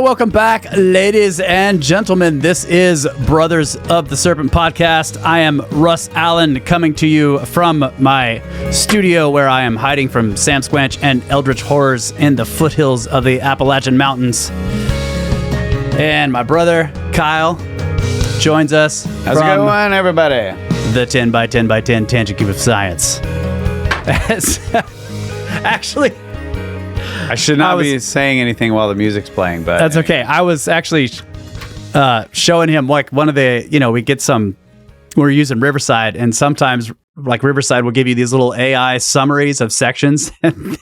welcome back, ladies and gentlemen. This is Brothers of the Serpent podcast. I am Russ Allen, coming to you from my studio where I am hiding from Sam Squanch and eldritch horrors in the foothills of the Appalachian Mountains. And my brother, Kyle, joins us. How's it going, everybody? The 10 by 10 by 10 Tangent Cube of Science. Actually, I should not be saying anything while the music's playing, but that's okay. I was actually showing him like one of the, we get some, we're using Riverside, and sometimes like Riverside will give you these little AI summaries of sections. And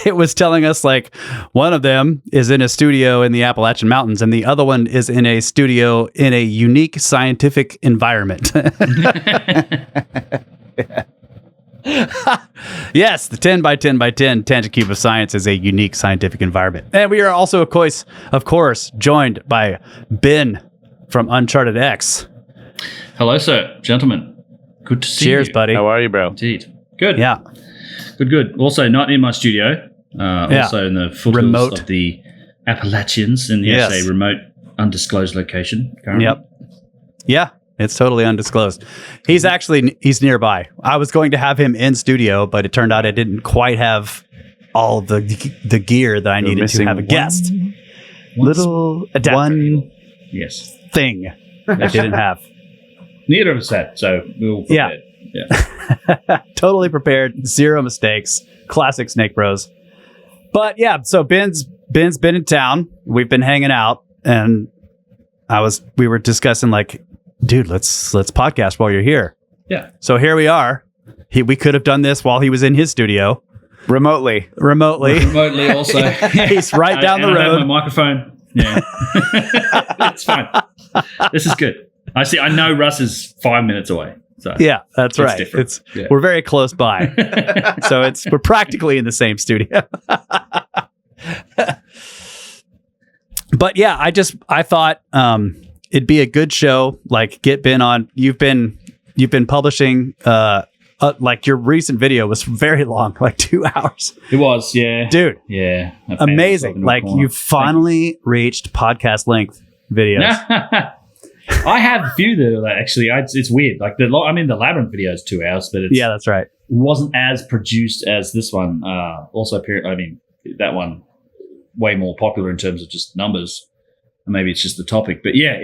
it was telling us like one of them is in a studio in the Appalachian Mountains and the other one is in a studio in a unique scientific environment. Yeah. Yes, the 10 by 10 by 10 Tangent Cube of Science is a unique scientific environment. And we are also, of course, joined by Ben from UnchartedX. Hello, sir. Gentlemen. Good to see you. Cheers, buddy. How are you, bro? Indeed. Good. Yeah. Good. Also, not in my studio. Also in the foothills of the Appalachians in a remote, undisclosed location currently. Yep. Yeah. It's totally undisclosed. He's nearby. I was going to have him in studio, but it turned out I didn't quite have all of the gear that I needed to have a guest. Little adapter. Yes. Thing I didn't have. Neither of us had, so we were prepared. Yeah. Totally prepared. Zero mistakes. Classic Snake Bros. But yeah, so Ben's been in town. We've been hanging out, and we were discussing like, dude, let's podcast while you're here. Yeah. So here we are. We could have done this while he was in his studio. Remotely also. He's right down the road. I have my microphone. Yeah. That's fine. This is good. I know Russ is 5 minutes away. So yeah, that's right. Different. We're very close by. So we're practically in the same studio. But yeah, I thought it'd be a good show. Like, get Ben on. You've been publishing. Like your recent video was very long, like 2 hours. It was, yeah, dude. Yeah, amazing. Like you finally reached podcast length videos. I have a few that actually. It's weird. Like the Labyrinth video is 2 hours, but yeah, that's right. Wasn't as produced as this one. Also, that one way more popular in terms of just numbers. Maybe it's just the topic, but yeah,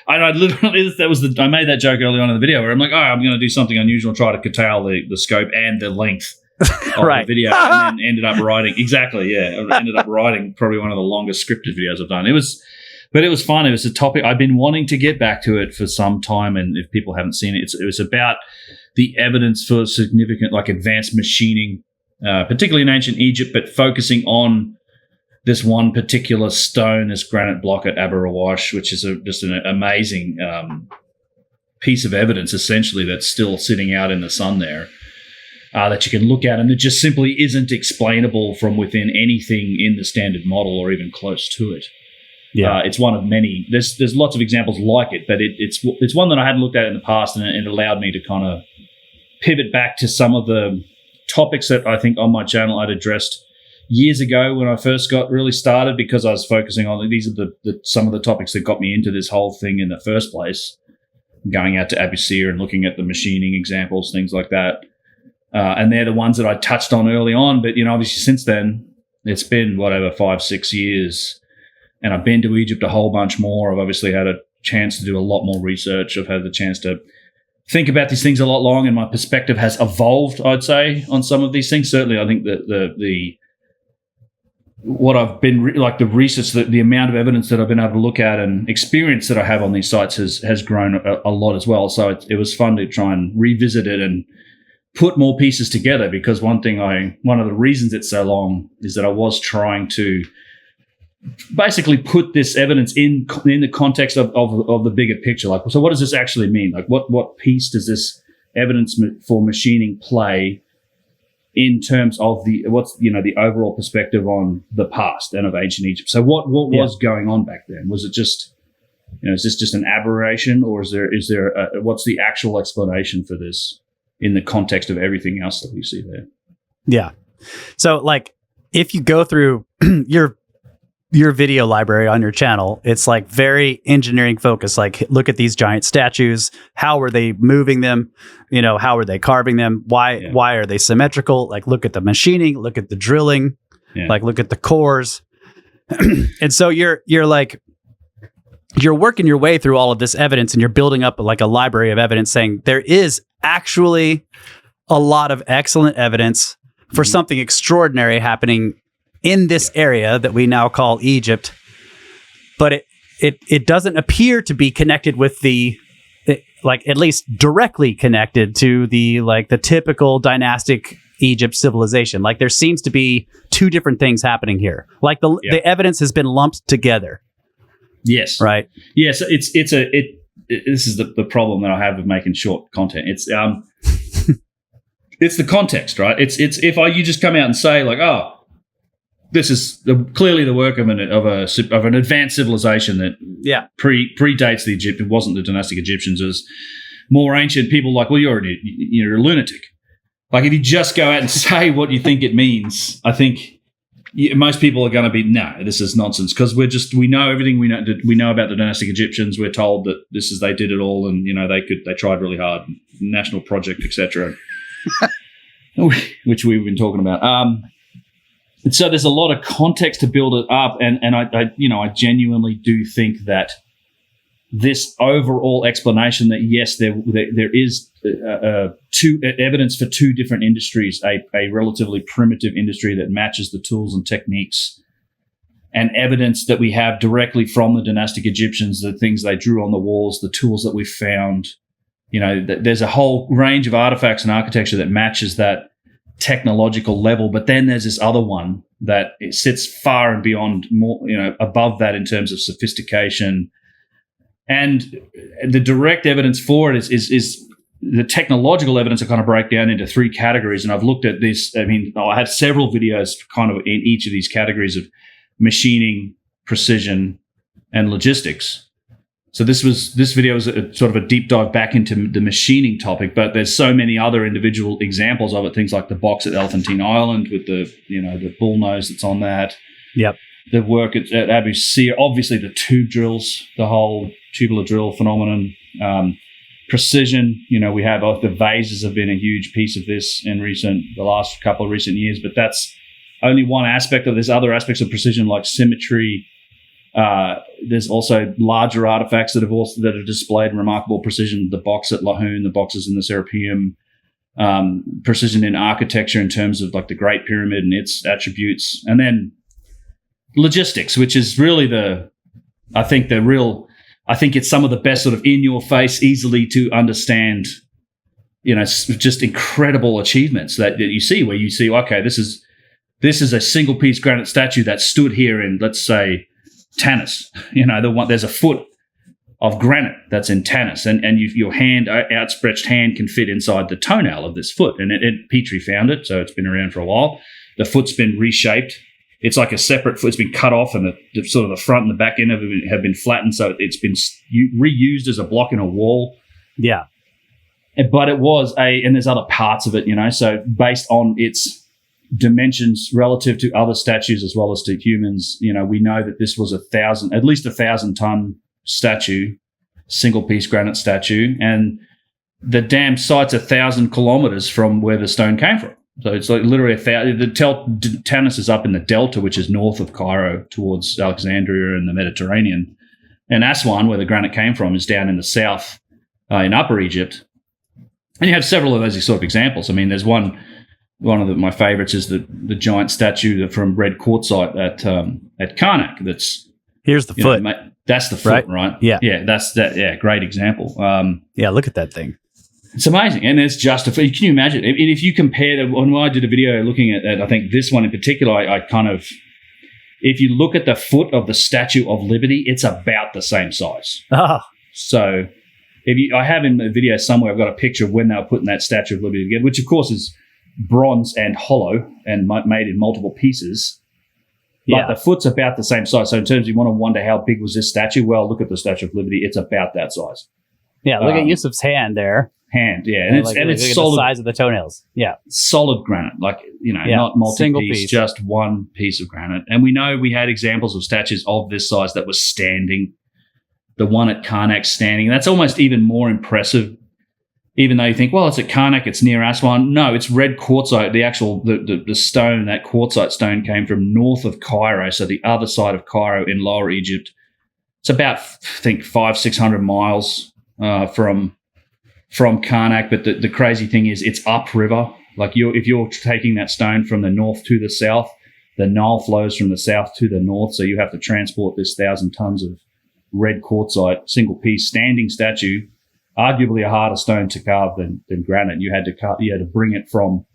I literally I made that joke early on in the video where I'm like, I'm going to do something unusual, try to curtail the scope and the length of the video, and then ended up writing probably one of the longest scripted videos I've done. It was fun. It was a topic I've been wanting to get back to it for some time, and if people haven't seen it, it was about the evidence for significant like advanced machining, particularly in ancient Egypt, but focusing on this one particular stone, this granite block at Aberrawash, which is just an amazing piece of evidence, essentially, that's still sitting out in the sun there, that you can look at, and it just simply isn't explainable from within anything in the standard model or even close to it. Yeah, it's one of many. There's lots of examples like it, but it's one that I hadn't looked at in the past, and it allowed me to kind of pivot back to some of the topics that I think on my channel I'd addressed years ago when I first got really started, because I was focusing on these are some of the topics that got me into this whole thing in the first place, going out to Abusir and looking at the machining examples, things like that. And they're the ones that I touched on early on. But, obviously since then, it's been, 5-6 years. And I've been to Egypt a whole bunch more. I've obviously had a chance to do a lot more research. I've had the chance to think about these things a lot longer, and my perspective has evolved, I'd say, on some of these things. Certainly, I think that what I've been like the research, the amount of evidence that I've been able to look at and experience that I have on these sites has grown a lot as well. So it was fun to try and revisit it and put more pieces together, because one of the reasons it's so long is that I was trying to basically put this evidence in the context of the bigger picture. Like, so what does this actually mean? Like, what piece does this evidence for machining play in terms of the overall perspective on the past and of ancient Egypt? So what was going on back then? Was it just, is this just an aberration, or is there what's the actual explanation for this in the context of everything else that we see there? Yeah. So like, if you go through your video library on your channel, it's like very engineering focused. Like, look at these giant statues. How are they moving them? You know, how are they carving them? Why are they symmetrical? Like, look at the machining, look at the drilling, like look at the cores. And so you're working your way through all of this evidence, and you're building up like a library of evidence saying there is actually a lot of excellent evidence for something extraordinary happening in this area that we now call Egypt, but it doesn't appear to be connected with like at least directly connected to the typical dynastic Egypt civilization. Like, there seems to be two different things happening here. Like the evidence has been lumped together. Yes. Right. Yes. This is the problem that I have with making short content. It's the context, right? It's if you just come out and say like, oh, this is clearly the work of an advanced civilization that predates the Egypt. It wasn't the dynastic Egyptians. It was more ancient people. Like, well, you're a lunatic. Like, if you just go out and say what you think it means, I think most people are going to be, no, this is nonsense, because we know everything we know about the dynastic Egyptians. We're told that they did it all, and they tried really hard, national project, etc. which we've been talking about. And so there's a lot of context to build it up, and I genuinely do think that this overall explanation that yes, there is evidence for two different industries, a relatively primitive industry that matches the tools and techniques, and evidence that we have directly from the dynastic Egyptians, the things they drew on the walls, the tools that we found. There's a whole range of artifacts and architecture that matches that technological level, but then there's this other one that it sits far and beyond, more, above that in terms of sophistication. And the direct evidence for it is the technological evidence. I kind of break down into three categories, and I've looked at this. I mean, I had several videos kind of in each of these categories of machining, precision, and logistics. So this video was sort of a deep dive back into the machining topic, but there's so many other individual examples of it. Things like the box at Elephantine Island with the bull nose that's on that. Yep. The work at Abu Sir, obviously the tube drills, the whole tubular drill phenomenon. Precision, we have the vases have been a huge piece of this in the last couple of recent years, but that's only one aspect of this. Other aspects of precision like symmetry. There's also larger artifacts that have displayed remarkable precision. The box at Lahoun, the boxes in the Serapeum, precision in architecture in terms of like the Great Pyramid and its attributes, and then logistics, which is really I think it's some of the best sort of in your face, easily to understand, just incredible achievements that you see, where you see, okay, this is a single piece granite statue that stood here in, let's say, Tanis. There's a foot of granite that's in Tanis, and your outstretched hand can fit inside the toenail of this foot. And Petrie found it, so it's been around for a while. The foot's been reshaped. It's like a separate foot. It's been cut off, and the sort of the front and the back end of it have been flattened, so it's been reused as a block in a wall. Yeah. But it was and there's other parts of it, so based on its dimensions relative to other statues as well as to humans, we know that this was at least 1,000 ton statue, single piece granite statue, and the damn site's 1,000 kilometers from where the stone came from. So it's like literally 1,000. Tanis is up in the delta, which is north of Cairo towards Alexandria and the Mediterranean, and Aswan, where the granite came from, is down in the south in Upper Egypt. And you have several of those sort of examples. I mean, there's one of my favorites is the giant statue from Red Quartzite at Karnak. Here's the foot. That's the foot, right? Yeah. Yeah, that's that. Yeah, great example. Look at that thing. It's amazing, and it's justified. Can you imagine if you compare when I did a video looking at I think this one in particular, I kind of, if you look at the foot of the Statue of Liberty, it's about the same size. Oh. So I have in the video somewhere, I've got a picture of when they were putting that Statue of Liberty together, which of course is bronze and hollow and made in multiple pieces. But the foot's about the same size. So in terms of you want to wonder how big was this statue, well, look at the Statue of Liberty. It's about that size. Yeah, look at Yusuf's hand there. hand, yeah, and it's look at solid, the size of the toenails. Yeah, solid granite, not Single multi-piece, piece. just one piece of granite. And we know we had examples of statues of this size that was standing. The one at Karnak standing, and that's almost even more impressive. Even though you think, well, it's at Karnak, it's near Aswan. No, it's red quartzite. The stone, that quartzite stone, came from north of Cairo, so the other side of Cairo in Lower Egypt. It's about, I think, 500-600 miles from Karnak. But the crazy thing is, it's upriver. Like if you're taking that stone from the north to the south, the Nile flows from the south to the north, so you have to transport this 1,000 tons of red quartzite, single piece, standing statue, arguably a harder stone to carve than granite. You had to bring it from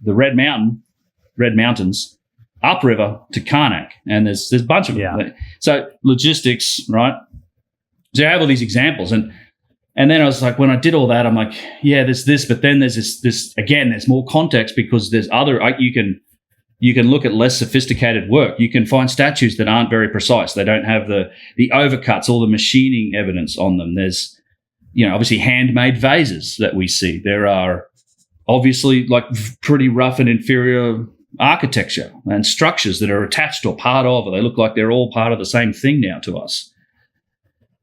the Red Mountains, upriver to Karnak, and there's a bunch of them. So logistics, right? So I have all these examples, and then I was like, when I did all that, I'm like, yeah, there's this, but then there's this again. There's more context because there's other. You can look at less sophisticated work. You can find statues that aren't very precise. They don't have the overcuts, all the machining evidence on them. There's, obviously handmade vases that we see. There are obviously like pretty rough and inferior architecture and structures that are attached or part of, or they look like they're all part of the same thing now to us.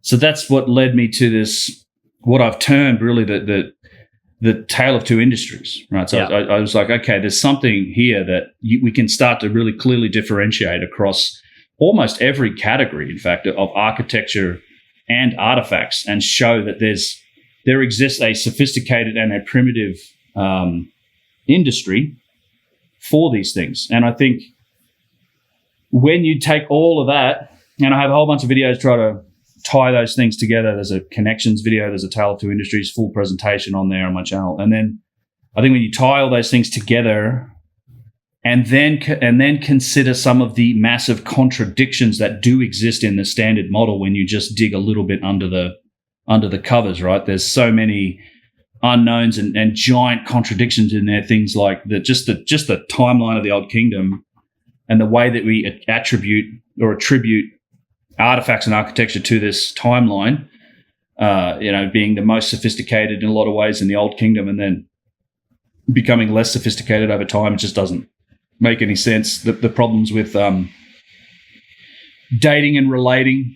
So that's what led me to this, what I've termed really the tale of two industries, right? So I was like, okay, there's something here that we can start to really clearly differentiate across almost every category, in fact, of architecture and artifacts, and show that there exists a sophisticated and a primitive industry for these things. And I think when you take all of that, and I have a whole bunch of videos try to tie those things together. There's a connections video. There's a Tale of Two Industries full presentation on there on my channel. And then I think when you tie all those things together and then consider some of the massive contradictions that do exist in the standard model when you just dig a little bit under the covers, right? There's so many unknowns and giant contradictions in there. Things like just the timeline of the Old Kingdom and the way that we attribute artifacts and architecture to this timeline, being the most sophisticated in a lot of ways in the Old Kingdom and then becoming less sophisticated over time. It just doesn't make any sense. The problems with dating and relating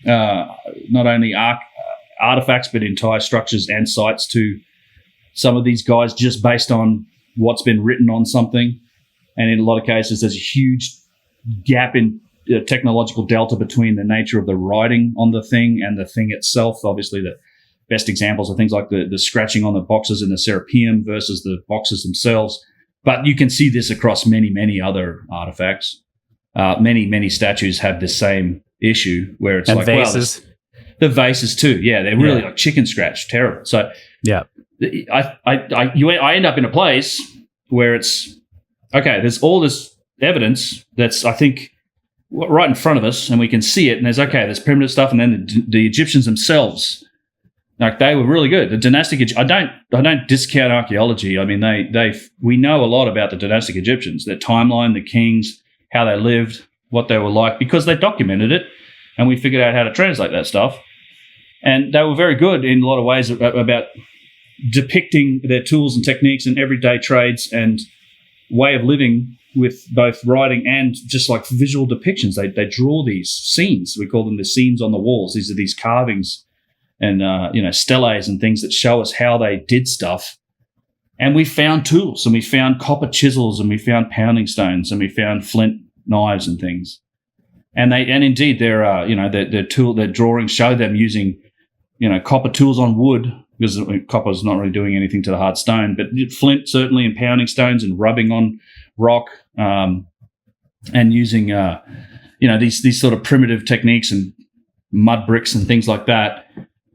not only artifacts but entire structures and sites to some of these guys just based on what's been written on something. And in a lot of cases, there's a huge gap in technological delta between the nature of the writing on the thing and the thing itself. Obviously, the best examples are things like the scratching on the boxes in the Serapeum versus the boxes themselves. But you can see this across many, many other artifacts. Many statues have the same issue where it's like vases. Well, the vases too. Yeah, they're really like chicken scratch, terrible. So yeah, I end up in a place where it's okay. There's all this evidence that's, I think, right in front of us, and we can see it. And there's primitive stuff, and then the Egyptians themselves, like they were really good. The dynastic, I don't discount archaeology. I mean, we know a lot about the dynastic Egyptians, their timeline, the kings, how they lived, what they were like, because they documented it, and we figured out how to translate that stuff. And they were very good in a lot of ways about depicting their tools and techniques and everyday trades and way of living with both writing and just like visual depictions. They draw these scenes. We call them the scenes on the walls. These are these carvings and steles and things that show us how they did stuff. And we found tools, and we found copper chisels, and we found pounding stones, and we found flint knives and things. And indeed their drawings show them using copper tools on wood, because copper is not really doing anything to the hard stone, but flint certainly, and pounding stones and rubbing on rock, and using these sort of primitive techniques and mud bricks and things like that.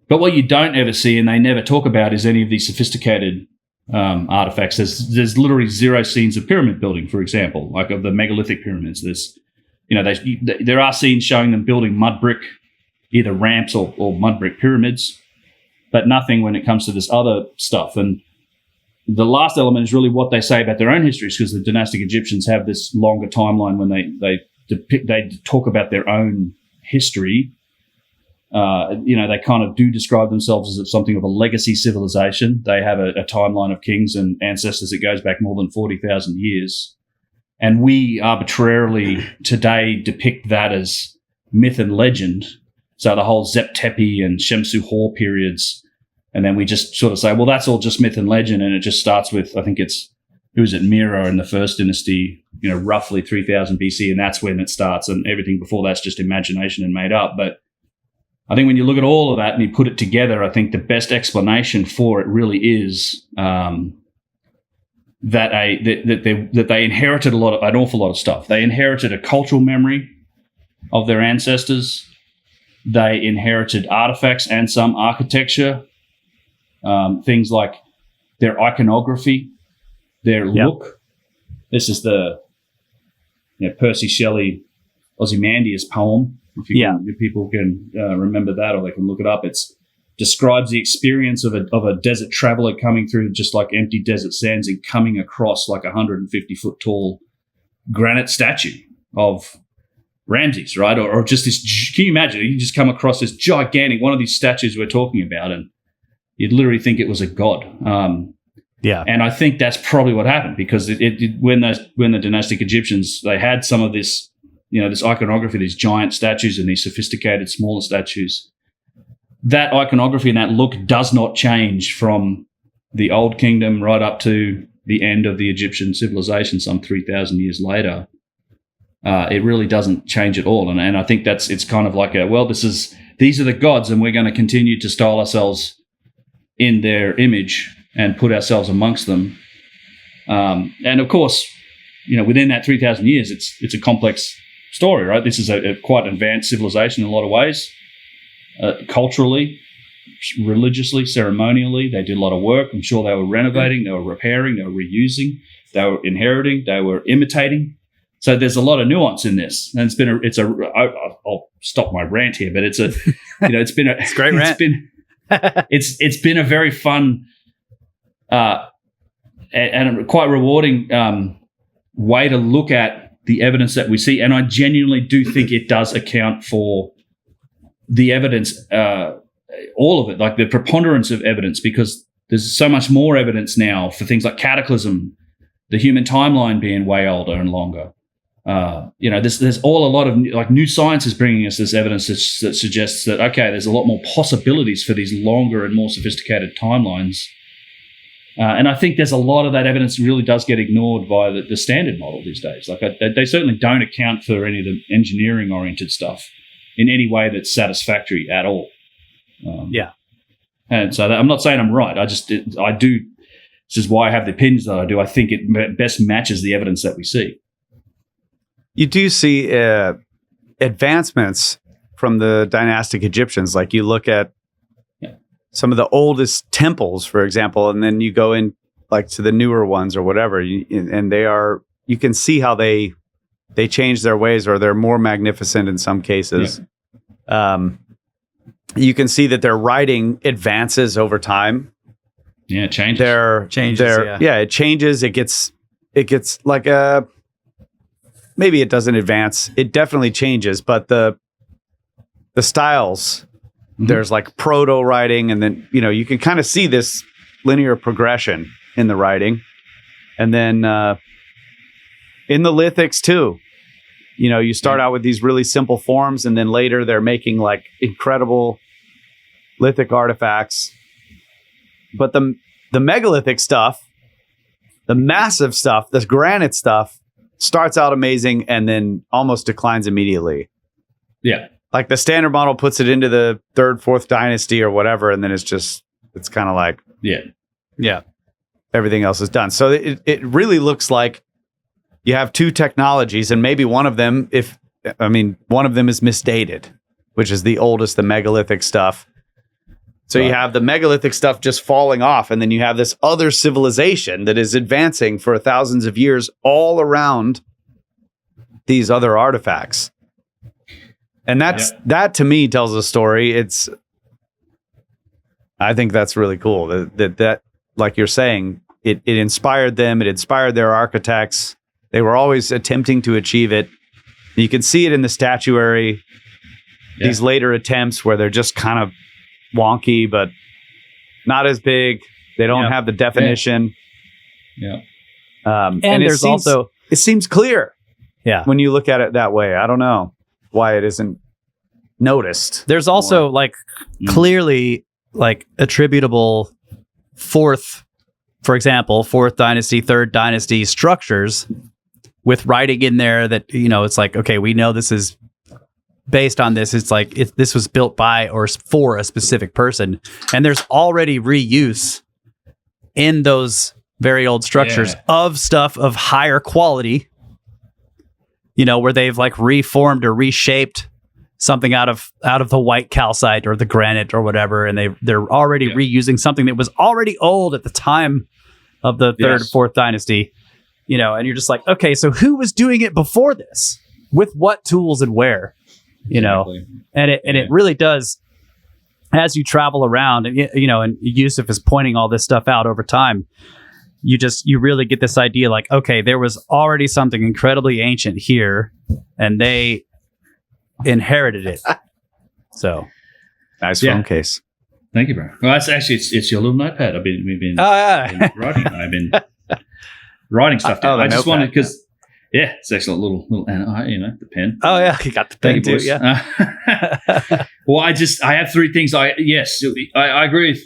But what you don't ever see, and they never talk about, is any of these sophisticated artifacts. There's literally zero scenes of pyramid building, for example, like of the megalithic pyramids. There are scenes showing them building mud brick, either ramps or mud brick pyramids, but nothing when it comes to this other stuff. And the last element is really what they say about their own histories, because the dynastic Egyptians have this longer timeline when they talk about their own history. They kind of do describe themselves as something of a legacy civilization. They have a timeline of kings and ancestors that goes back more than 40,000 years. And we arbitrarily today depict that as myth and legend. So the whole Zep Tepi and Shemsu-Hor periods. And then we just sort of say, well, that's all just myth and legend. And it just starts with, I think it's, who is it, Mira in the first dynasty, roughly 3000 BC. And that's when it starts. And everything before that's just imagination and made up. But I think when you look at all of that and you put it together, I think the best explanation for it really is that they inherited an awful lot of stuff. They inherited a cultural memory of their ancestors. They inherited artifacts and some architecture, things like their iconography, their look. This is the Percy Shelley Ozymandias poem. If people can remember that, or they can look it up. It describes the experience of a desert traveler coming through just like empty desert sands and coming across like 150-foot tall granite statue of Ramses, right? Or just this, can you imagine? You just come across this gigantic, one of these statues we're talking about, and you'd literally think it was a god. And I think that's probably what happened, because when the dynastic Egyptians, they had some of this, this iconography, these giant statues and these sophisticated smaller statues. That iconography and that look does not change from the Old Kingdom right up to the end of the Egyptian civilization some 3,000 years later. It really doesn't change at all. And I think it's kind of like these are the gods, and we're going to continue to style ourselves in their image and put ourselves amongst them. And of course, within that 3,000 years, it's a complex story, right? This is a quite advanced civilization in a lot of ways, culturally, religiously, ceremonially. They did a lot of work. I'm sure they were renovating, they were repairing, they were reusing, they were inheriting, they were imitating. So there's a lot of nuance in this, and I'll stop my rant here, but it's a great rant. It's been a very fun and quite rewarding way to look at the evidence that we see, and I genuinely do think it does account for the evidence, all of it, like the preponderance of evidence, because there's so much more evidence now for things like cataclysm, the human timeline being way older and longer. There's all a lot of new science is bringing us this evidence that suggests that, okay, there's a lot more possibilities for these longer and more sophisticated timelines. And I think there's a lot of that evidence really does get ignored by the standard model these days. Like they certainly don't account for any of the engineering-oriented stuff in any way that's satisfactory at all. And so I'm not saying I'm right. I do. This is why I have the opinions that I do. I think it best matches the evidence that we see. You do see advancements from the dynastic Egyptians. Like you look at some of the oldest temples, for example, and then you go in like to the newer ones or whatever, and you can see how they change their ways, or they're more magnificent in some cases. You can see that their writing advances over time. Yeah, it changes. It changes. It gets like maybe it doesn't advance. It definitely changes, but the styles. There's like proto writing, and then you can kind of see this linear progression in the writing, and then in the lithics too. You start out with these really simple forms, and then later they're making like incredible lithic artifacts. But the megalithic stuff, the massive stuff, the granite stuff, starts out amazing and then almost declines immediately. Yeah. Like the standard model puts it into the 3rd, 4th dynasty or whatever, and then it's kind of like, everything else is done. So it really looks like you have two technologies, and maybe one of them is misdated, which is the oldest, the megalithic stuff. So you have the megalithic stuff just falling off, and then you have this other civilization that is advancing for thousands of years all around these other artifacts. And that to me tells a story. I think that's really cool that like you're saying, it inspired them. It inspired their architects. They were always attempting to achieve it. You can see it in the statuary. these later attempts where they're just kind of wonky, but not as big. They don't have the definition. Yeah. And there's also, it seems clear. Yeah. When you look at it that way, I don't know why it isn't noticed. There's also like clearly like attributable fourth dynasty, third dynasty structures with writing in there that, it's like, okay, we know this is based on this. It's like this was built by or for a specific person. And there's already reuse in those very old structures of stuff of higher quality, where they've like reformed or reshaped something out of the white calcite or the granite or whatever, and they're already reusing something that was already old at the time of the third, fourth dynasty, and you're just like, okay, so who was doing it before this, with what tools and where, and it really does, as you travel around, and Yusuf is pointing all this stuff out over time. You really get this idea like, okay, there was already something incredibly ancient here, and they inherited it. So nice phone case. Thank you, bro. Well, that's actually it's your little notepad. We've been writing. I've been writing stuff down. I just wanted because it's actually a little the pen. Oh yeah, you got the pen too. Yeah. Well, I have three things. I agree with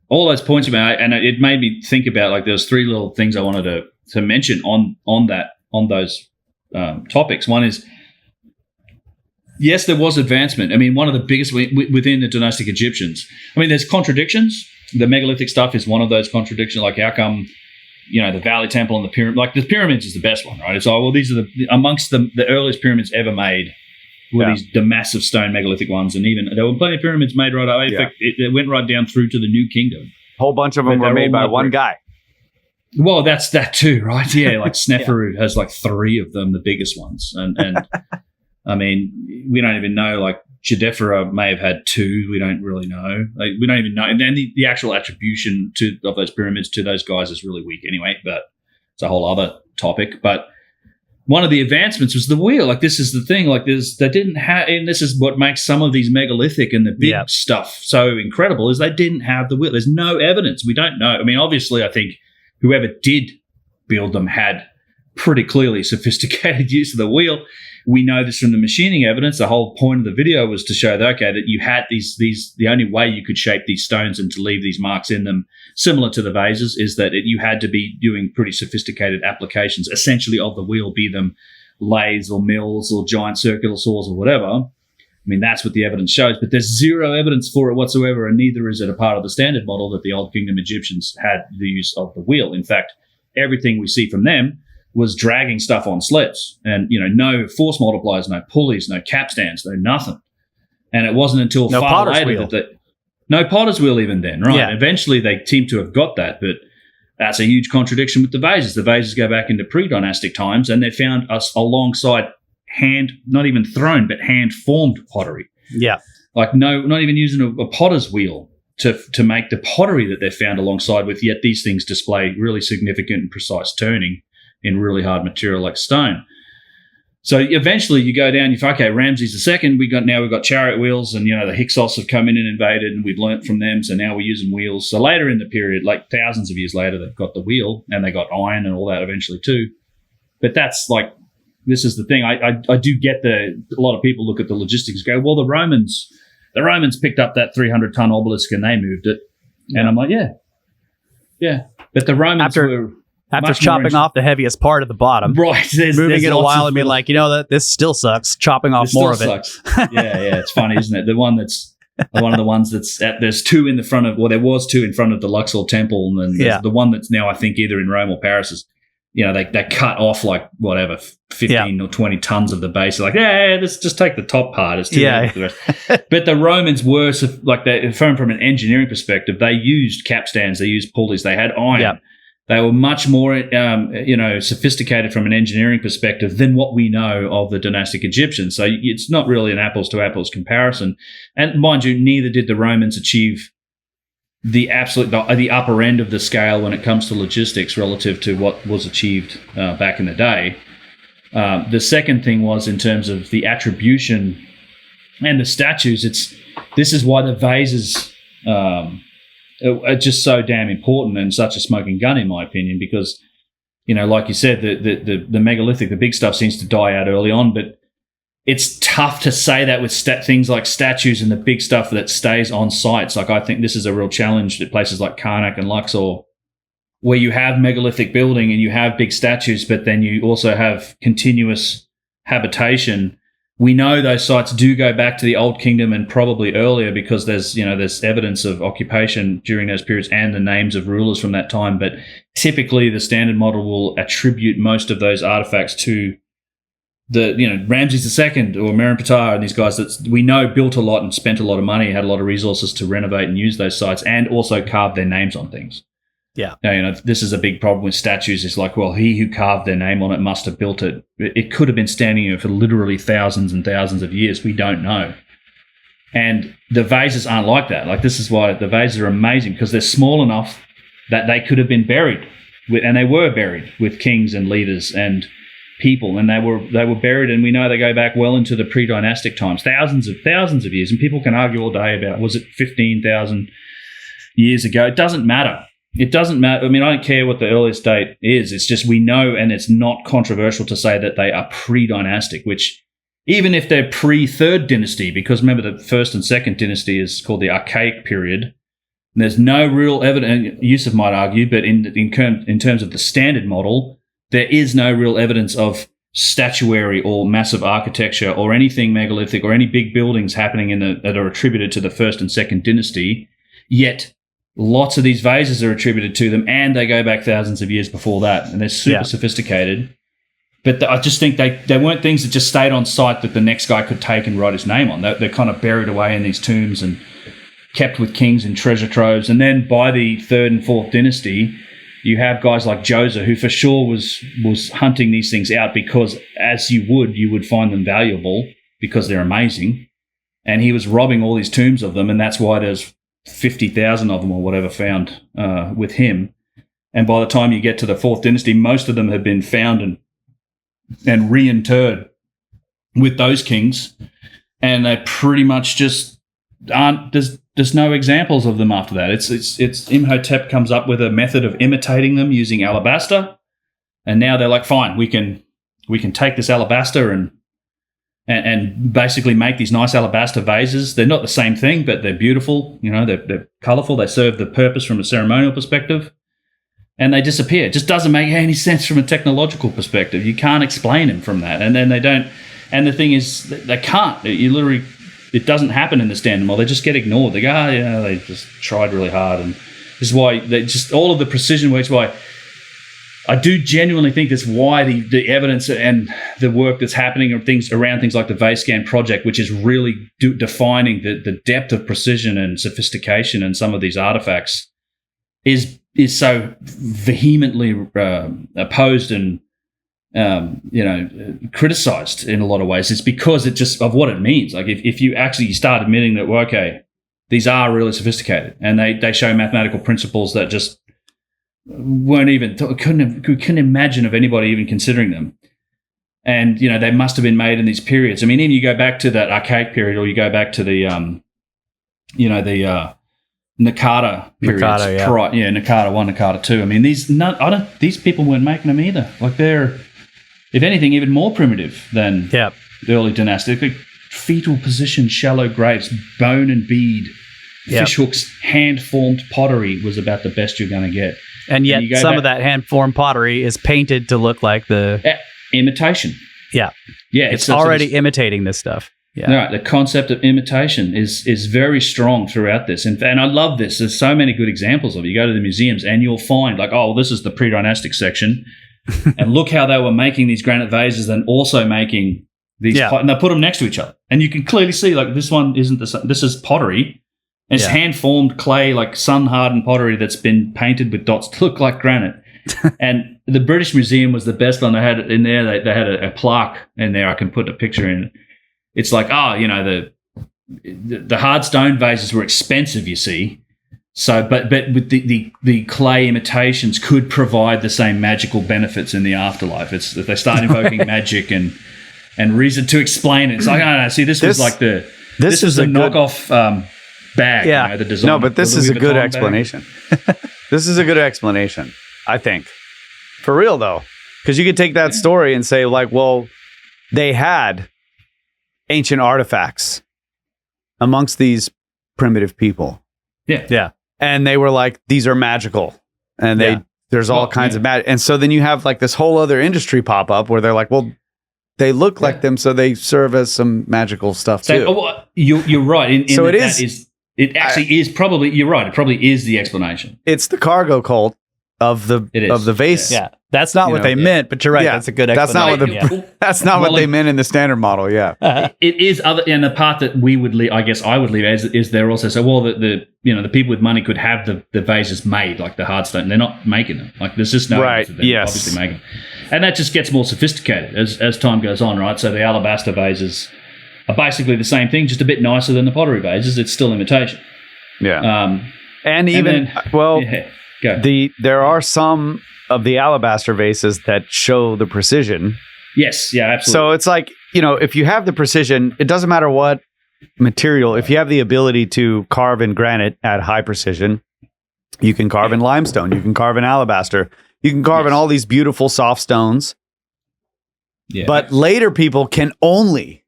all those points about, and it made me think about like there's three little things I wanted to mention on those topics. One is, yes, there was advancement. I mean, one of the biggest within the dynastic Egyptians. I mean, there's contradictions. The megalithic stuff is one of those contradictions. Like, how come, the Valley Temple and the pyramid? Like, the pyramids is the best one, right? It's these are amongst the earliest pyramids ever made were the massive stone megalithic ones, and even there were plenty of pyramids made right away. In fact, it went right down through to the New Kingdom. A whole bunch of them were made by one guy. Well, that's that too, right? Yeah, like Sneferu has like three of them, the biggest ones, and I mean, we don't even know. Like Chedefera may have had two. We don't really know. Like, we don't even know. And then the actual attribution of those pyramids to those guys is really weak anyway. But it's a whole other topic. But one of the advancements was the wheel. Like, this is the thing. Like, they didn't have, and this is what makes some of these megalithic and the big stuff so incredible, is they didn't have the wheel. There's no evidence. We don't know. I mean, obviously, I think whoever did build them had pretty clearly sophisticated use of the wheel. We know this from the machining evidence. The whole point of the video was to show that, okay, that you had these the only way you could shape these stones and to leave these marks in them, similar to the vases, is that you had to be doing pretty sophisticated applications, essentially, of the wheel, be them lathes or mills or giant circular saws or whatever. I mean, that's what the evidence shows, but there's zero evidence for it whatsoever, and neither is it a part of the standard model that the Old Kingdom Egyptians had the use of the wheel. In fact, everything we see from them was dragging stuff on sleds, and no force multipliers, no pulleys, no capstans, no nothing. And it wasn't until far later that no potter's wheel even then, right? Yeah. Eventually they seem to have got that, but that's a huge contradiction with the vases. The vases go back into pre-dynastic times, and they're found us alongside not even thrown, but hand-formed pottery. Yeah. Like not even using a potter's wheel to make the pottery that they're found alongside with, yet these things display really significant and precise turning in really hard material like stone. So eventually you go down, okay, Ramses II, we've got chariot wheels, and the Hyksos have come in and invaded, and we've learnt from them, so now we're using wheels. So later in the period, like thousands of years later, they've got the wheel, and they got iron and all that eventually too. But that's like, this is the thing. I do get a lot of people look at the logistics and go, well, the Romans picked up that 300-ton obelisk and they moved it. Yeah. And I'm like, yeah. But the Romans After chopping off the heaviest part of the bottom, right? Moving it a while and being like, that this still sucks. Chopping off more of it. Yeah, it's funny, isn't it? The one that's one of the ones that's there's two in the front of, well, there was two in front of the Luxor Temple, and then there's the one that's now I think either in Rome or Paris is, they cut off like whatever 15 or 20 tons of the base. They're like, let's just take the top part. It's too heavy for the rest. But the Romans were like, from an engineering perspective, they used capstans, they used pulleys, they had iron. Yep. They were much more, sophisticated from an engineering perspective than what we know of the dynastic Egyptians. So it's not really an apples to apples comparison. And mind you, neither did the Romans achieve the upper end of the scale when it comes to logistics relative to what was achieved back in the day. The second thing was in terms of the attribution and the statues. This is why the vases are just so damn important and such a smoking gun, in my opinion, because, like you said, the megalithic, the big stuff seems to die out early on, but it's tough to say that with things like statues and the big stuff that stays on sites. Like, I think this is a real challenge at places like Karnak and Luxor, where you have megalithic building and you have big statues, but then you also have continuous habitation. We know those sites do go back to the Old Kingdom and probably earlier, because there's evidence of occupation during those periods and the names of rulers from that time. But typically the standard model will attribute most of those artifacts to Ramses II or Merenptah and these guys that we know built a lot and spent a lot of money, had a lot of resources to renovate and use those sites, and also carved their names on things. Yeah. Now, this is a big problem with statues. It's like, well, he who carved their name on it must have built it. It could have been standing here for literally thousands and thousands of years. We don't know. And the vases aren't like that. Like, this is why the vases are amazing, because they're small enough that they could have been buried and they were buried with kings and leaders and people, and they were buried, and we know they go back well into the pre-dynastic times, thousands of years. And people can argue all day about, was it 15,000 years ago? It doesn't matter. It doesn't matter. I mean, I don't care what the earliest date is. It's just we know, and it's not controversial to say that they are pre-dynastic, which even if they're pre-third dynasty, because remember the first and second dynasty is called the Archaic period, and there's no real evidence, Yusuf might argue, but in terms of the standard model, there is no real evidence of statuary or massive architecture or anything megalithic or any big buildings happening that are attributed to the first and second dynasty, yet lots of these vases are attributed to them, and they go back thousands of years before that, and they're super sophisticated. But I just think they weren't things that just stayed on site that the next guy could take and write his name on. They're kind of buried away in these tombs and kept with kings in treasure troves. And then by the third and fourth dynasty, you have guys like Joseph, who for sure was hunting these things out, because as you would find them valuable because they're amazing. And he was robbing all these tombs of them, and that's why there's 50,000 of them or whatever found with him. And by the time you get to the fourth dynasty, most of them have been found and reinterred with those kings, and they pretty much just aren't. There's no examples of them after that. It's Imhotep comes up with a method of imitating them using alabaster, and now they're like, fine, we can take this alabaster and basically make these nice alabaster vases. They're not the same thing, but they're beautiful. They're colorful. They serve the purpose from a ceremonial perspective, and they disappear. It just doesn't make any sense from a technological perspective. You can't explain them from that, and then they don't. And the thing is, they can't. It doesn't happen in the standard model. They just get ignored. They go, they just tried really hard, and this is why they just all of the precision works. Why I do genuinely think that's why the evidence and the work that's happening around things like the VaseScan project, which is really defining the depth of precision and sophistication in some of these artifacts, is so vehemently opposed and criticized in a lot of ways. It's because it just of what it means. Like if you actually start admitting that, well, okay, these are really sophisticated, and they show mathematical principles that just weren't even couldn't imagine of anybody even considering them. And they must have been made in these periods. I mean, even you go back to that Archaic period, or you go back to the Nakata periods. Nakata 1, Nakata 2. I mean, these people weren't making them either. Like, they're, if anything, even more primitive than the early dynastic. Like, fetal position, shallow graves, bone and bead, fish hooks, hand-formed pottery was about the best you're going to get. And yet some of that hand-formed pottery is painted to look like the... imitation. Yeah. Yeah. It's already imitating this stuff. Yeah. Right. The concept of imitation is very strong throughout this. And I love this. There's so many good examples of it. You go to the museums and you'll find, like, oh, this is the pre-dynastic section. And look how they were making these granite vases and also making these... And they put them next to each other. And you can clearly see, like, this one isn't the same. This is pottery. And it's hand-formed clay, like sun-hardened pottery that's been painted with dots to look like granite. And the British Museum was the best one. They had it in there. They had a plaque in there. I can put a picture in. It's like, the hard stone vases were expensive, you see. So, but with the clay imitations could provide the same magical benefits in the afterlife. It's if they start invoking magic and reason to explain it. It's like, I don't know. See, this was like This is a knockoff bag. Yeah. The design. No, but this is a good Vuitton explanation. This is a good explanation, I think. For real, though. Because you could take that story and say, like, well, they had ancient artifacts amongst these primitive people. Yeah. Yeah. And they were like, these are magical. And there's all kinds of magic. And so then you have like this whole other industry pop up where they're like, well, they look like them, so they serve as some magical stuff too. You're right. So it is. It actually is probably. You're right. It probably is the explanation. It's the cargo cult of the vase. Yeah, that's not what they meant, but you're right. Yeah, That's a good that's explanation. That's not what they meant in the standard model. Yeah, it is other. And the part that we would leave, I guess I would leave is they're also so well the people with money could have the vases made like the hardstone. They're not making them. Like there's just no right. Yes, obviously making. And that just gets more sophisticated as time goes on, right? So the alabaster vases are basically the same thing, just a bit nicer than the pottery vases. It's still imitation. Yeah. And even there are some of the alabaster vases that show the precision. Yes, yeah, absolutely. So it's like, if you have the precision, it doesn't matter what material. If you have the ability to carve in granite at high precision, you can carve in limestone, you can carve in alabaster, you can carve in all these beautiful soft stones. Yeah. But later people can only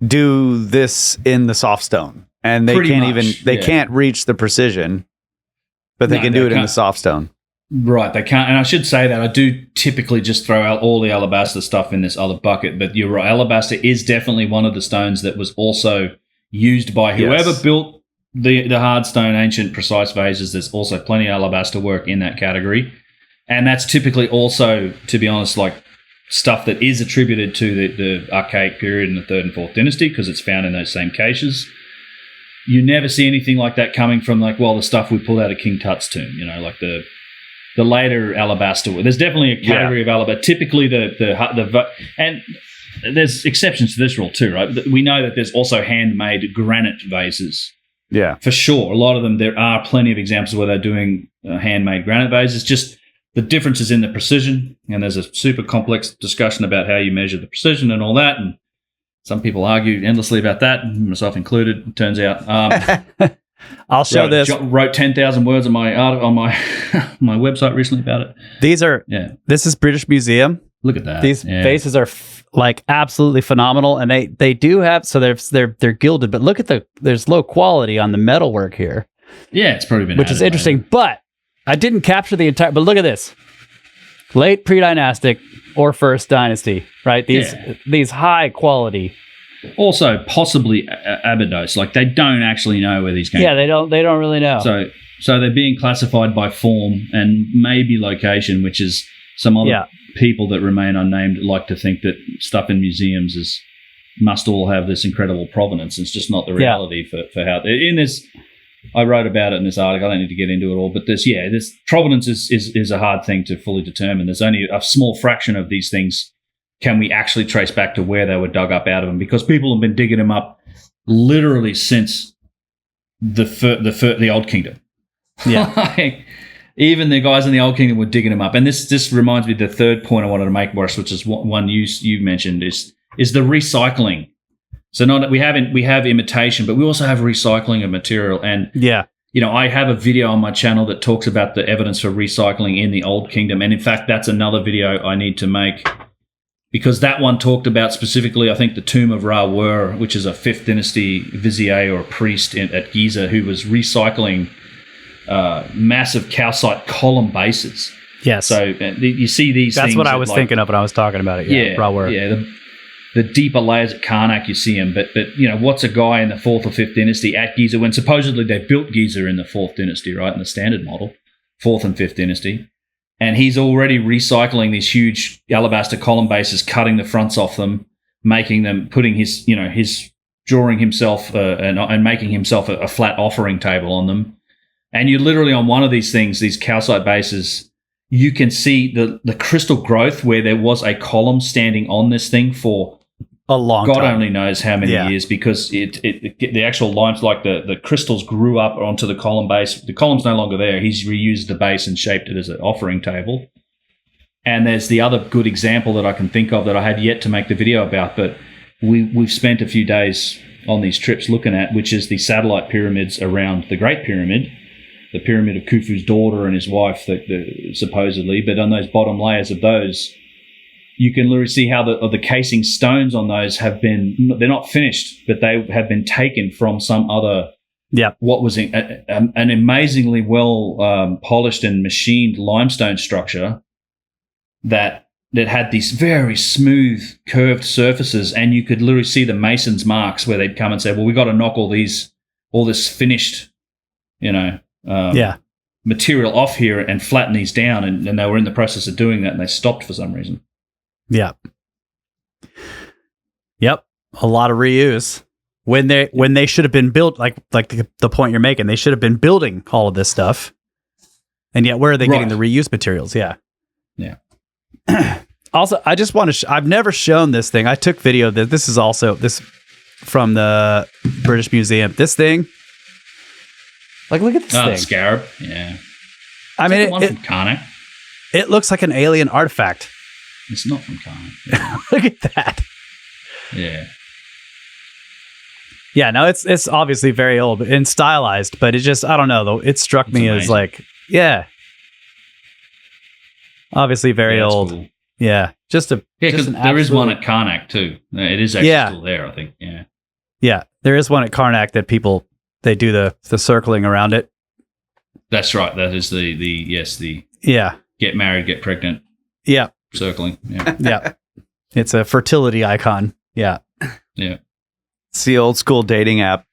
do this in the soft stone. And they can't reach the precision, but they can do it in the soft stone. Right, they can't. And I should say that I do typically just throw out all the alabaster stuff in this other bucket, but you're right. Alabaster is definitely one of the stones that was also used by whoever built the hard stone ancient precise vases. There's also plenty of alabaster work in that category. And that's typically also, to be honest, like stuff that is attributed to the archaic period in the 3rd and 4th dynasty because it's found in those same caches. You never see anything like that coming from the stuff we pulled out of King Tut's tomb, like the later alabaster. There's definitely a category of alabaster. Typically and there's exceptions to this rule too, right? We know that there's also handmade granite vases. Yeah. For sure. A lot of them, there are plenty of examples where they're doing handmade granite vases. Just the difference is in the precision, and there's a super complex discussion about how you measure the precision and all that, and some people argue endlessly about that, myself included, it turns out. I'll show this. Wrote 10,000 words on my my website recently about it. This is British Museum. Look at that. These vases are absolutely phenomenal, and they do have, so they're gilded, but look at there's low quality on the metalwork here. Yeah, it's probably been which is interesting, later. But I didn't capture the entire, but look at this. Late pre-dynastic or first dynasty, right? These high quality. Also, possibly Abydos. Like they don't actually know where these came from. Yeah, they don't really know. So they're being classified by form and maybe location, which is some other people that remain unnamed like to think that stuff in museums must all have this incredible provenance. It's just not the reality for how in this. I wrote about it in this article. I don't need to get into it all, but this provenance is a hard thing to fully determine. There's only a small fraction of these things can we actually trace back to where they were dug up out of them, because people have been digging them up literally since the Old Kingdom. Yeah, even the guys in the Old Kingdom were digging them up. And this reminds me of the third point I wanted to make, Boris, which is one you mentioned is the recycling. So we have imitation, but we also have recycling of material. And I have a video on my channel that talks about the evidence for recycling in the Old Kingdom. And in fact, that's another video I need to make, because that one talked about specifically, I think, the tomb of Ra-Wer, which is a 5th dynasty vizier or priest at Giza who was recycling massive calcite column bases. Yes. So you see these things. That's what I was thinking of when I was talking about it. Yeah, Ra-Wer. Yeah, the deeper layers at Karnak, you see them. But what's a guy in the 4th or 5th dynasty at Giza when supposedly they built Giza in the 4th dynasty, right, in the standard model, 4th and 5th dynasty, and he's already recycling these huge alabaster column bases, cutting the fronts off them, making them, putting his drawing himself and making himself a flat offering table on them. And you literally on one of these things, these calcite bases, you can see the crystal growth where there was a column standing on this thing for a long time. God only knows how many years, because the actual lines, like the crystals grew up onto the column base. The column's no longer there. He's reused the base and shaped it as an offering table. And there's the other good example that I can think of that I had yet to make the video about, but we've spent a few days on these trips looking at, which is the satellite pyramids around the Great Pyramid, the pyramid of Khufu's daughter and his wife, supposedly. But on those bottom layers of those, you can literally see how the casing stones on those they're not finished, but they have been taken from some other, what was an amazingly well polished and machined limestone structure that had these very smooth curved surfaces, and you could literally see the mason's marks where they'd come and say, well, we got to knock all this finished, material off here and flatten these down, and they were in the process of doing that, and they stopped for some reason. Yep. A lot of reuse when they should have been built, like the point you're making. They should have been building all of this stuff, and yet where are they getting the reuse materials? Yeah. Also, I just want to. I've never shown this thing. I took video of this. This is also from the British Museum. This thing. Like, look at this thing. Scarab. Yeah. I mean, one from Karnak. It looks like an alien artifact. It's not from Karnak. Look at that. Yeah. Yeah, no, it's obviously very old and stylized, but it just, I don't know, though. It struck me as like, obviously very old. Cool. Yeah, because there is one at Karnak too. It is actually still there, I think. Yeah. Yeah, there is one at Karnak that people, they do the circling around it. That's right. That is the get married, get pregnant. Yeah. Circling. Yeah. Yeah. It's a fertility icon. Yeah. Yeah. It's the old school dating app.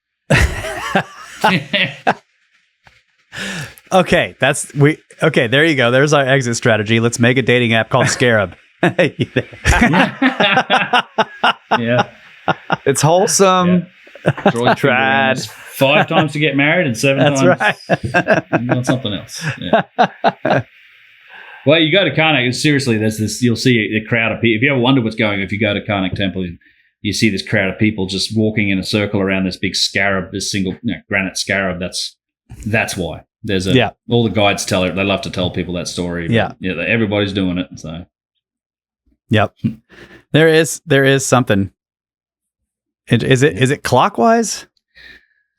Okay, there you go. There's our exit strategy. Let's make a dating app called Scarab. Yeah. It's wholesome. Yeah. Trad. 5 times to get married and 7 That's times. Right. You want something else. Yeah. Well, you go to Karnak, seriously, there's this, you'll see a crowd of people. If you ever wonder what's going on, if you go to Karnak Temple, you see this crowd of people just walking in a circle around this big scarab, this single granite scarab. That's why. There's all the guides they love to tell people that story. Yeah. Everybody's doing it. So. Yep. There is something. Is it clockwise?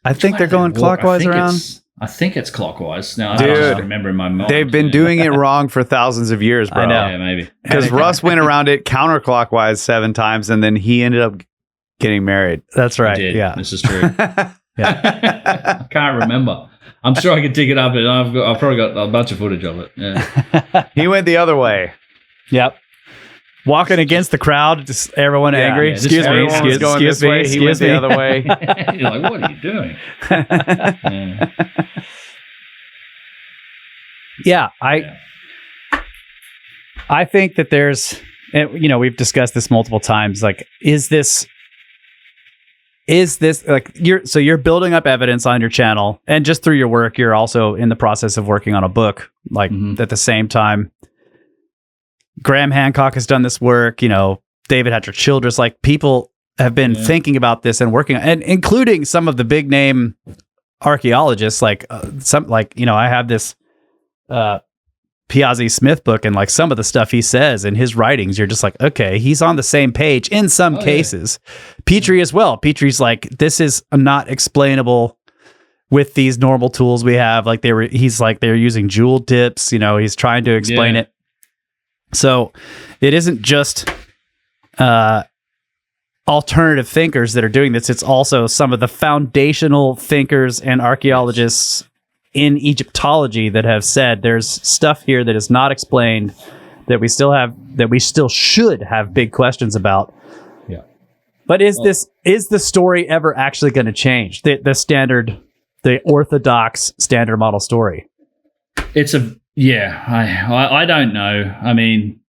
I think they're going clockwise around. I think it's clockwise. Now, dude, I don't remember in my mind. They've been doing it wrong for thousands of years, bro. I know. Yeah, maybe. Because Russ went around it counterclockwise 7 times, and then he ended up getting married. That's right. He did. Yeah. This is true. I can't remember. I'm sure I could dig it up, and I've probably got a bunch of footage of it. Yeah. He went the other way. Yep. Walking against the crowd, just everyone angry. Yeah, excuse me. Excuse me. He went the other way. You're like, what are you doing? Yeah, I think that there's, we've discussed this multiple times. Like, is this like you're building up evidence on your channel, and just through your work, you're also in the process of working on a book. Like at the same time, Graham Hancock has done this work. David Hatcher Childress. Like, people have been thinking about this and working, and including some of the big name archaeologists. Like I have this Piazzi Smith book, and like some of the stuff he says in his writings, you're just like, okay, he's on the same page in some cases. Petrie as well. Petrie's like, this is not explainable with these normal tools we have. Like he's like, they're using jewel dips, he's trying to explain it. So it isn't just alternative thinkers that are doing this. It's also some of the foundational thinkers and archaeologists in Egyptology that have said there's stuff here that is not explained, that we still should have big questions about. Yeah. But is the story ever actually going to change? The orthodox standard model story? I don't know. I mean,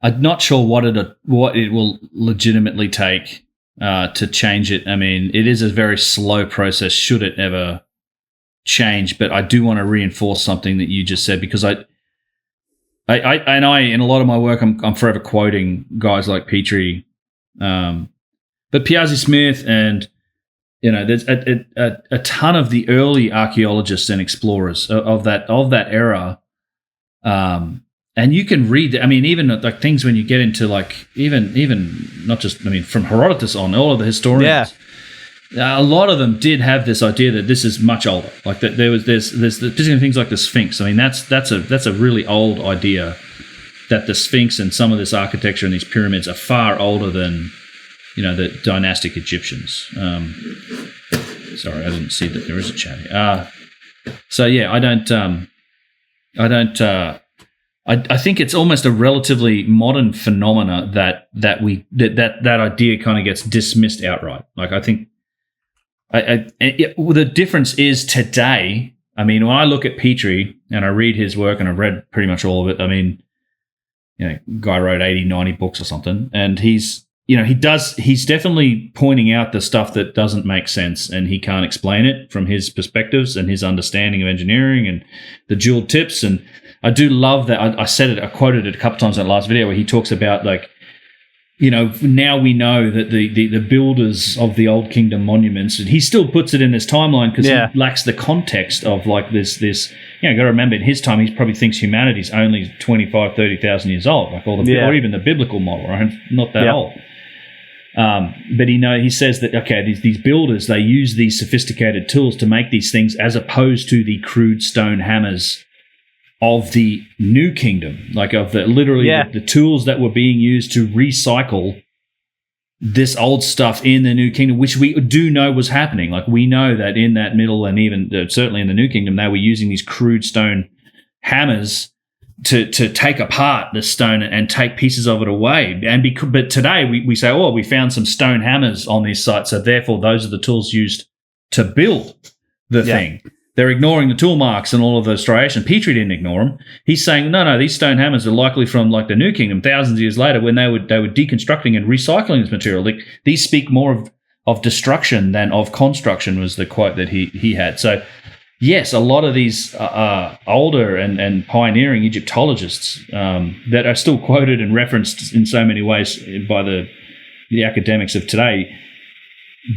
I'm not sure what it will legitimately take to change it. I mean, it is a very slow process, should it ever change. But I do want to reinforce something that you just said, because I in a lot of my work, I'm forever quoting guys like Petrie, but Piazzi Smith, and there's a ton of the early archaeologists and explorers of that era, and you can read. I mean, even like things when you get into like even not just, I mean, from Herodotus on, all of the historians. a lot of them did have this idea that this is much older. Like that there's particularly things like the Sphinx. I mean, that's a really old idea, that the Sphinx and some of this architecture and these pyramids are far older than, the dynastic Egyptians. Sorry, I didn't see that there is a chat here. So yeah, I think it's almost a relatively modern phenomena that idea kind of gets dismissed outright. Like I think the difference is today. I mean, when I look at Petrie and I read his work, and I've read pretty much all of it. I mean, guy wrote 80, 90 books or something, and he's definitely pointing out the stuff that doesn't make sense, and he can't explain it from his perspectives and his understanding of engineering and the jeweled tips. And I do love that. I quoted it a couple times in the last video where he talks about, like, now we know that the builders of the Old Kingdom monuments, and he still puts it in this timeline because he lacks the context of like this. Got to remember, in his time, he probably thinks humanity's only 25, 30,000 years old, like or even the biblical model, right? Not that old. But he says that, okay, these builders, they use these sophisticated tools to make these things as opposed to the crude stone hammers of the New Kingdom, like of the tools that were being used to recycle this old stuff in the New Kingdom, which we do know was happening. Like we know that in that middle and even certainly in the New Kingdom, they were using these crude stone hammers to take apart the stone and take pieces of it away. But today we say, oh, we found some stone hammers on this site, so therefore those are the tools used to build the thing. They're ignoring the tool marks and all of those striations. Petrie didn't ignore them. He's saying, no, these stone hammers are likely from like the New Kingdom, thousands of years later, when they were deconstructing and recycling this material. Like, these speak more of destruction than of construction, was the quote that he had. So, yes, a lot of these older and pioneering Egyptologists that are still quoted and referenced in so many ways by the academics of today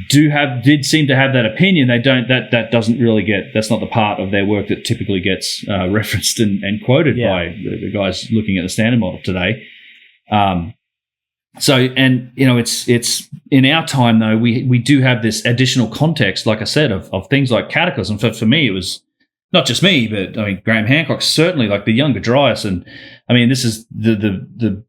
did seem to have that opinion. They don't. That doesn't really that's not the part of their work that typically gets referenced and quoted by the guys looking at the standard model today. It's in our time though, we do have this additional context, like I said, of things like cataclysm. For me, it was not just me, but I mean Graham Hancock, certainly, like the Younger Dryas, and I mean this is the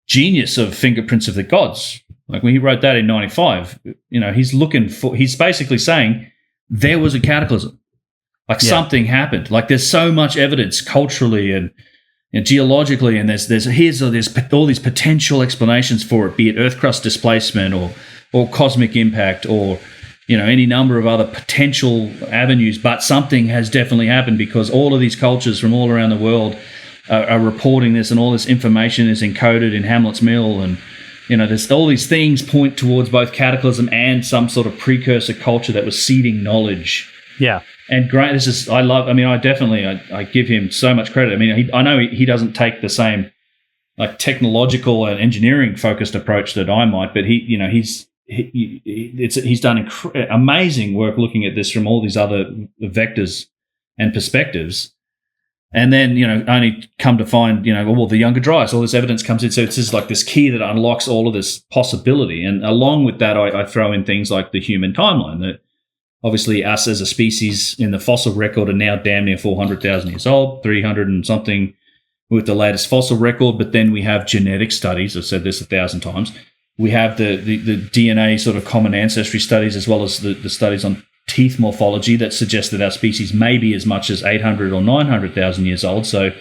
genius of Fingerprints of the Gods. Like when he wrote that in 95, he's basically saying there was a cataclysm. Like something happened. Like there's so much evidence culturally and geologically, and there's all these potential explanations for it, be it earth crust displacement or cosmic impact or any number of other potential avenues. But something has definitely happened because all of these cultures from all around the world are reporting this, and all this information is encoded in Hamlet's Mill, and there's all these things point towards both cataclysm and some sort of precursor culture that was seeding knowledge. Yeah. And great, I give him so much credit. I mean, I know he doesn't take the same like technological and engineering focused approach that I might, but he's done amazing work looking at this from all these other vectors and perspectives. And then, only come to find, the Younger Dryas, all this evidence comes in. So it's just like this key that unlocks all of this possibility. And along with that, I throw in things like the human timeline, that obviously us as a species in the fossil record are now damn near 400,000 years old, 300 and something with the latest fossil record. But then we have genetic studies. I've said this 1,000 times. We have the DNA sort of common ancestry studies, as well as the studies on teeth morphology that suggest that our species may be as much as 800 or 900,000 years old, so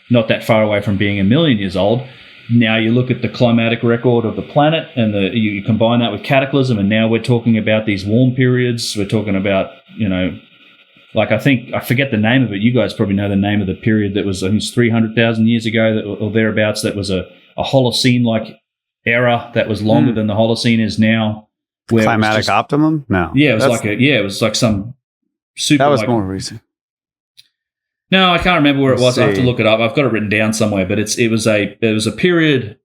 not that far away from being 1 million years old. Now you look at the climatic record of the planet, and you combine that with cataclysm, and now we're talking about these warm periods. We're talking about, like I forget the name of it. You guys probably know the name of the period that was, I think it's 300,000 years ago or thereabouts. That was a Holocene-like era that was longer than the Holocene is now. Climatic optimum? No. Yeah, it was like some super. That was more recent. No, I can't remember where it was. I have to look it up. I've got it written down somewhere. But it was a period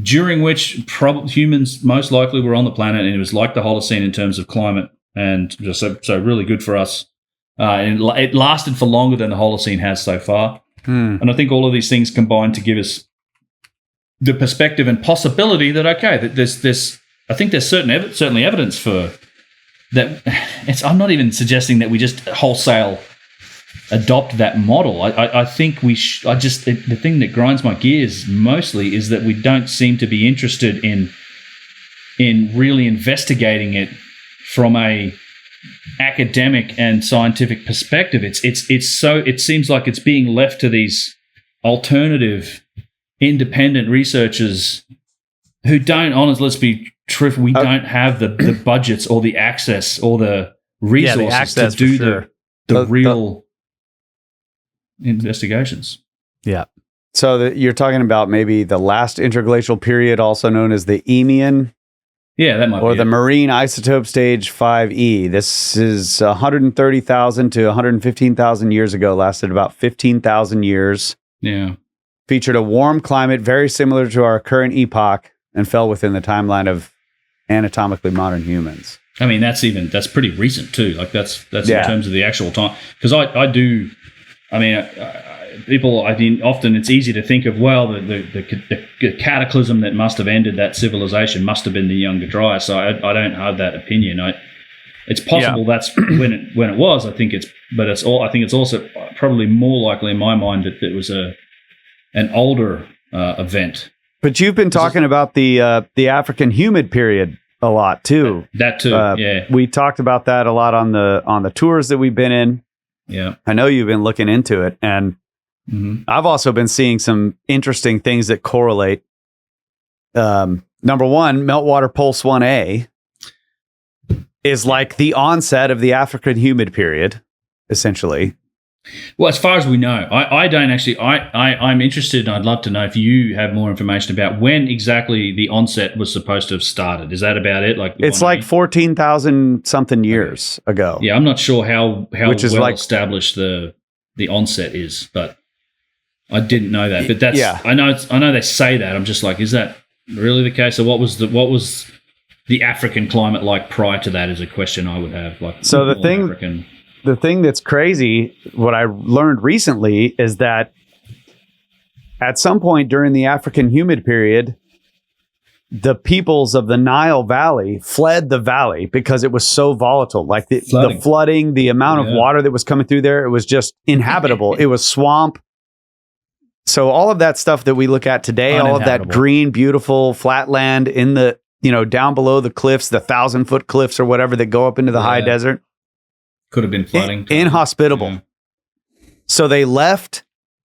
during which humans most likely were on the planet, and it was like the Holocene in terms of climate, and just so really good for us. And it lasted for longer than the Holocene has so far. And I think all of these things combine to give us the perspective and possibility that that there's I think there's certainly evidence for I'm not even suggesting that we just wholesale adopt that model. I think we the thing that grinds my gears mostly is that we don't seem to be interested in really investigating it from a academic and scientific perspective. It seems like it's being left to these alternative independent researchers who don't, honestly, let's be truthful, we don't have the budgets or the access or the resources to do the real investigations. Yeah. So you're talking about maybe the last interglacial period, also known as the Eemian. Yeah, that might or be the it. marine isotope stage 5e. This is 130,000 to 115,000 years ago, lasted about 15,000 years. Yeah. Featured a warm climate very similar to our current epoch and fell within the timeline of anatomically modern humans. I mean, that's pretty recent too. Like that's in terms of the actual time. Because often it's easy to think of, well, the cataclysm that must have ended that civilization must have been the Younger Dryas. So I don't have that opinion. It's possible that's when it was. I think it's also probably more likely in my mind that it was an older event. But you've been talking about the African humid period a lot too. That too. Yeah. We talked about that a lot on the tours that we've been in. Yeah. I know you've been looking into it, and I've also been seeing some interesting things that correlate. Number one, meltwater pulse 1A is like the onset of the African humid period, essentially. Well, as far as we know, I don't actually. I'm interested, and I'd love to know if you have more information about when exactly the onset was supposed to have started. Is that about it? Like it's like 14,000 something years ago. Yeah, I'm not sure how Which is well established the onset is, but I didn't know that. But that's I know they say that. I'm just like, is that really the case? So what was the African climate like prior to that? Is a question I would have. Like, so the thing that's crazy, what I learned recently is that at some point during the African humid period, the peoples of the Nile Valley fled the valley because it was so volatile. Like the flooding, the amount of water that was coming through there, it was just inhabitable. It was swamp. So all of that stuff that we look at today, all of that green, beautiful flatland in the, down below the cliffs, the 1,000-foot cliffs or whatever that go up into the high desert. Could have been flooding. Inhospitable. Yeah. So they left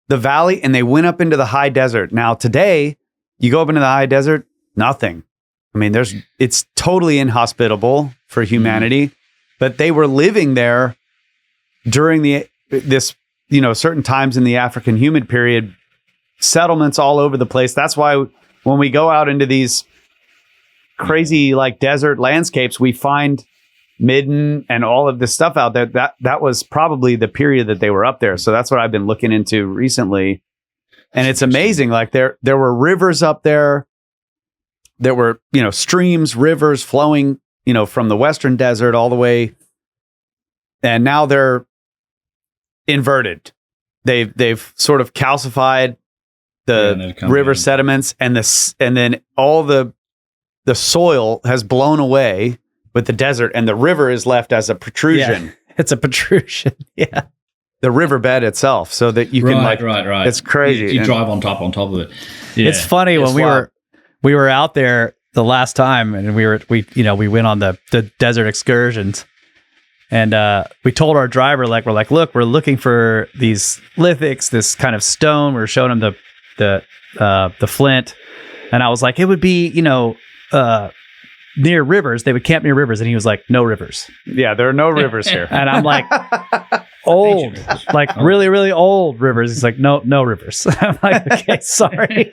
the valley and they went up into the high desert. Now today, you go up into the high desert, nothing. I mean, it's totally inhospitable for humanity, but they were living there during this certain times in the African humid period, settlements all over the place. That's why when we go out into these crazy like desert landscapes, we find midden and all of this stuff out there. That was probably the period that they were up there. So that's what I've been looking into recently. And it's amazing. Like there were rivers up there. There were, streams, rivers flowing, from the Western desert all the way. And now they're inverted. They've sort of calcified the river sediments and then all the soil has blown away with the desert, and the river is left as a protrusion. Yeah, it's a protrusion. Yeah. The riverbed itself, so that you can right. It's crazy. You drive on top of it. Yeah. It's funny when we were out there the last time, and we went on the desert excursions, and we told our driver, we're like, look, we're looking for these lithics, this kind of stone. We're showing him the flint, and I was like, it would be near rivers. They would camp near rivers, and he was like, no rivers. Yeah, there are no rivers here. And I'm like, old, like really, really old rivers. He's like, no rivers. I'm like, okay, sorry.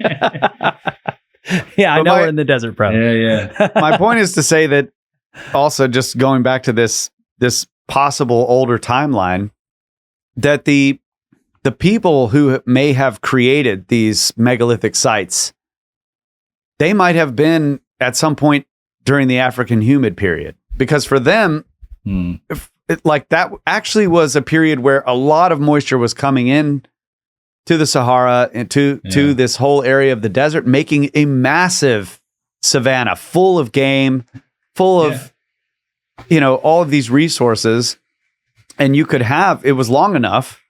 Yeah, I know we're in the desert, bro. Yeah. My point is to say that also, just going back to this possible older timeline, that the people who may have created these megalithic sites, they might have been at some point during the African humid period, because for them, that actually was a period where a lot of moisture was coming in to the Sahara and to this whole area of the desert, making a massive savanna full of game, full of all of these resources, and it was long enough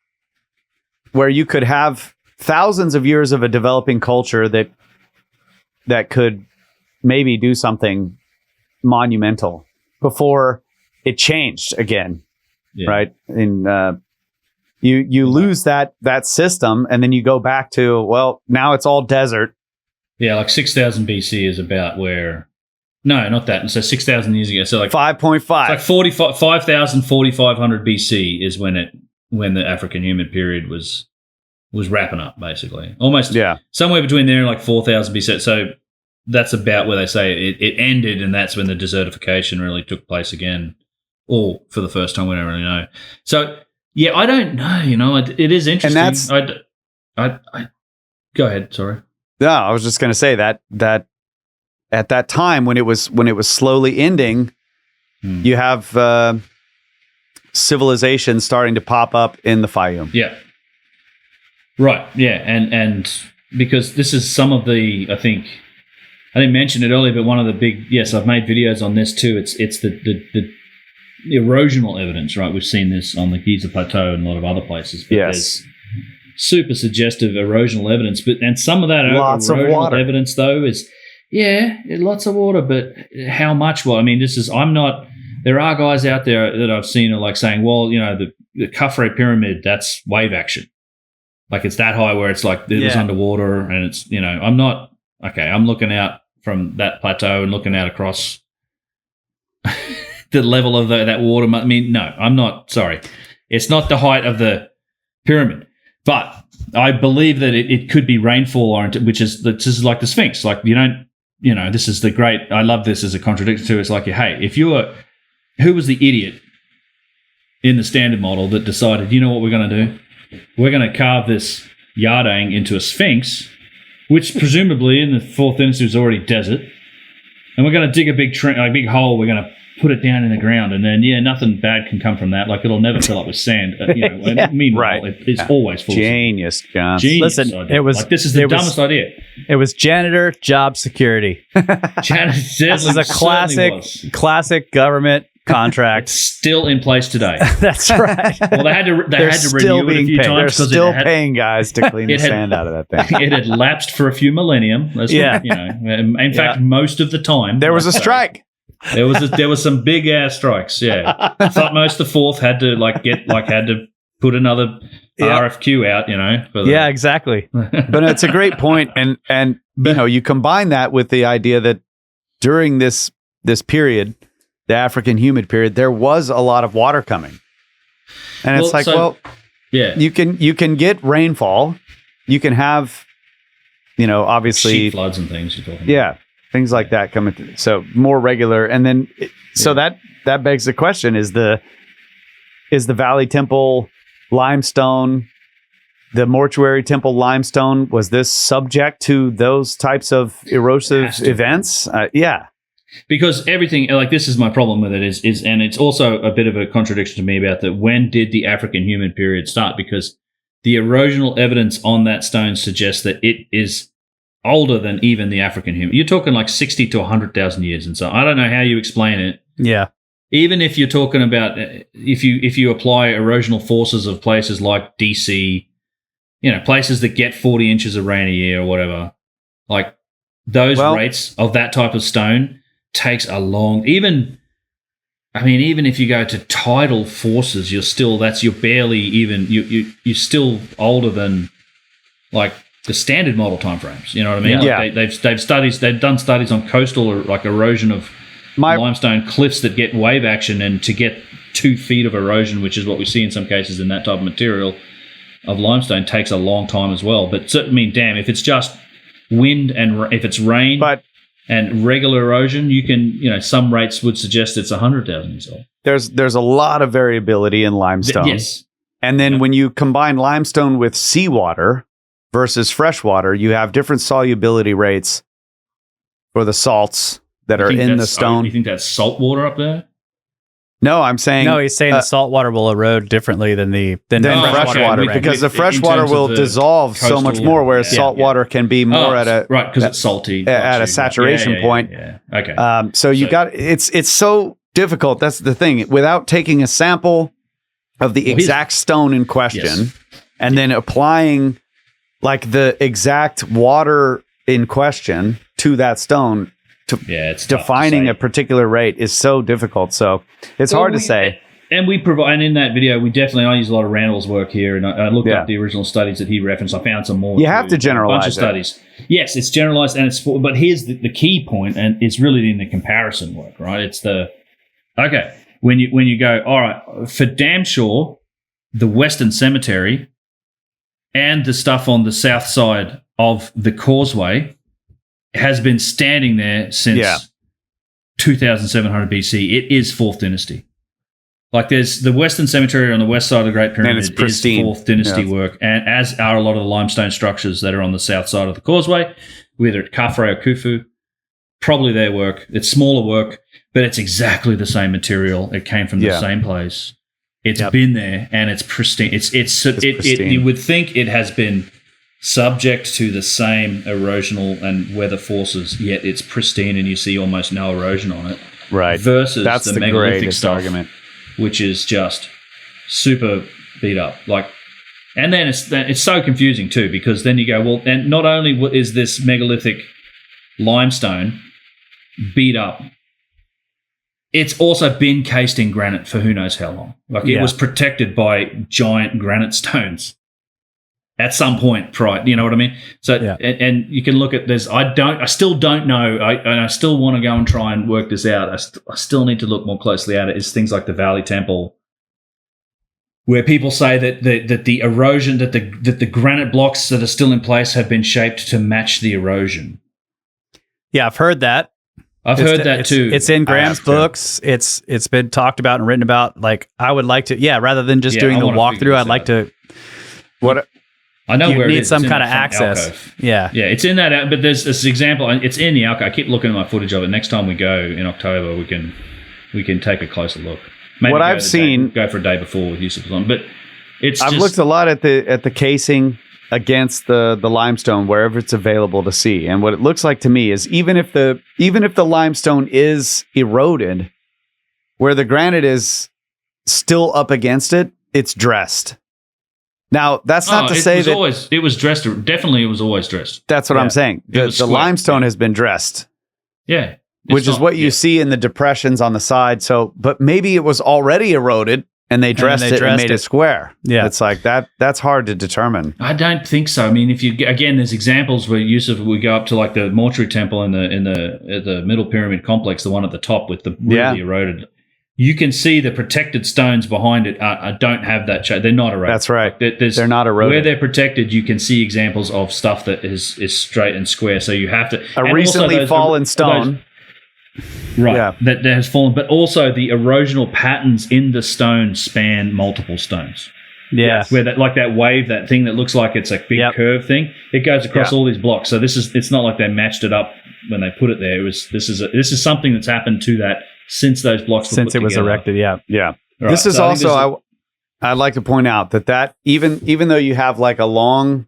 where you could have thousands of years of a developing culture that could maybe do something monumental before it changed again, right? And you lose that system, and then you go back to, well, now it's all desert. Yeah, like 6,000 BC is about where. No, not that. So 6,000 years ago. So like 5.5. Like 5,000, 4,500 BC is when the African human period was wrapping up, basically. Almost somewhere between there and like 4,000 BC. So that's about where they say it ended, and that's when the desertification really took place again, or for the first time. We don't really know. So yeah, I don't know. It is interesting. And I go ahead. Sorry. No, I was just going to say that at that time when it was slowly ending, you have civilization starting to pop up in the Fayum. Yeah. Right. Yeah. And because this is some of the, I didn't mention it earlier, but one of the big, yes, I've made videos on this too. It's the erosional evidence, right? We've seen this on the Giza Plateau and a lot of other places. But yes. Super suggestive erosional evidence, and some of that erosional evidence though is lots of water, but how much? Well, I mean, there are guys out there that I've seen are like saying, well, the Khafre pyramid, that's wave action, like it's that high where it's like it was underwater, and it's I'm looking out from that plateau and looking out across the level of that water. I mean, no, I'm not. Sorry, it's not the height of the pyramid. But I believe that it could be rainfall oriented, which is this is like the Sphinx. Like this is the great. I love this as a contradiction too. It's like, hey, who was the idiot in the standard model that decided, what we're going to do? We're going to carve this Yardang into a Sphinx, which presumably in the fourth dynasty was already desert, and we're going to dig a big hole. We're going to put it down in the ground, and then nothing bad can come from that. Like it'll never fill up with sand. Meanwhile, it's always full genius, John. Genius. Listen, idea. it was like, this is the dumbest idea. It was janitor job security. This is a classic government contract. Still in place today. That's right. Well, they had to renew it a few times because they're still paying guys to clean the sand out of that thing. It had lapsed for a few millennium. In fact, most of the time there was a strike. There was some big ass strikes. Yeah, Thutmose the Fourth had to put another RFQ out. Exactly. But it's a great point, and you combine that with the idea that during this period, the African humid period, there was a lot of water coming, and it's you can get rainfall, you can have, obviously sheet floods and things. You're talking about. Things like that coming through. So more regular. And then, that begs the question, is the Valley Temple limestone, the Mortuary Temple limestone, was this subject to those types of erosive events? Because everything, like this is my problem with it is, and it's also a bit of a contradiction to me about that. When did the African human period start? Because the erosional evidence on that stone suggests that it is older than even the African human. You're talking like 60 to 100,000 years. And so I don't know how you explain it. Yeah. Even if you're talking about, if you apply erosional forces of places like DC, places that get 40 inches of rain a year or whatever, like those rates of that type of stone takes a long, even if you go to tidal forces, you're still older than like the standard model timeframes. You know what I mean? Yeah. Like they've done studies on coastal or like erosion of limestone cliffs that get wave action, and to get 2 feet of erosion, which is what we see in some cases in that type of material of limestone, takes a long time as well. But damn, if it's just wind and if it's rain and regular erosion, you can, some rates would suggest it's 100,000 years old. There's a lot of variability in limestone. Yes. And then when you combine limestone with seawater versus freshwater, you have different solubility rates for the salts that are in the stone. You think that's salt water up there? No, I'm saying... No, he's saying the salt water will erode differently than fresh water, because the fresh water will dissolve so much more, whereas salt water can be more at a... Right, because it's salty. At a saturation point. Yeah. Okay. So you got... It's so difficult. That's the thing. Without taking a sample of the exact stone in question and then applying like the exact water in question to that stone, it's defining a particular rate is so difficult. So it's hard to say. And we provide, and in that video, I use a lot of Randall's work here, and I looked up the original studies that he referenced. I found some more. You have to generalize a bunch of studies. Yes, it's generalized, and but here's the key point, and it's really in the comparison work, right? It's when you go, all right, for damn sure, the Western Cemetery and the stuff on the south side of the causeway has been standing there since 2700 BC. It is 4th dynasty. Like there's the Western Cemetery on the west side of the Great Pyramid is 4th dynasty work, and as are a lot of the limestone structures that are on the south side of the causeway, whether at Khafre or Khufu, probably their work. It's smaller work, but it's exactly the same material. It came from the same place. It's been there, and it's pristine. It's pristine. You would think it has been subject to the same erosional and weather forces, yet it's pristine, and you see almost no erosion on it. Right. Versus that's the megalithic stuff, argument, which is just super beat up. Like, and then it's so confusing too, because then you go, well, and not only is this megalithic limestone beat up, it's also been cased in granite for who knows how long. Like it was protected by giant granite stones at some point prior. You know what I mean? So and you can look at this. I still don't know. I still want to go and try and work this out. I still need to look more closely at it. It's things like the Valley Temple, where people say that the erosion, that the granite blocks that are still in place have been shaped to match the erosion. Yeah, I've heard that. I've heard that too. It's in Graham's books. It's been talked about and written about. Like, I would like to, rather than just doing the walkthrough, I'd like to. What I know where it is. Need some kind of access. Alcove. Yeah, it's in that. But there's this example. It's in the alcove. I keep looking at my footage of it. Next time we go in October, we can take a closer look. Maybe what I've seen, go for a day before with Yusuf on. But I've looked a lot at the casing against the limestone wherever it's available to see, and what it looks like to me is even if the limestone is eroded, where the granite is still up against it, it's dressed. Now that's not to say that it was dressed. Definitely, it was always dressed. That's what I'm saying. The limestone has been dressed. Yeah, which is what you see in the depressions on the side. So, but maybe it was already eroded. And they dressed it and made it square. Yeah, it's like that. That's hard to determine. I don't think so. I mean, if you again, there's examples where Yusuf would go up to like the mortuary temple in the middle pyramid complex, the one at the top with the really eroded. You can see the protected stones behind it don't have that shape. They're not eroded. That's right. They're not eroded. Where they're protected, you can see examples of stuff that is straight and square. So you have to a recently fallen stone. Right, that has fallen, but also the erosional patterns in the stone span multiple stones. Yeah, where that wave, that thing that looks like it's a big curve thing, it goes across all these blocks. So it's not like they matched it up when they put it there. This is something that's happened to that since those blocks were put together. Was erected. Yeah. Right. This is also I'd like to point out that even though you have like a long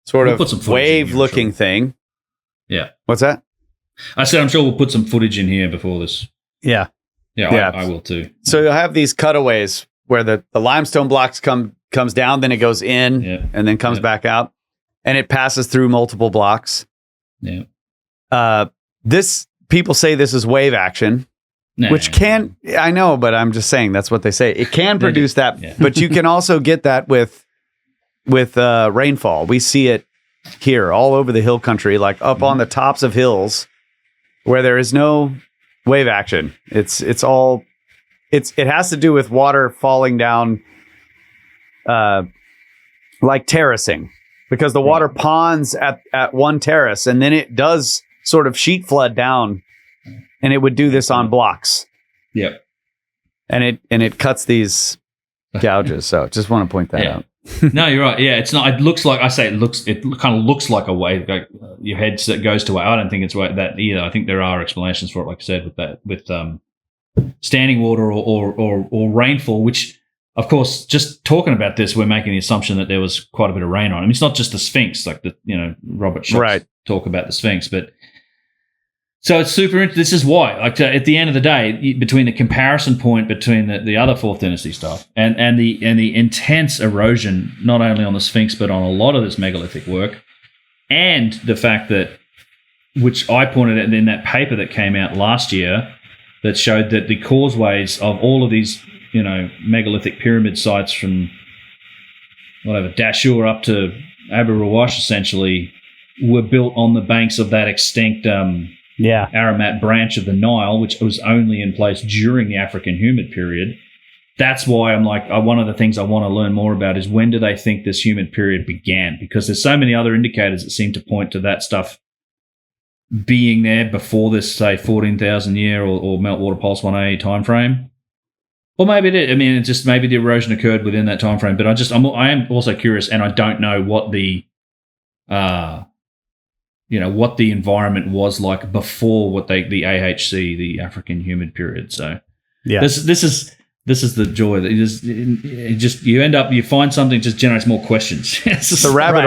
sort of wave looking thing. Yeah. What's that? I said, I'm sure we'll put some footage in here before this. Yeah. I will too. So you'll have these cutaways where the limestone blocks comes down, then it goes in and then comes back out, and it passes through multiple blocks. Yeah. People say this is wave action, which can, I know, but I'm just saying that's what they say. It can produce that, but you can also get that with rainfall. We see it here all over the hill country, like up on the tops of hills, where there is no wave action. It has to do with water falling down, like terracing, because the water ponds at one terrace, and then it does sort of sheet flood down, and it would do this on blocks. Yep. And it cuts these gouges. So just want to point that out. No, you're right. Yeah, it's not. It looks like it kind of looks like a wave. Like your head goes to. I don't think it's that either. I think there are explanations for it, like I said, with standing water or rainfall. Which, of course, just talking about this, we're making the assumption that there was quite a bit of rain on. I mean, it's not just the Sphinx, like Robert Schultz talk about the Sphinx, but So it's super. This is why, like, at the end of the day, between the comparison point between the other Fourth Dynasty stuff and the intense erosion, not only on the Sphinx but on a lot of this megalithic work, and the fact that, which I pointed out in that paper that came out last year, that showed that the causeways of all of these, megalithic pyramid sites from whatever Dashur up to Abu Rawash essentially were built on the banks of that extinct. Aramat branch of the Nile, which was only in place during the African humid period. That's why I'm like, one of the things I want to learn more about is when do they think this humid period began? Because there's so many other indicators that seem to point to that stuff being there before this, say, 14,000 year or meltwater pulse 1A time frame. Or maybe it did. I mean, it's just maybe the erosion occurred within that time frame. But I am also curious, and I don't know what the what the environment was like before the AHC, the African humid period. So this is the joy that you end up, you find something just generates more questions. It's the rabbit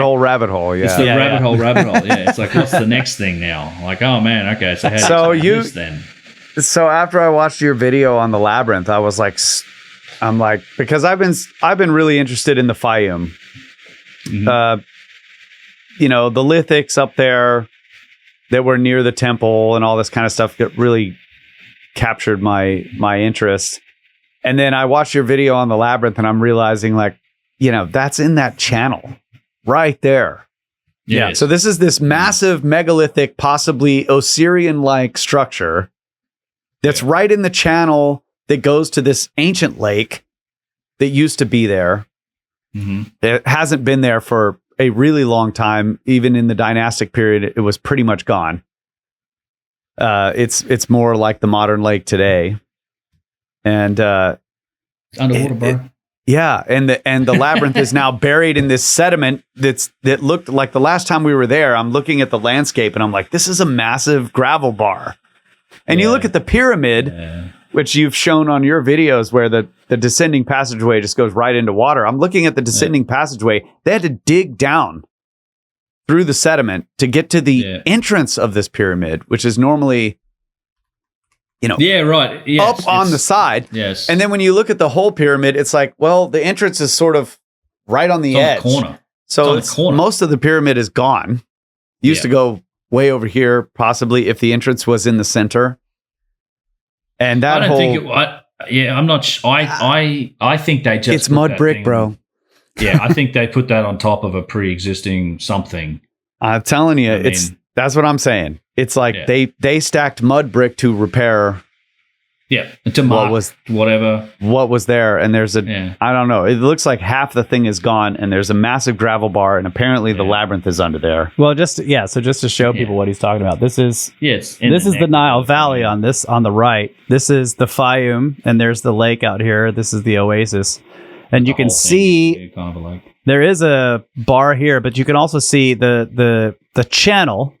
hole. Yeah. It's the rabbit hole. Yeah. It's like, what's the next thing now? Like, oh man, okay. So how do you this then? So after I watched your video on the labyrinth, I was like, because I've been really interested in the Fayum. Mm-hmm. The lithics up there that were near the temple and all this kind of stuff really captured my interest. And then I watched your video on the labyrinth and I'm realizing that's in that channel right there. Yeah. So this is this massive megalithic, possibly Osirian-like structure that's right in the channel that goes to this ancient lake that used to be there. Mm-hmm. It hasn't been there for a really long time. Even in the dynastic period, it was pretty much gone. It's more like the modern lake today, and underwater, bro. And the labyrinth is now buried in this sediment that looked like the last time we were there. I'm looking at the landscape and I'm like, this is a massive gravel bar. And you look at the pyramid, which you've shown on your videos, where the descending passageway just goes right into water. I'm looking at the descending passageway. They had to dig down through the sediment to get to the entrance of this pyramid, which is normally, right. Yes, up on the side. Yes. And then when you look at the whole pyramid, it's like, well, the entrance is sort of right on the edge. On the corner. So most of the pyramid is gone. Used to go way over here, possibly, if the entrance was in the center. And that I'm not. I think they just. It's mud brick, bro. Yeah, I think they put that on top of a pre-existing something. I'm telling you, that's what I'm saying. It's like they stacked mud brick to repair. Yeah, to mark what was there, and there's I don't know. It looks like half the thing is gone, and there's a massive gravel bar, and apparently the labyrinth is under there. Well, so just to show people what he's talking about, this is the Nile Valley on the right. This is the Fayum, and there's the lake out here. This is the oasis, and you can see kind of a lake. There is a bar here, but you can also see the channel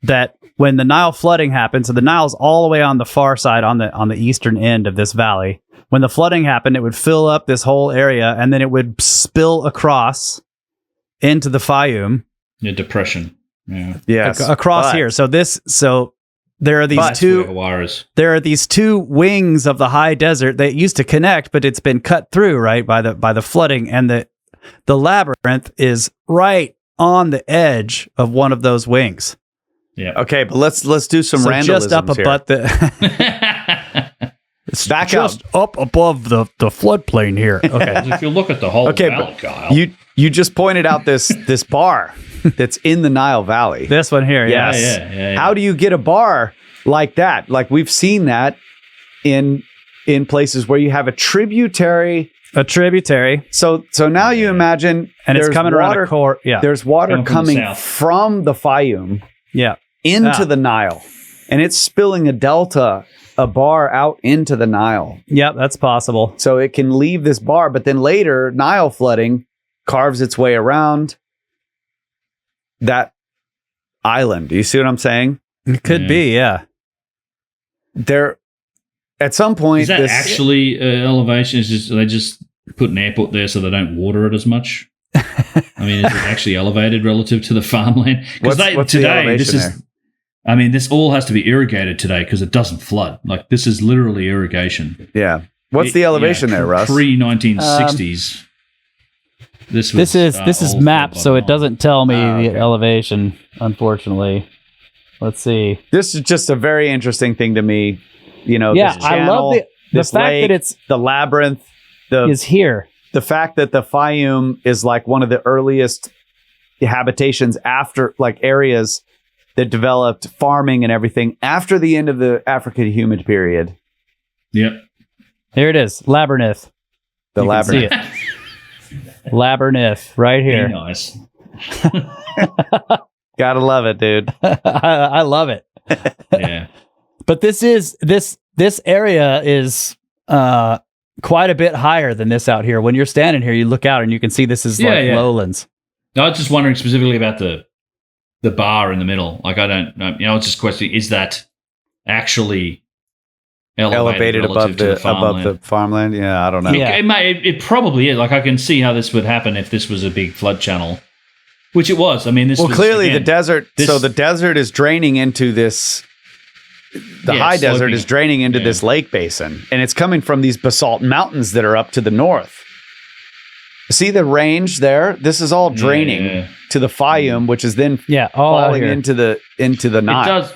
that. When the Nile flooding happened, so the Nile's all the way on the far side, on the eastern end of this valley. When the flooding happened, it would fill up this whole area, and then it would spill across into the Fayum. Yeah, depression. Yeah. Yes. Across here. So there are these two wings of the high desert that used to connect, but it's been cut through, right, by the flooding, and the labyrinth is right on the edge of one of those wings. Yeah. Okay, but let's do some randomisms just up above it's back just up above the floodplain here. Okay. If you look at the whole valley, Kyle. You just pointed out this bar that's in the Nile Valley. This one here, yes. Yeah. How do you get a bar like that? Like we've seen that in places where you have a tributary. So now you imagine, and it's coming around a core. Yeah. There's water coming from the Fayum. Yeah. Into the Nile, and it's spilling a bar out into the Nile. Yeah, that's possible. So it can leave this bar, but then later Nile flooding carves its way around that island. Do you see what I'm saying? It could be, yeah. There, at some point, is that actually elevation? Is they just put an airport there so they don't water it as much? I mean, is it actually elevated relative to the farmland? What's the elevation there? I mean, this all has to be irrigated today because it doesn't flood. Like, this is literally irrigation. Yeah. What's the elevation there, Russ? Pre-1960s. This is mapped, so it doesn't tell me the elevation, unfortunately. Let's see. This is just a very interesting thing to me. You know, yeah, this channel, I love the fact lake, that it's the labyrinth is here. The fact that the Fayum is like one of the earliest habitations after, like, areas that developed farming and everything after the end of the African humid period. Yep. There it is, Labyrinth. The you labyrinth. Can see it. Labyrinth, right here. Very nice. Gotta love it, dude. I love it. Yeah. But this area is quite a bit higher than this out here. When you're standing here, you look out and you can see this is lowlands. No, I was just wondering specifically about the bar in the middle. Like, I don't know. You know, it's just questioning, is that actually elevated above the farmland? Yeah, I don't know. Yeah. It probably is. Like, I can see how this would happen if this was a big flood channel, which it was. I mean, this was clearly again, the desert. So the desert is draining into this. The high desert is draining into this lake basin, and it's coming from these basalt mountains that are up to the north. See the range there? This is all draining to the Fayum, which is then falling into the Nile. It does.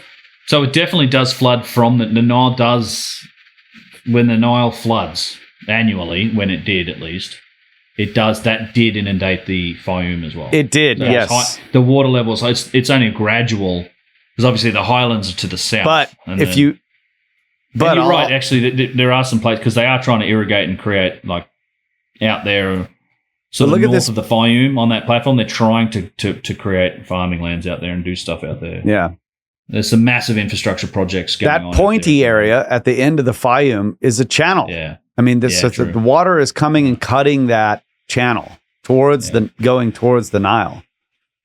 So it definitely does flood from the Nile. Does when the Nile floods annually, when it did at least, it does. That did inundate the Fayum as well. It did, So yes. the water levels. It's only a gradual. Because obviously the highlands are to the south. But you're right. Actually, there are some places because they are trying to irrigate and create like out there. So look north of the Fayum on that platform, they're trying to create farming lands out there and do stuff out there. Yeah. There's some massive infrastructure projects going on. That pointy area at the end of the Fayum is a channel. Yeah. I mean, the water is coming and cutting that channel going towards the Nile.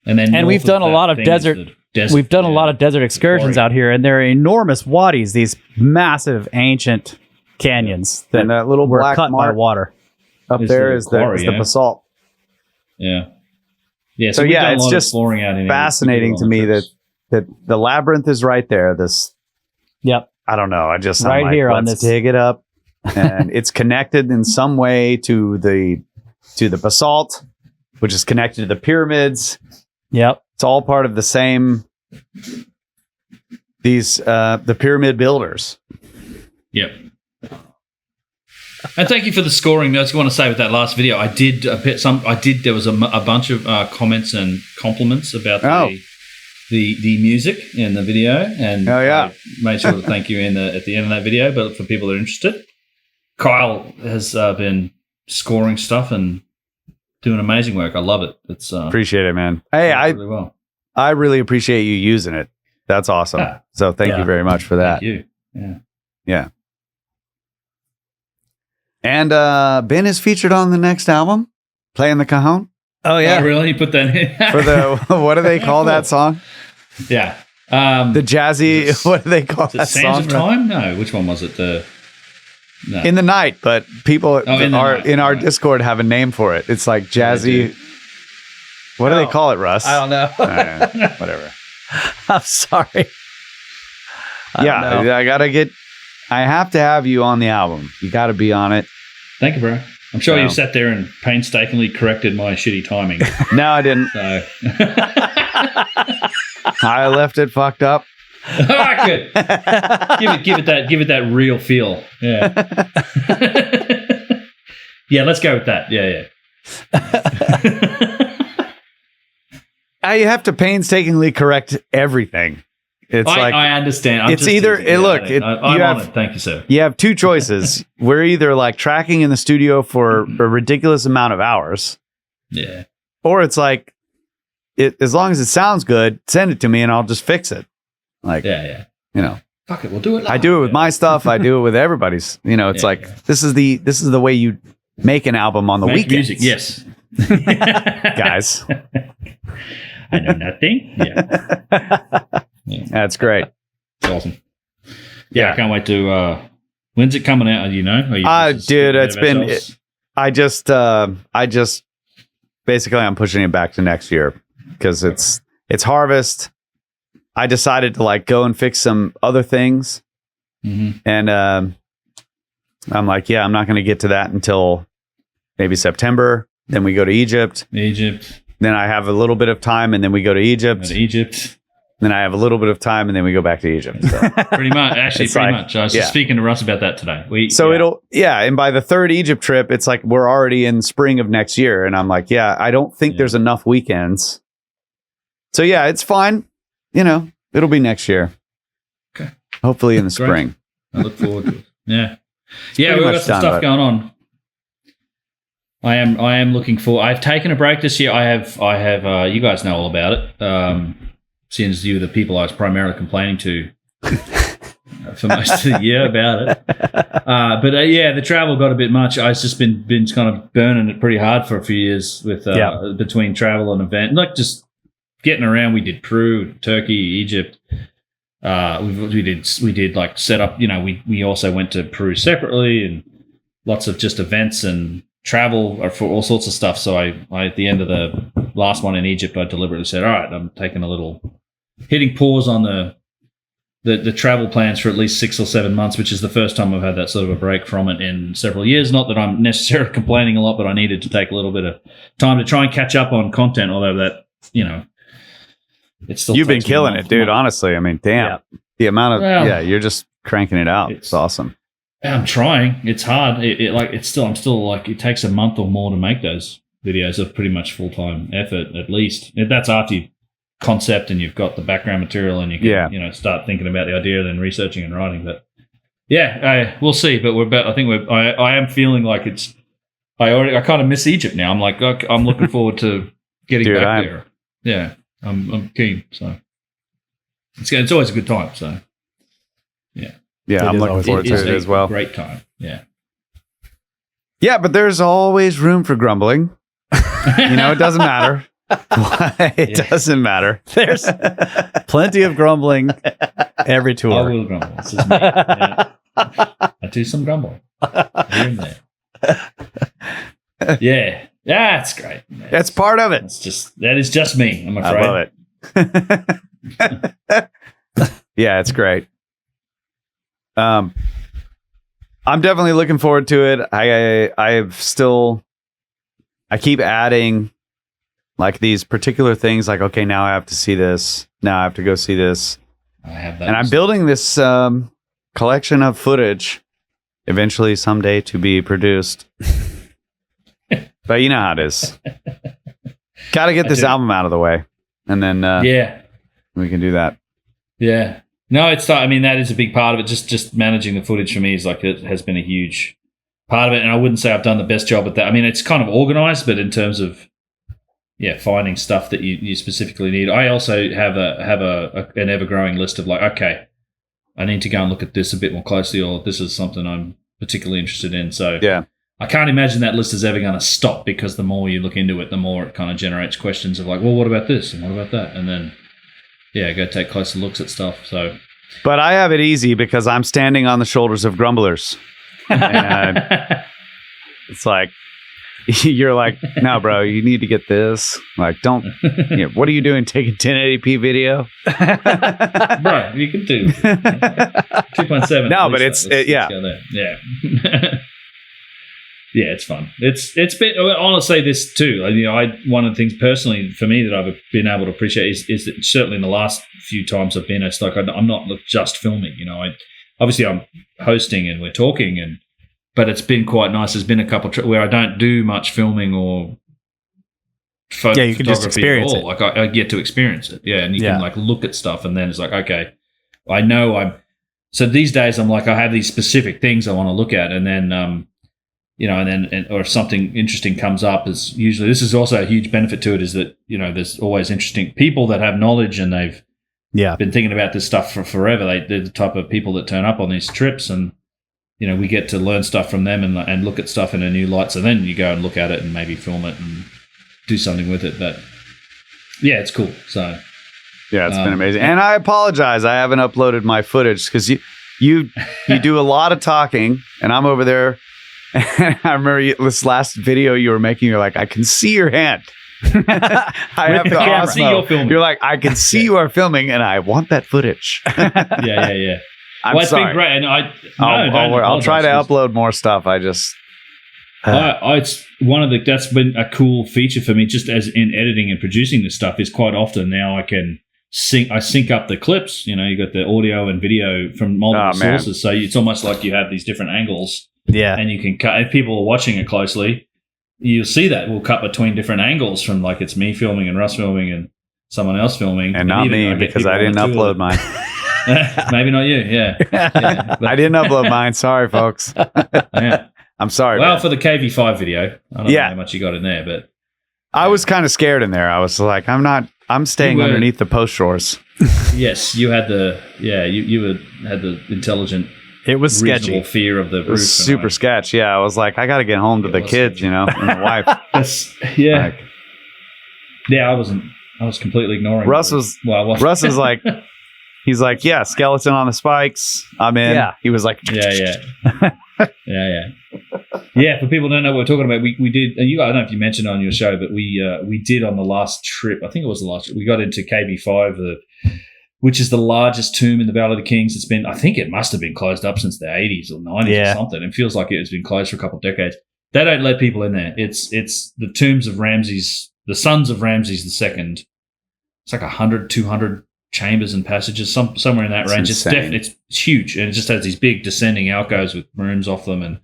And we've done a lot of desert. We've done a lot of desert excursions out here, and they're enormous wadis, these massive ancient canyons that little were black cut by water. Up there is the basalt. Yeah. Yeah. So it's just fascinating to me that the labyrinth is right there. Yep. I don't know. I'm right here on let's this. dig it up, and it's connected in some way to the basalt, which is connected to the pyramids. Yep. It's all part of the same. The pyramid builders. Yep. And thank you for the scoring. I just want to say with that last video, I did. There was a bunch of comments and compliments about the music in the video, and I made sure to thank you at the end of that video. But for people that are interested, Kyle has been scoring stuff and doing amazing work. I love it. It's appreciate it, man. Hey, really well. I really appreciate you using it. That's awesome. Yeah. So thank you very much for that. Thank you. Yeah. And Ben is featured on the next album, Playing the Cajon. Oh yeah, really? You put that in for the what do they call that song? Yeah, the jazzy. What do they call that Sands song? of Time? No, which one was it? No. In the Night, but people in our Discord have a name for it. It's like jazzy. What do they call it, Russ? I don't know. Whatever. I'm sorry. I have to have you on the album. You got to be on it. Thank you, bro. I'm sure you sat there and painstakingly corrected my shitty timing. No, I didn't. So. I left it fucked up. All right, good. Give it that real feel. Yeah. Yeah, let's go with that. Yeah. You have to painstakingly correct everything. It's I understand. It's either thank you, sir. You have two choices. We're either like tracking in the studio for a ridiculous amount of hours. Yeah. Or it's like as long as it sounds good, send it to me and I'll just fix it. Like you know. Fuck it, we'll do it live. I do it with my stuff, I do it with everybody's. You know, it's this is the way you make an album on the weekends. Music, yes. Guys. I know nothing. Yeah. That's great. It's awesome. Yeah, I can't wait to. When's it coming out? You know, dude, it's been. I just basically I'm pushing it back to next year because it's harvest. I decided to like go and fix some other things. And I'm like, yeah, I'm not going to get to that until maybe September. Then we go to Egypt. Then I have a little bit of time, and then we go to Egypt. Then I have a little bit of time, and then we go back to Egypt. So. Pretty much. Actually, pretty much. I was just speaking to Russ about that today. And by the third Egypt trip, it's like we're already in spring of next year. And I'm like, yeah, I don't think there's enough weekends. So yeah, it's fine. You know, it'll be next year. Okay. Hopefully in the spring. I look forward to it. Yeah. Yeah, we've got some stuff going on. I am looking for. I've taken a break this year. I have. You guys know all about it. Since you were the people I was primarily complaining to for most of the year about it. But the travel got a bit much. I've just been kind of burning it pretty hard for a few years with between travel and event, like just getting around. We did Peru, Turkey, Egypt. We did like set up. You know, we also went to Peru separately, and lots of just events and travel for all sorts of stuff. So I at the end of the last one in Egypt, I deliberately said, all right, I'm taking a little hitting pause on the travel plans for at least 6 or 7 months, which is the first time I've had that sort of a break from it in several years. Not that I'm necessarily complaining a lot, but I needed to take a little bit of time to try and catch up on content, although that, you know, it's still. You've been killing it, dude. Honestly, I mean, damn, the amount of you're just cranking it out. It's awesome. I'm trying. It's hard. I'm still like, it takes a month or more to make those videos of pretty much full-time effort, at least. That's after you concept and you've got the background material and you can, you know, start thinking about the idea, then researching and writing. But we'll see. But I am feeling like I kind of miss Egypt now. I'm like, I'm looking forward to getting back there. Yeah. I'm keen. So it's always a good time. So yeah, I'm looking forward to it as well. Great time. Yeah. Yeah, but there's always room for grumbling. You know, it doesn't matter. It doesn't matter. There's plenty of grumbling every tour. I will grumble. This is me. Yeah. I do some grumbling here and there. Yeah. That's great. That's part of it. That is just me, I'm afraid. I love it. Yeah, it's great. I'm definitely looking forward to it. I keep adding like these particular things, like, okay, now I have to see this. Now I have to go see this. I have that. And I'm building this collection of footage eventually someday to be produced. But you know how it is. Got to get this album out of the way. And then we can do that. Yeah. No, that is a big part of it. Just managing the footage for me is like, it has been a huge part of it. And I wouldn't say I've done the best job at that. I mean, it's kind of organized, but in terms of finding stuff that you specifically need. I also have an ever-growing list of like, okay, I need to go and look at this a bit more closely, or this is something I'm particularly interested in. So I can't imagine that list is ever going to stop, because the more you look into it, the more it kind of generates questions of like, well, what about this and what about that? And then go take closer looks at stuff. So, but I have it easy because I'm standing on the shoulders of grumblers. And it's like, you're like, no, bro, you need to get this. Like, don't, what are you doing taking 1080p video? Bro, you can do 2.7. No, but it's. Yeah. Yeah, it's fun. It's been, I want to say this too. One of the things personally for me that I've been able to appreciate is that certainly in the last few times I've been, it's like I'm not just filming. Obviously I'm hosting and we're talking, but it's been quite nice. There's been a couple where I don't do much filming or photography. You can just experience it. Like I get to experience it. Yeah, and you can like look at stuff, and then it's like, okay, I know So these days I'm like, I have these specific things I want to look at, and then or if something interesting comes up, is usually, this is also a huge benefit to it, is that there's always interesting people that have knowledge and they've been thinking about this stuff for forever. They're the type of people that turn up on these trips, and we get to learn stuff from them and look at stuff in a new light. So then you go and look at it and maybe film it and do something with it. But yeah, it's cool. So yeah, it's been amazing. And I apologize, I haven't uploaded my footage because you do a lot of talking, and I'm over there. And I remember this last video you were making, you're like, I can see your hand. I have the to camera. See you're filming. You're like, I can see you are filming, and I want that footage. Yeah. I'm it's sorry. been great, and I'll try to upload more stuff. I just. It's one of that's been a cool feature for me, just as in editing and producing this stuff. Is quite often now I can sync up the clips. You got the audio and video from multiple sources, so it's almost like you have these different angles. Yeah, and you can cut. If people are watching it closely, you'll see that we'll cut between different angles from like it's me filming and Russ filming and someone else filming, and not me because I didn't upload mine. Maybe not you. Yeah, I didn't upload mine. Sorry, folks. Yeah. I'm sorry. Well, man. for the KV5 video, I don't know how much you got in there, but I was kind of scared in there. I was like, I'm staying underneath the post shores. Yes, you had you had the intelligent. It was sketchy. Fear of the roof. It was super sketch. Yeah, I was like, I got to get home to the kids, sketchy. And the wife. Yeah. I was completely ignoring. Russ was like, he's like, yeah, skeleton on the spikes. I'm in. Yeah. He was like, yeah. For people who don't know what we're talking about, we did. I don't know if you mentioned on your show, but we did on the last trip. I think it was the last trip. We got into KV5, which is the largest tomb in the Valley of the Kings. I think it must have been closed up since the 80s or 90s or something. It feels like it's been closed for a couple of decades. They don't let people in there. It's the tombs of Ramses, the sons of Ramses II. It's like 100, 200 chambers and passages, somewhere in that range. It's huge, and it just has these big descending alcoves with rooms off them and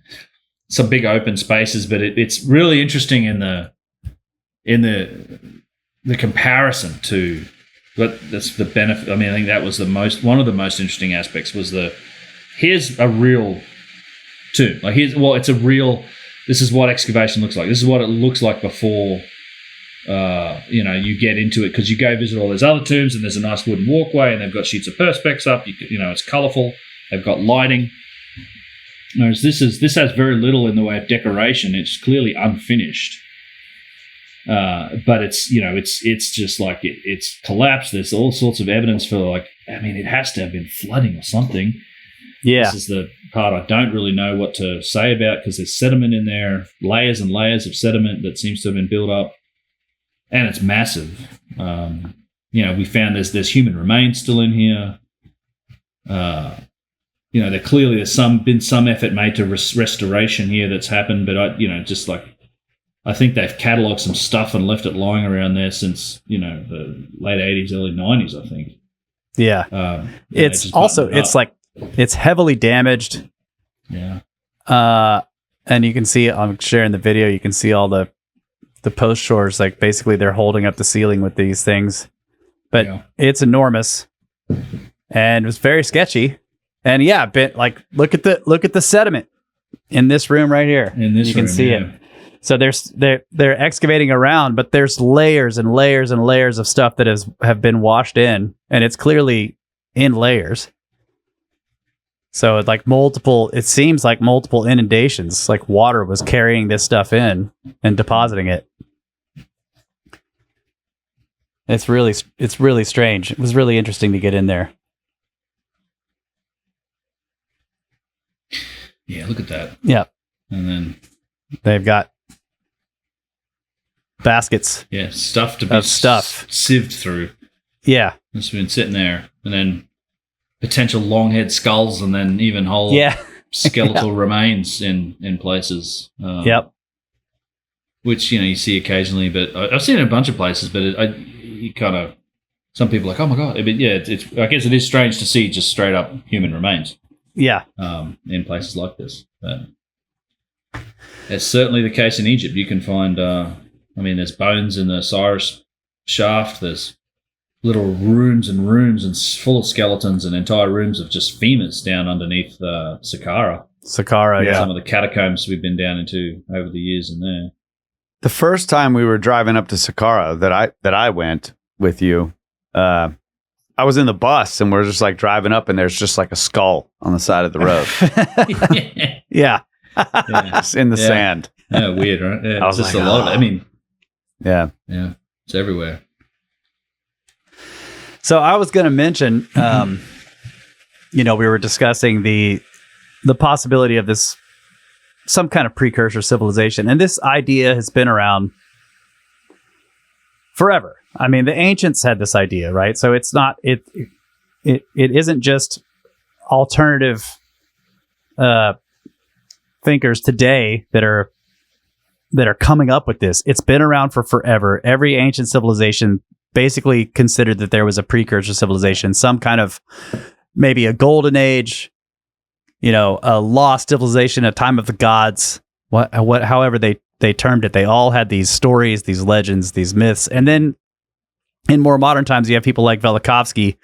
some big open spaces. But it's really interesting in the comparison to what that's the benefit. I mean, I think that was one of the most interesting aspects was here's a real tomb. Like it's a real. This is what excavation looks like. This is what it looks like before. You get into it because you go visit all those other tombs and there's a nice wooden walkway and they've got sheets of perspex up. It's colourful. They've got lighting. Whereas this has very little in the way of decoration. It's clearly unfinished. But it's just like it's collapsed. There's all sorts of evidence for it has to have been flooding or something. Yeah. This is the part I don't really know what to say about because there's sediment in there, layers and layers of sediment that seems to have been built up. And it's massive. We found there's human remains still in here. There clearly there's been some effort made to restoration here that's happened, but I think they've catalogued some stuff and left it lying around there since the late 80s, early 90s. I think. Yeah. It's heavily damaged. Yeah. And you can see I'm sharing the video. You can see all the post shores, like basically they're holding up the ceiling with these things, but it's enormous and it was very sketchy. And look at the sediment in this room right here. You can see it. So they're excavating around, but there's layers and layers and layers of stuff that have been washed in, and it's clearly in layers. So it seems like multiple inundations, like water was carrying this stuff in and depositing it. It's really strange. It was really interesting to get in there. Yeah, look at that. Yeah. And then they've got baskets. Yeah, stuff to be sieved through. Yeah. It's been sitting there. And then potential long-head skulls and then even whole skeletal remains in places. Yep. Which, you see occasionally, but I've seen it in a bunch of places, but some people are like, oh my God. But it's I guess it is strange to see just straight up human remains. Yeah. In places like this. But it's certainly the case in Egypt. You can find, there's bones in the Osiris shaft. There's little rooms and rooms and full of skeletons and entire rooms of just femurs down underneath Saqqara. Saqqara, yeah. Some of the catacombs we've been down into over the years in there. The first time we were driving up to Saqqara that I went with you, I was in the bus and we're just driving up and there's just a skull on the side of the road. Yeah. Just in the sand. Yeah, weird, right? Yeah, I was just like, a lot of it. Yeah. Yeah. It's everywhere. So I was going to mention, we were discussing the possibility of this, some kind of precursor civilization. And this idea has been around forever. I mean, the ancients had this idea, right? So it's not it isn't just alternative thinkers today that are coming up with this. It's been around for forever. Every ancient civilization basically considered that there was a precursor civilization, some kind of maybe a golden age, a lost civilization, a time of the gods, however they termed it. They all had these stories, these legends, these myths. And then in more modern times, you have people like Velikovsky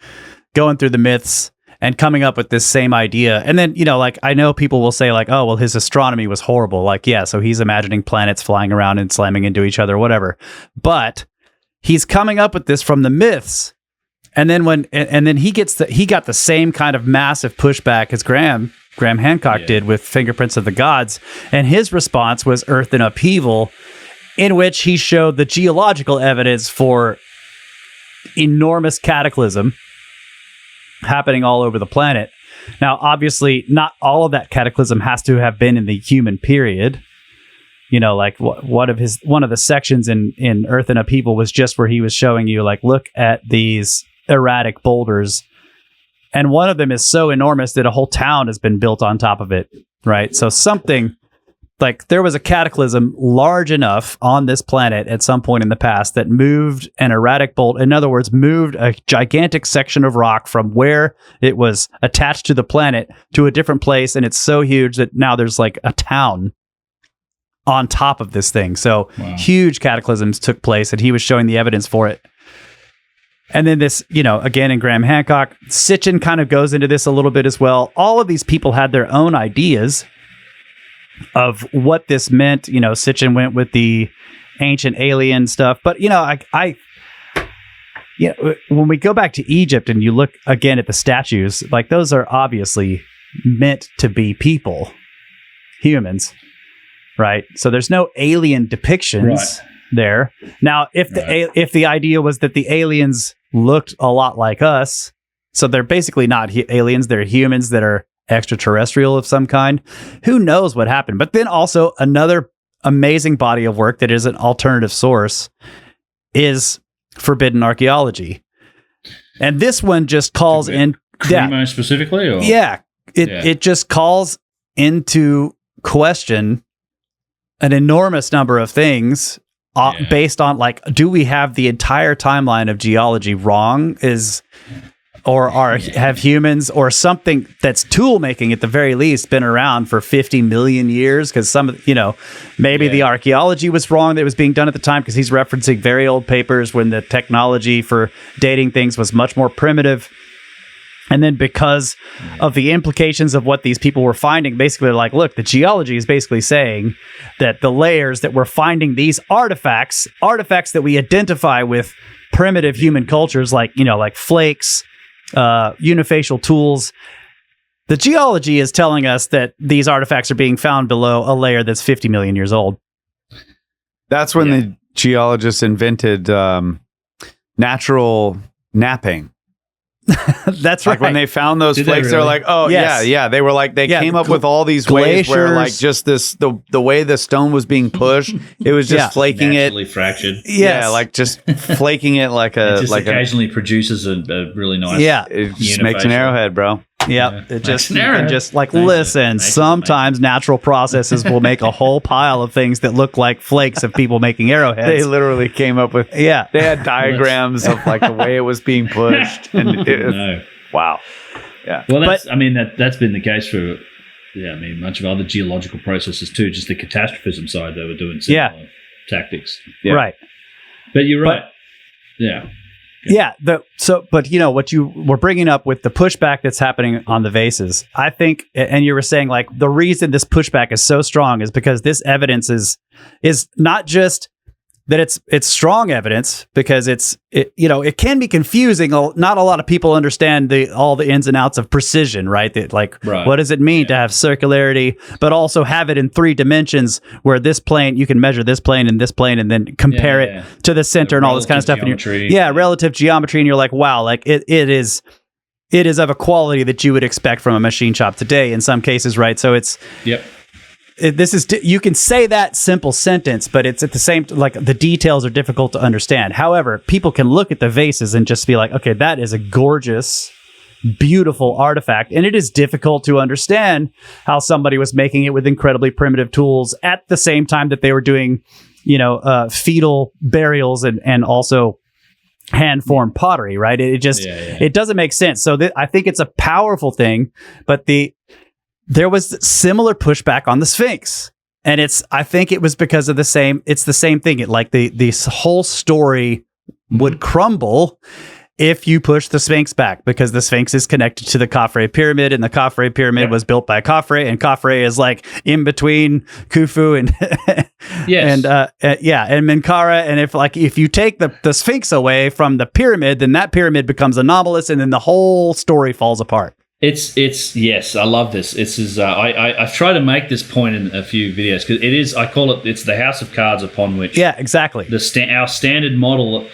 going through the myths and coming up with this same idea. And then, I know people will say like, oh, well, his astronomy was horrible. Like, yeah, so he's imagining planets flying around and slamming into each other, whatever. But he's coming up with this from the myths. And then he got the same kind of massive pushback as Graham Hancock did with Fingerprints of the Gods. And his response was Earth in Upheaval, in which he showed the geological evidence for enormous cataclysm happening all over the planet. Now, obviously, not all of that cataclysm has to have been in the human period. Like one of the sections in Earth in Upheaval was just where he was showing you, like, look at these erratic boulders, and one of them is so enormous that a whole town has been built on top of it, right? So something like there was a cataclysm large enough on this planet at some point in the past that moved an erratic bolt. In other words, moved a gigantic section of rock from where it was attached to the planet to a different place. And it's so huge that now there's like a town on top of this thing. So huge cataclysms took place, and he was showing the evidence for it. And then this, again, in Graham Hancock, Sitchin kind of goes into this a little bit as well. All of these people had their own ideas of what this meant. Sitchin went with the ancient alien stuff. But, when we go back to Egypt and you look again at the statues, like those are obviously meant to be people, humans, right? So there's no alien depictions there. Now, if the idea was that the aliens looked a lot like us, so they're basically not aliens, they're humans that are extraterrestrial of some kind. Who knows what happened? But then also another amazing body of work that is an alternative source is Forbidden Archaeology. And this one just calls in specifically? Or? It just calls into question an enormous number of things based on, like, do we have the entire timeline of geology wrong? Have humans or something that's tool making at the very least been around for 50 million years? Because the archaeology was wrong that was being done at the time, because he's referencing very old papers when the technology for dating things was much more primitive. And then because of the implications of what these people were finding, basically they're like, look, the geology is basically saying that the layers that we're finding these artifacts that we identify with primitive human cultures, like flakes, unifacial tools. The geology is telling us that these artifacts are being found below a layer that's 50 million years old. That's when the geologists invented natural napping. That's right. Like when they found those flakes, they're like, oh, yeah. They were like, they came up with all these glaciers, ways where, like, just the way the stone was being pushed, it was just flaking naturally fractured. Yeah, like just flaking it like a... It just occasionally produces a really nice... Yeah, it just makes an arrowhead, bro. Yeah, it just listen. Sometimes natural processes will make a whole pile of things that look like flakes of people making arrowheads. They literally came up with they had diagrams of like the way it was being pushed, and wow, yeah. Well, that's been the case for much of other geological processes too. Just the catastrophism side, they were doing similar tactics, right? But you're right, but what you were bringing up with the pushback that's happening on the vases, I think, and you were saying, like, the reason this pushback is so strong is because this evidence is not just that it's strong evidence, because it can be confusing. Not a lot of people understand all the ins and outs of precision, right? What does it mean to have circularity, but also have it in 3 dimensions, where this plane, you can measure this plane and this plane and then compare it to the center and all this kind of stuff. Relative geometry. And you're like, wow, like it is of a quality that you would expect from a machine shop today in some cases, right? So you can say that simple sentence, but it's at the same, like the details are difficult to understand. However, people can look at the vases and just be like, okay, that is a gorgeous, beautiful artifact. And it is difficult to understand how somebody was making it with incredibly primitive tools at the same time that they were doing, fetal burials and also hand-formed pottery, right? It just, it doesn't make sense. So I think it's a powerful thing, but there was similar pushback on the Sphinx. And I think it was because of it's the same thing. This whole story would crumble if you push the Sphinx back, because the Sphinx is connected to the Khafre pyramid, and the Khafre pyramid was built by Khafre, and Khafre is like in between Khufu and and Menkaure. And if you take the Sphinx away from the pyramid, then that pyramid becomes anomalous, and then the whole story falls apart. It's yes, I love this. I've tried to make this point in a few videos, because I call it's the house of cards upon which exactly our standard model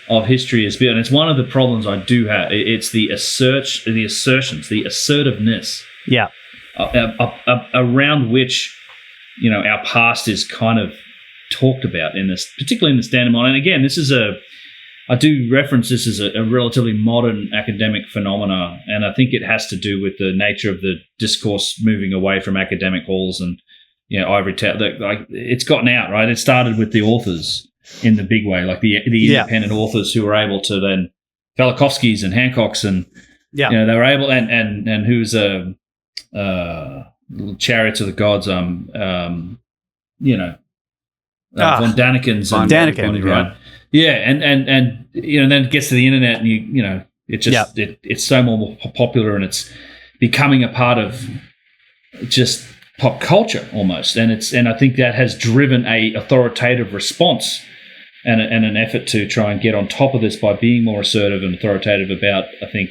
of history is built, and it's one of the problems I do have. It's the assertions, the assertiveness, around which our past is kind of talked about in this, particularly in the standard model. And again, I do reference this as a relatively modern academic phenomena, and I think it has to do with the nature of the discourse moving away from academic halls and ivory tower. It's gotten out, right? It started with the authors in the big way, like the independent authors who were able to then Velikovskys and Hancocks and they were able and who's Chariots of the Gods, Von Daniken's Von Daniken, right? Yeah, and then it gets to the internet, and it's so more popular, and it's becoming a part of just pop culture almost, and I think that has driven a authoritative response and an effort to try and get on top of this by being more assertive and authoritative about, I think,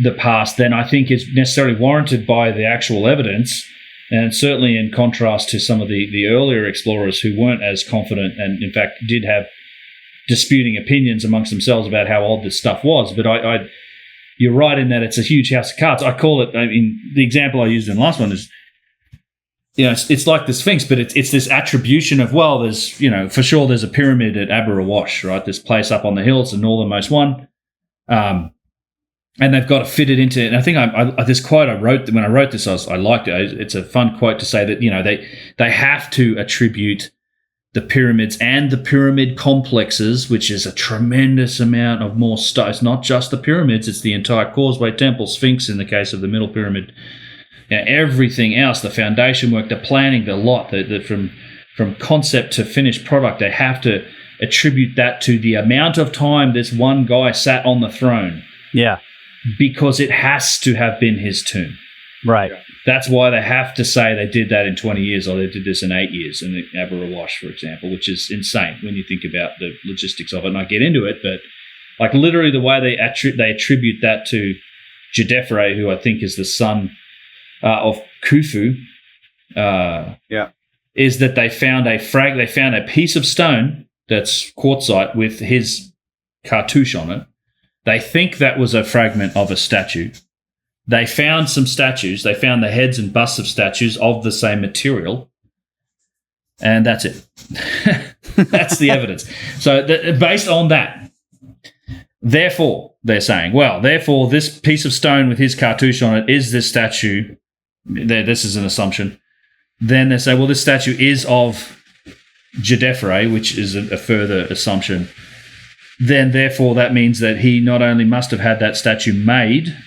the past than I think is necessarily warranted by the actual evidence. And certainly in contrast to some of the earlier explorers who weren't as confident and, in fact, did have disputing opinions amongst themselves about how old this stuff was. But you're right in that it's a huge house of cards. I call it, the example I used in the last one is, it's like the Sphinx, but it's this attribution of, well, there's, for sure there's a pyramid at Aberrawash, right? This place up on the hill, it's the northernmost one. And they've got to fit it into, and I think this quote I wrote, when I wrote this, I liked it. It's a fun quote to say that, they have to attribute the pyramids and the pyramid complexes, which is a tremendous amount of more stuff. It's not just the pyramids, it's the entire Causeway Temple, Sphinx in the case of the Middle Pyramid, everything else, the foundation work, the planning, the lot, from concept to finished product. They have to attribute that to the amount of time this one guy sat on the throne. Yeah. Because it has to have been his tomb. Right. That's why they have to say they did that in 20 years or they did this in 8 years in the Aberrawash, for example, which is insane when you think about the logistics of it. And I get into it, but like literally the way they attribute that to Djedefre, who I think is the son of Khufu, is that they found a piece of stone that's quartzite with his cartouche on it. They think that was a fragment of a statue. They found some statues. They found the heads and busts of statues of the same material. And that's it. That's the evidence. So based on that, therefore, they're saying, therefore, this piece of stone with his cartouche on it is this statue. This is an assumption. Then they say, this statue is of Djedefre, which is a further assumption. Then, therefore, that means that he not only must have had that statue made,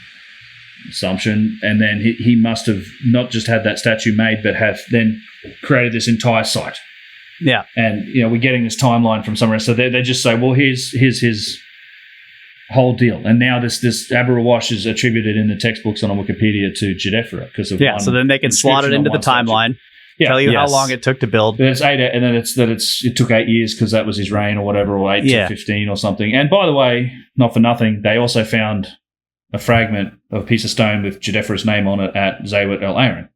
assumption, and then he must have not just had that statue made, but have then created this entire site. Yeah. And, we're getting this timeline from somewhere. So they just say, here's his whole deal. And now this Aberrawash is attributed in the textbooks on Wikipedia to Djedefre because of so then they can slot it into the timeline. Tell you how long it took to build. It's 8, and then it took 8 years because that was his reign or whatever, or 8 to 15 or something. And by the way, not for nothing, they also found a fragment of a piece of stone with Djedefre's name on it at Zawet El Aaron.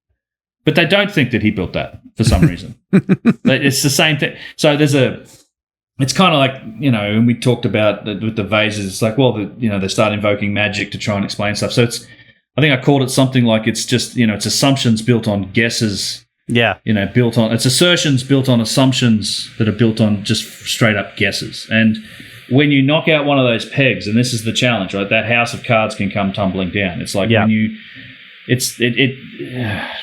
But they don't think that he built that for some reason. It's the same thing. So it's kind of like, and we talked about with the vases, it's like, they start invoking magic to try and explain stuff. So I think I called it something like it's just, it's assumptions built on guesses Yeah. Built on, it's assertions built on assumptions that are built on just straight up guesses. And when you knock out one of those pegs, and this is the challenge, right? That house of cards can come tumbling down. It's like when you,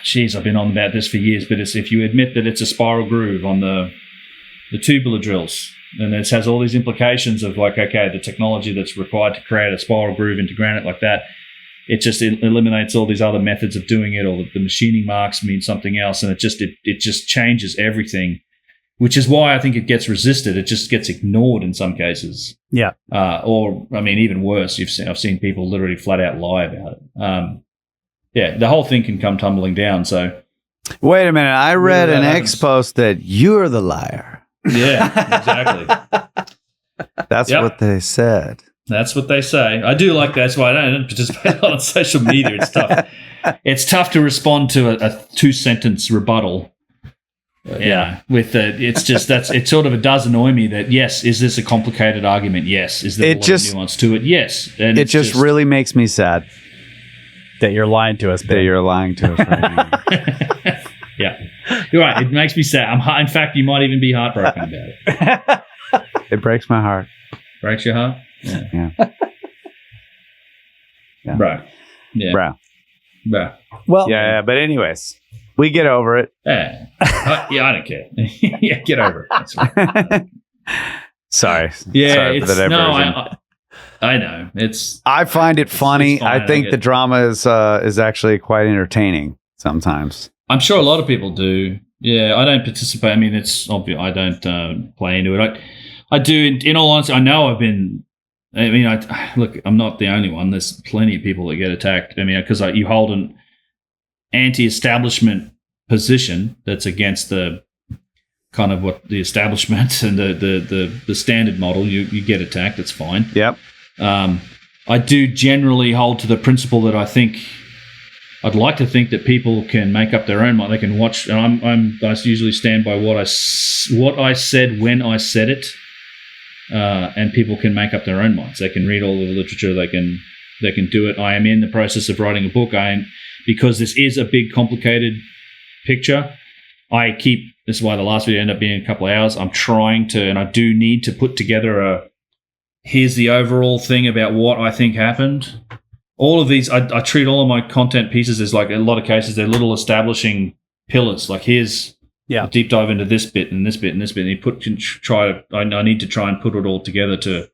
geez, I've been on about this for years, but it's if you admit that it's a spiral groove on the tubular drills, and it has all these implications of like, okay, the technology that's required to create a spiral groove into granite like that, it just eliminates all these other methods of doing it, or the machining marks mean something else, and it just changes everything, which is why I think it gets resisted. It just gets ignored in some cases. Yeah. Or, I mean, even worse, I've seen people literally flat out lie about it. Yeah, the whole thing can come tumbling down. So, wait a minute. I read an X post that you're the liar. Yeah, exactly. That's what they said. That's what they say. I do like that. That's why I don't participate on social media. It's tough. It's tough to respond to a 2-sentence rebuttal. It sort of does annoy me that, yes, is this a complicated argument? Yes. Is there a lot of nuance to it? Yes. And it just really makes me sad that you're lying to us. That you're lying to us right now. Yeah. You're right. It makes me sad. In fact, you might even be heartbroken about it. It breaks my heart. Breaks your heart? Yeah. Bro. Yeah. Bro. Well, yeah, but anyways, we get over it. Yeah, I don't care. Yeah, get over it. That's fine. Sorry. Yeah, sorry for the diversion. I know. I find it funny. I think the drama is actually quite entertaining sometimes. I'm sure a lot of people do. Yeah, I don't participate. I mean, it's obvious. I don't play into it. I do. In all honesty, I know I've been. I mean, look, I'm not the only one. There's plenty of people that get attacked. I mean, because you hold an anti-establishment position that's against the kind of what the establishment and the standard model, you get attacked. It's fine. Yep. I do generally hold to the principle that I'd like to think that people can make up their own mind. They can watch, and I usually stand by what I said when I said it. And people can make up their own minds. They can read all of the literature. They can do it. I am in the process of writing a book. Because this is a big, complicated picture. This is why the last video ended up being a couple of hours. I'm trying to, and I do need to put together here's the overall thing about what I think happened. All of these, I treat all of my content pieces as like, in a lot of cases, they're little establishing pillars. Like here's a deep dive into this bit and this bit and this bit. And I need to try and put it all together to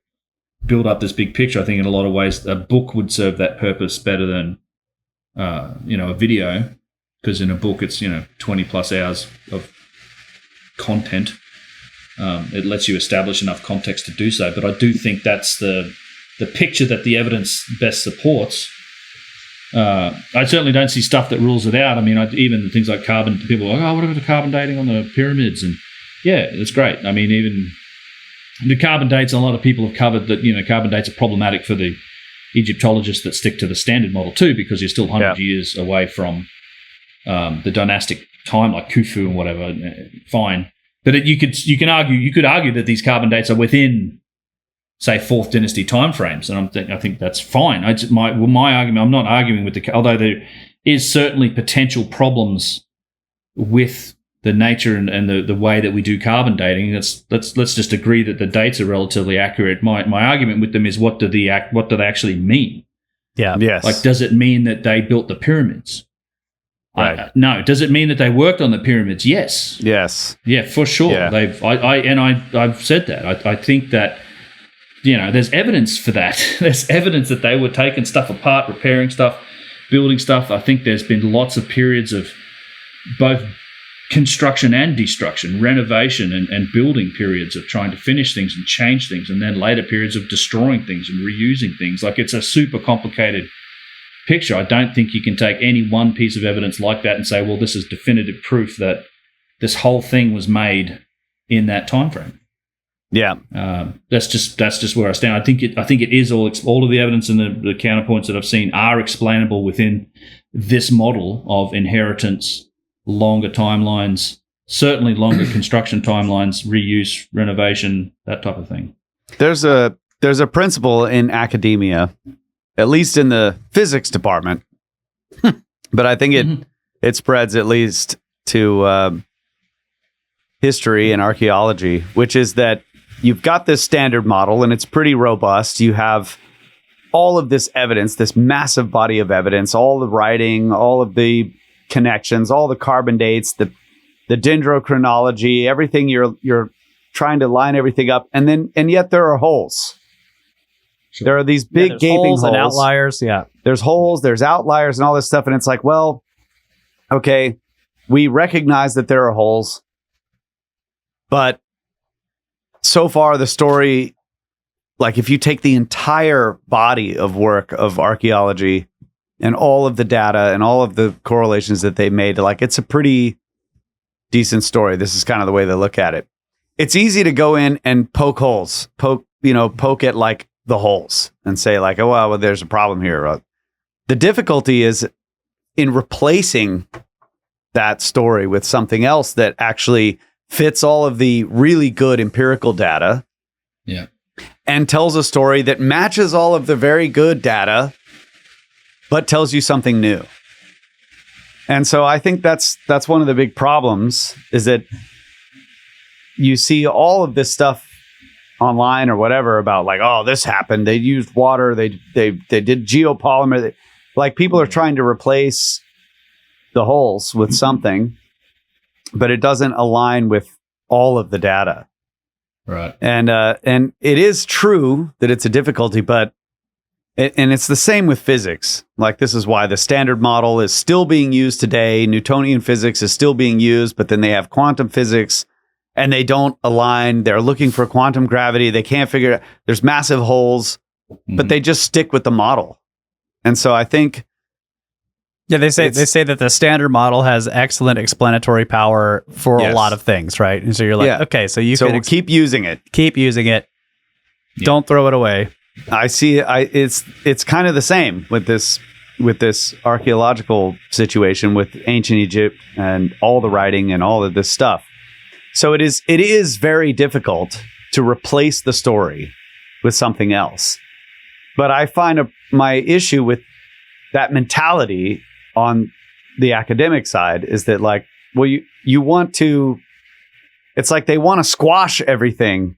build up this big picture. I think in a lot of ways, a book would serve that purpose better than a video, because in a book it's 20 plus hours of content. It lets you establish enough context to do so. But I do think that's the picture that the evidence best supports. I certainly don't see stuff that rules it out. I mean, even things like carbon. People are like, what about the carbon dating on the pyramids? And yeah, it's great. I mean, even the carbon dates. A lot of people have covered that. Carbon dates are problematic for the Egyptologists that stick to the standard model too, because you're still 100 years away from the dynastic time, like Khufu and whatever. Fine, but you could argue that these carbon dates are within, say, 4th dynasty timeframes, and I think that's fine. My argument, I'm not arguing with although there is certainly potential problems with the nature and the way that we do carbon dating. Let's just agree that the dates are relatively accurate. My argument with them is what do they actually mean? Yeah. Yes. Like, does it mean that they built the pyramids? Right. No. Does it mean that they worked on the pyramids? Yes. Yes. Yeah, for sure. Yeah. I've said that. I think that there's evidence for that. There's evidence that they were taking stuff apart, repairing stuff, building stuff. I think there's been lots of periods of both construction and destruction, renovation and building periods of trying to finish things and change things, and then later periods of destroying things and reusing things. Like, it's a super complicated picture. I don't think you can take any one piece of evidence like that and say, well, this is definitive proof that this whole thing was made in that time frame. Yeah. That's just where I stand. I think it is all of the evidence and the counterpoints that I've seen are explainable within this model of inheritance, longer timelines, certainly longer construction timelines, reuse, renovation, that type of thing. There's a principle in academia, at least in the physics department, but I think it spreads at least history and archaeology, which is that you've got this standard model and it's pretty robust. You have all of this evidence, this massive body of evidence, all the writing, all of the connections, all the carbon dates, the dendrochronology, everything. You're trying to line everything up, and yet there are holes. Sure. There are these big gaping holes and outliers. Yeah, there's holes, there's outliers, and all this stuff. And it's like, well, okay, we recognize that there are holes, but so far the story, like if you take the entire body of work of archaeology and all of the data and all of the correlations that they made, like it's a pretty decent story. This is kind of the way they look at it. It's easy to go in and poke holes, poke at like the holes and say like, oh, well, there's a problem here. The difficulty is in replacing that story with something else that actually fits all of the really good empirical data. Yeah. And tells a story that matches all of the very good data, but tells you something new. And so I think that's one of the big problems, is that you see all of this stuff online or whatever about like, oh, this happened. They used water. They did geopolymer. Like people are trying to replace the holes with something, but it doesn't align with all of the data. Right. And it is true that it's a difficulty, but it's the same with physics. Like this is why the standard model is still being used today. Newtonian physics is still being used, but then they have quantum physics and they don't align. They're looking for quantum gravity. They can't figure it out. There's massive holes, but they just stick with the model. And so I think, yeah, they say that the standard model has excellent explanatory power for a lot of things, right? And so you're like, okay, so you can keep using it. Keep using it. Yeah. Don't throw it away. I see. It's kind of the same with this archaeological situation with ancient Egypt and all the writing and all of this stuff. So it is very difficult to replace the story with something else. But I find my issue with that mentality on the academic side is that like, well, you want to, it's like they want to squash everything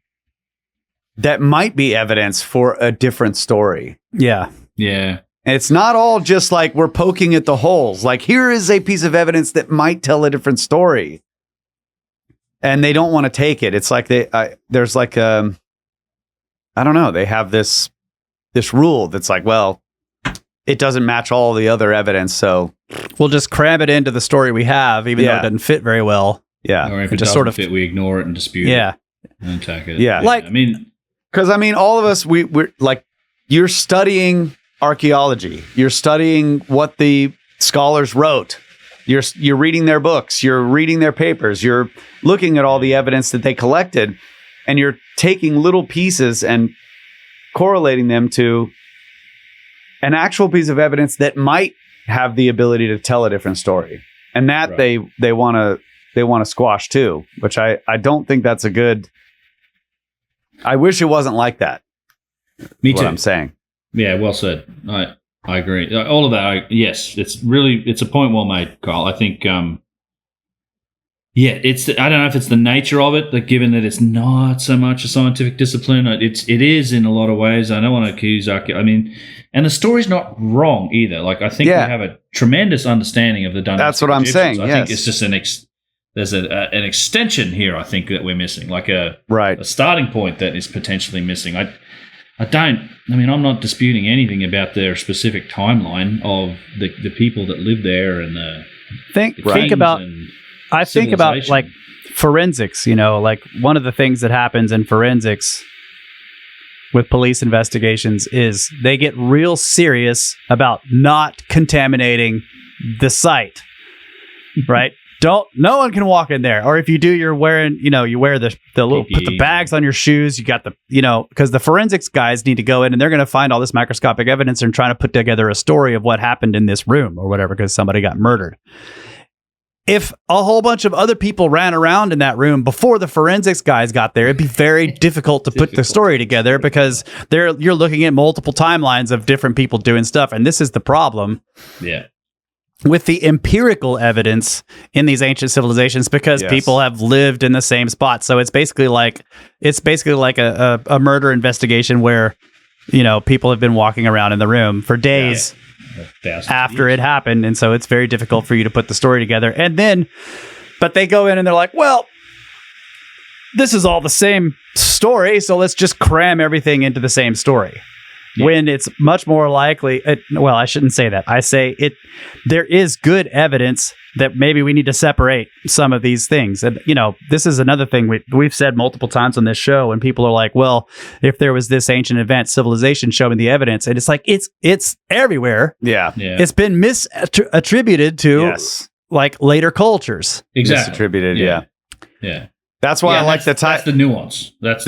that might be evidence for a different story. Yeah. Yeah. And it's not all just like we're poking at the holes. Like here is a piece of evidence that might tell a different story. And they don't want to take it. It's like there's like I don't know, they have this rule that's like, well, it doesn't match all the other evidence, so we'll just cram it into the story we have, even though it doesn't fit very well. Yeah. Or if it just sort of fit, we ignore it and dispute it. And attack it. Yeah. Like, because all of us, we're like, you're studying archaeology. You're studying what the scholars wrote. You're reading their books. You're reading their papers. You're looking at all the evidence that they collected, and you're taking little pieces and correlating them to an actual piece of evidence that might have the ability to tell a different story. And that they want to squash too, which I don't think that's a good. I wish it wasn't like that. Me too. What I'm saying. Yeah, well said. I agree. All of that. Yes, it's a point well made, Kyle. I think. I don't know if it's the nature of it, that given that it's not so much a scientific discipline, it is in a lot of ways. I don't want to accuse and the story's not wrong either. Like I think we have a tremendous understanding of the dynamics. That's what I'm saying. I think it's just there's an extension here. I think that we're missing, like a starting point that is potentially missing. I'm not disputing anything about their specific timeline of the people that live there and think about like forensics, like one of the things that happens in forensics with police investigations is they get real serious about not contaminating the site, right? No one can walk in there. Or if you do, you're wearing, you wear the little, put the bags on your shoes. You got because the forensics guys need to go in and they're going to find all this microscopic evidence and trying to put together a story of what happened in this room or whatever, because somebody got murdered. If a whole bunch of other people ran around in that room before the forensics guys got there, it'd be very difficult to put the story together because you're looking at multiple timelines of different people doing stuff. And this is the problem. Yeah. with the empirical evidence in these ancient civilizations, because people have lived in the same spot. So it's basically like a murder investigation where, people have been walking around in the room for days after it happened. And so it's very difficult for you to put the story together. And then, but they go in and they're like, well, this is all the same story, so let's just cram everything into the same story. Yeah. When it's much more likely, I shouldn't say that. I say there is good evidence that maybe we need to separate some of these things. And, this is another thing we've said multiple times on this show, and people are like, well, if there was this ancient advanced civilization, show me the evidence. And it's like, it's everywhere. Yeah. It's been misattributed to like later cultures. Exactly. Misattributed, yeah. That's why I like that's the nuance. That's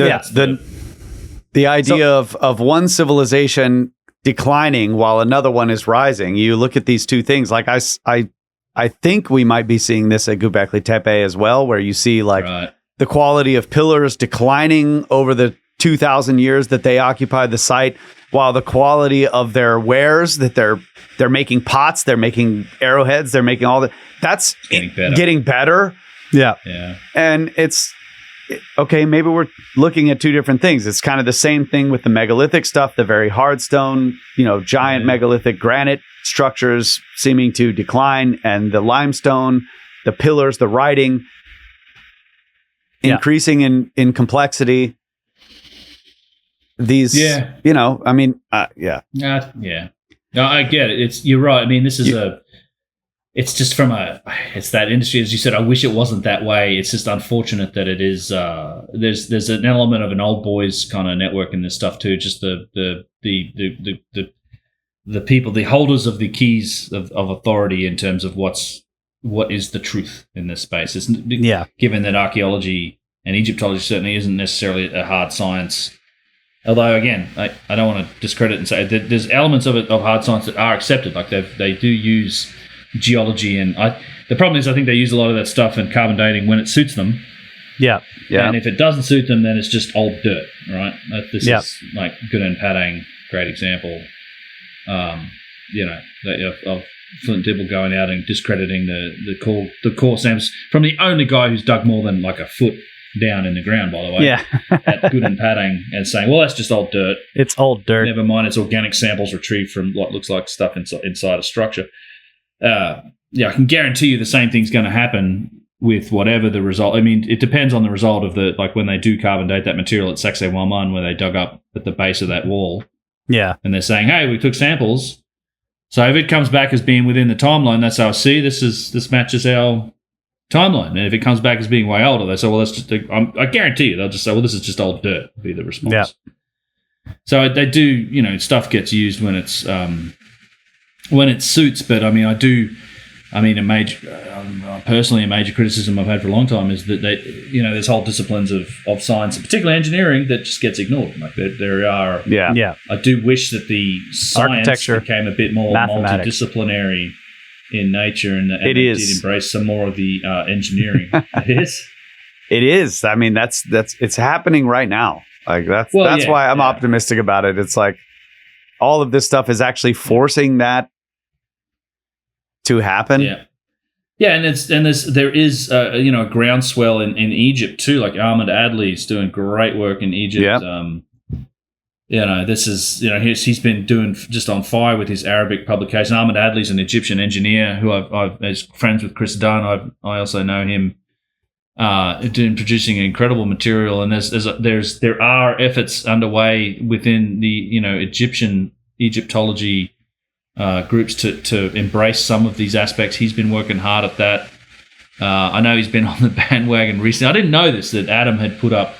the idea of one civilization declining while another one is rising. You look at these two things. Like I think we might be seeing this at Göbekli Tepe as well, where you see the quality of pillars declining over the 2,000 years that they occupied the site, while the quality of their wares, that they're making pots, they're making arrowheads, they're making all that. That's getting better. Yeah. And it's okay. Maybe we're looking at two different things. It's kind of the same thing with the megalithic stuff, the very hard stone, giant megalithic granite structures seeming to decline, and the limestone, the pillars, the writing increasing in complexity. These, No, I get it. You're right. I mean, this is it's just it's that industry, as you said. I wish it wasn't that way. It's just unfortunate that it is. There's an element of an old boys kind of network in this stuff too. Just the people, the holders of the keys of authority in terms of what is the truth in this space. Given that archaeology and Egyptology certainly isn't necessarily a hard science. Although, again, I don't want to discredit and say that there's elements of hard science that are accepted. Like they do use geology, and the problem is I think they use a lot of that stuff in carbon dating when it suits them. Yeah. And if it doesn't suit them, then it's just old dirt, right? This is like Gunung Padang, great example. Of Flint Dibble going out and discrediting the core samples from the only guy who's dug more than like a foot down in the ground, by the way, at Gunung Padang, and saying, well, that's just old dirt. It's old dirt. Never mind, it's organic samples retrieved from what looks like stuff inside a structure. I can guarantee you the same thing's going to happen with whatever the result. I mean, it depends on the result of when they do carbon date that material at Sacsayhuaman, where they dug up at the base of that wall. Yeah. And they're saying, hey, we took samples. So if it comes back as being within the timeline, that's how I see this matches our timeline. And if it comes back as being way older, they say, well, that's just, I guarantee you, they'll just say, well, this is just old dirt, be the response. Yeah. So they do, stuff gets used when it suits. But I mean, personally, a major criticism I've had for a long time is that there's whole disciplines of science, and particularly engineering, that just gets ignored. Like there are, I do wish that the science became a bit more multidisciplinary in nature, and it did embrace some more of the engineering. It is. I mean, that's it's happening right now. Like that's why I'm optimistic about it. It's like all of this stuff is actually forcing that to happen. Yeah, and there is a groundswell in Egypt too. Like Ahmed Adley's doing great work in Egypt. This is he's been doing just on fire with his Arabic publication. Ahmed Adley's an Egyptian engineer who I've as friends with Chris Dunn. I also know him producing incredible material. And there are efforts underway within the Egyptology groups to embrace some of these aspects. He's been working hard at that. I know he's been on the bandwagon recently. I didn't know this, that Adam had put up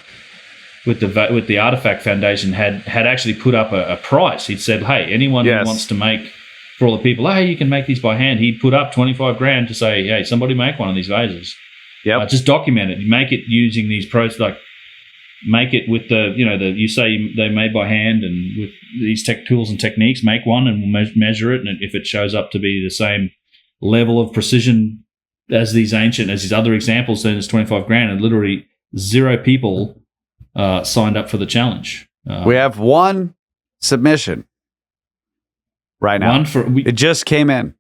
with the Artifact Foundation had actually put up a price. He'd said, hey, anyone who wants to make, for all the people, hey, you can make these by hand. He'd put up $25,000 to say, hey, somebody make one of these vases. Just document it. You make it using these pros, like make it with you say they're made by hand, and with these tech tools and techniques, make one and we'll measure it. And if it shows up to be the same level of precision as these other examples, then it's $25,000. And literally 0 people signed up for the challenge. We have one submission right now. It just came in.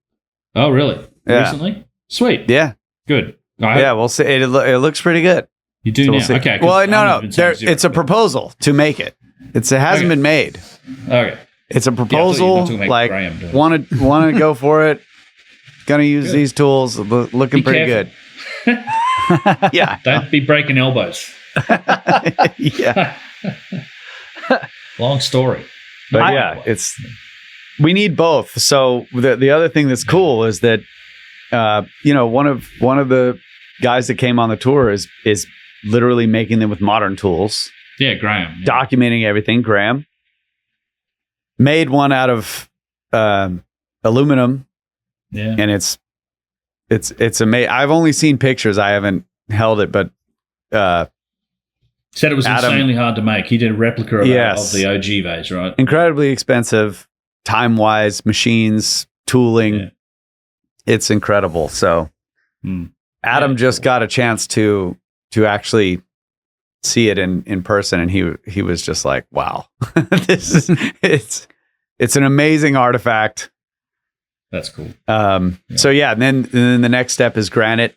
Oh, really? Yeah. Recently? Sweet. Yeah. Good. Yeah, we'll see. It looks pretty good. You do So now? we'll see. Okay. Well, no. It's a proposal to make it. It hasn't been made. Okay. It's a proposal. Like Graham want to go for it. Gonna use these tools. Looking pretty good. Yeah. Don't be breaking elbows. Yeah. Long story. But we need both. So the other thing that's cool is that one of the guys that came on the tour is literally making them with modern tools. Yeah, Graham. Yeah. Documenting everything. Graham made one out of aluminum. Yeah. And it's amazing. I've only seen pictures. I haven't held it, but said it was insanely hard to make. He did a replica of the OG vase, right? Incredibly expensive, time-wise, machines, tooling. Yeah. It's incredible. So Adam just got a chance to actually see it in person, and he was just like, wow. This is it's an amazing artifact. That's cool. So and then the next step is granite.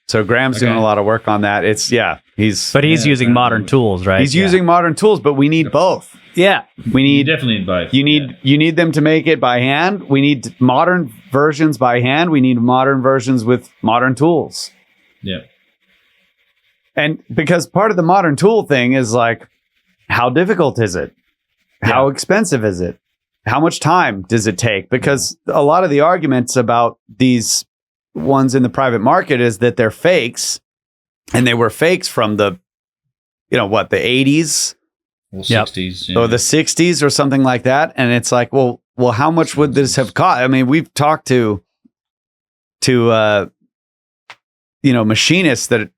So Graham's doing a lot of work on that. He's using modern tools, right? He's using modern tools, but we need both. Yeah. You definitely need both. You need them to make it by hand. We need modern versions by hand. We need modern versions with modern tools. Yeah. And because part of the modern tool thing is like, how difficult is it? How expensive is it? How much time does it take? Because a lot of the arguments about these ones in the private market is that they're fakes, and they were fakes from the, the 80s or 60s, or the 60s or something like that. And it's like, well, how much would this have cost? I mean, we've talked to machinists that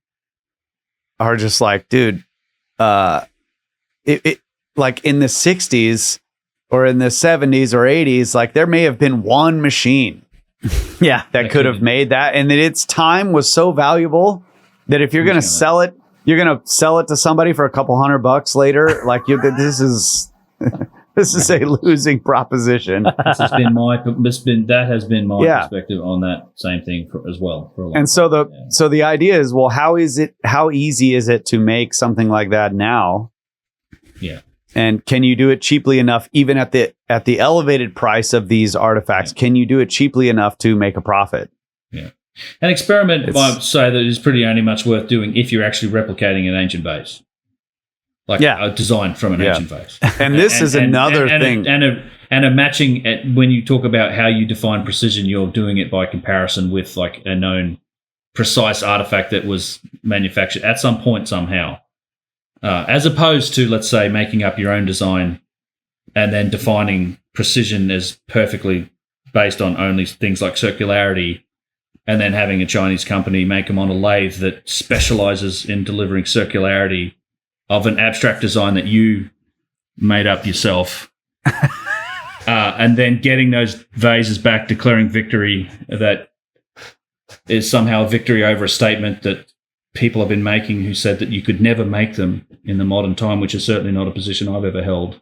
are just like, dude, it like in the 60s or in the 70s or 80s, like there may have been one machine that could have made that, and that its time was so valuable that if you're going to sell it, you're going to sell it to somebody for a couple $100 later. Like this is a losing proposition. That has been my perspective on that same thing as well. For a long and time. So the idea is, well, how easy is it to make something like that now? Yeah. And can you do it cheaply enough, even at the elevated price of these artifacts? Yeah. Can you do it cheaply enough to make a profit? Yeah. An experiment, I'd say, that is pretty only much worth doing if you're actually replicating an ancient vase. Like a design from an ancient vase. And this is another thing. And a matching, when you talk about how you define precision, you're doing it by comparison with like a known precise artifact that was manufactured at some point somehow. As opposed to, let's say, making up your own design and then defining precision as perfectly based on only things like circularity, and then having a Chinese company make them on a lathe that specializes in delivering circularity of an abstract design that you made up yourself, and then getting those vases back, declaring victory that is somehow a victory over a statement that people have been making who said that you could never make them in the modern time, which is certainly not a position I've ever held.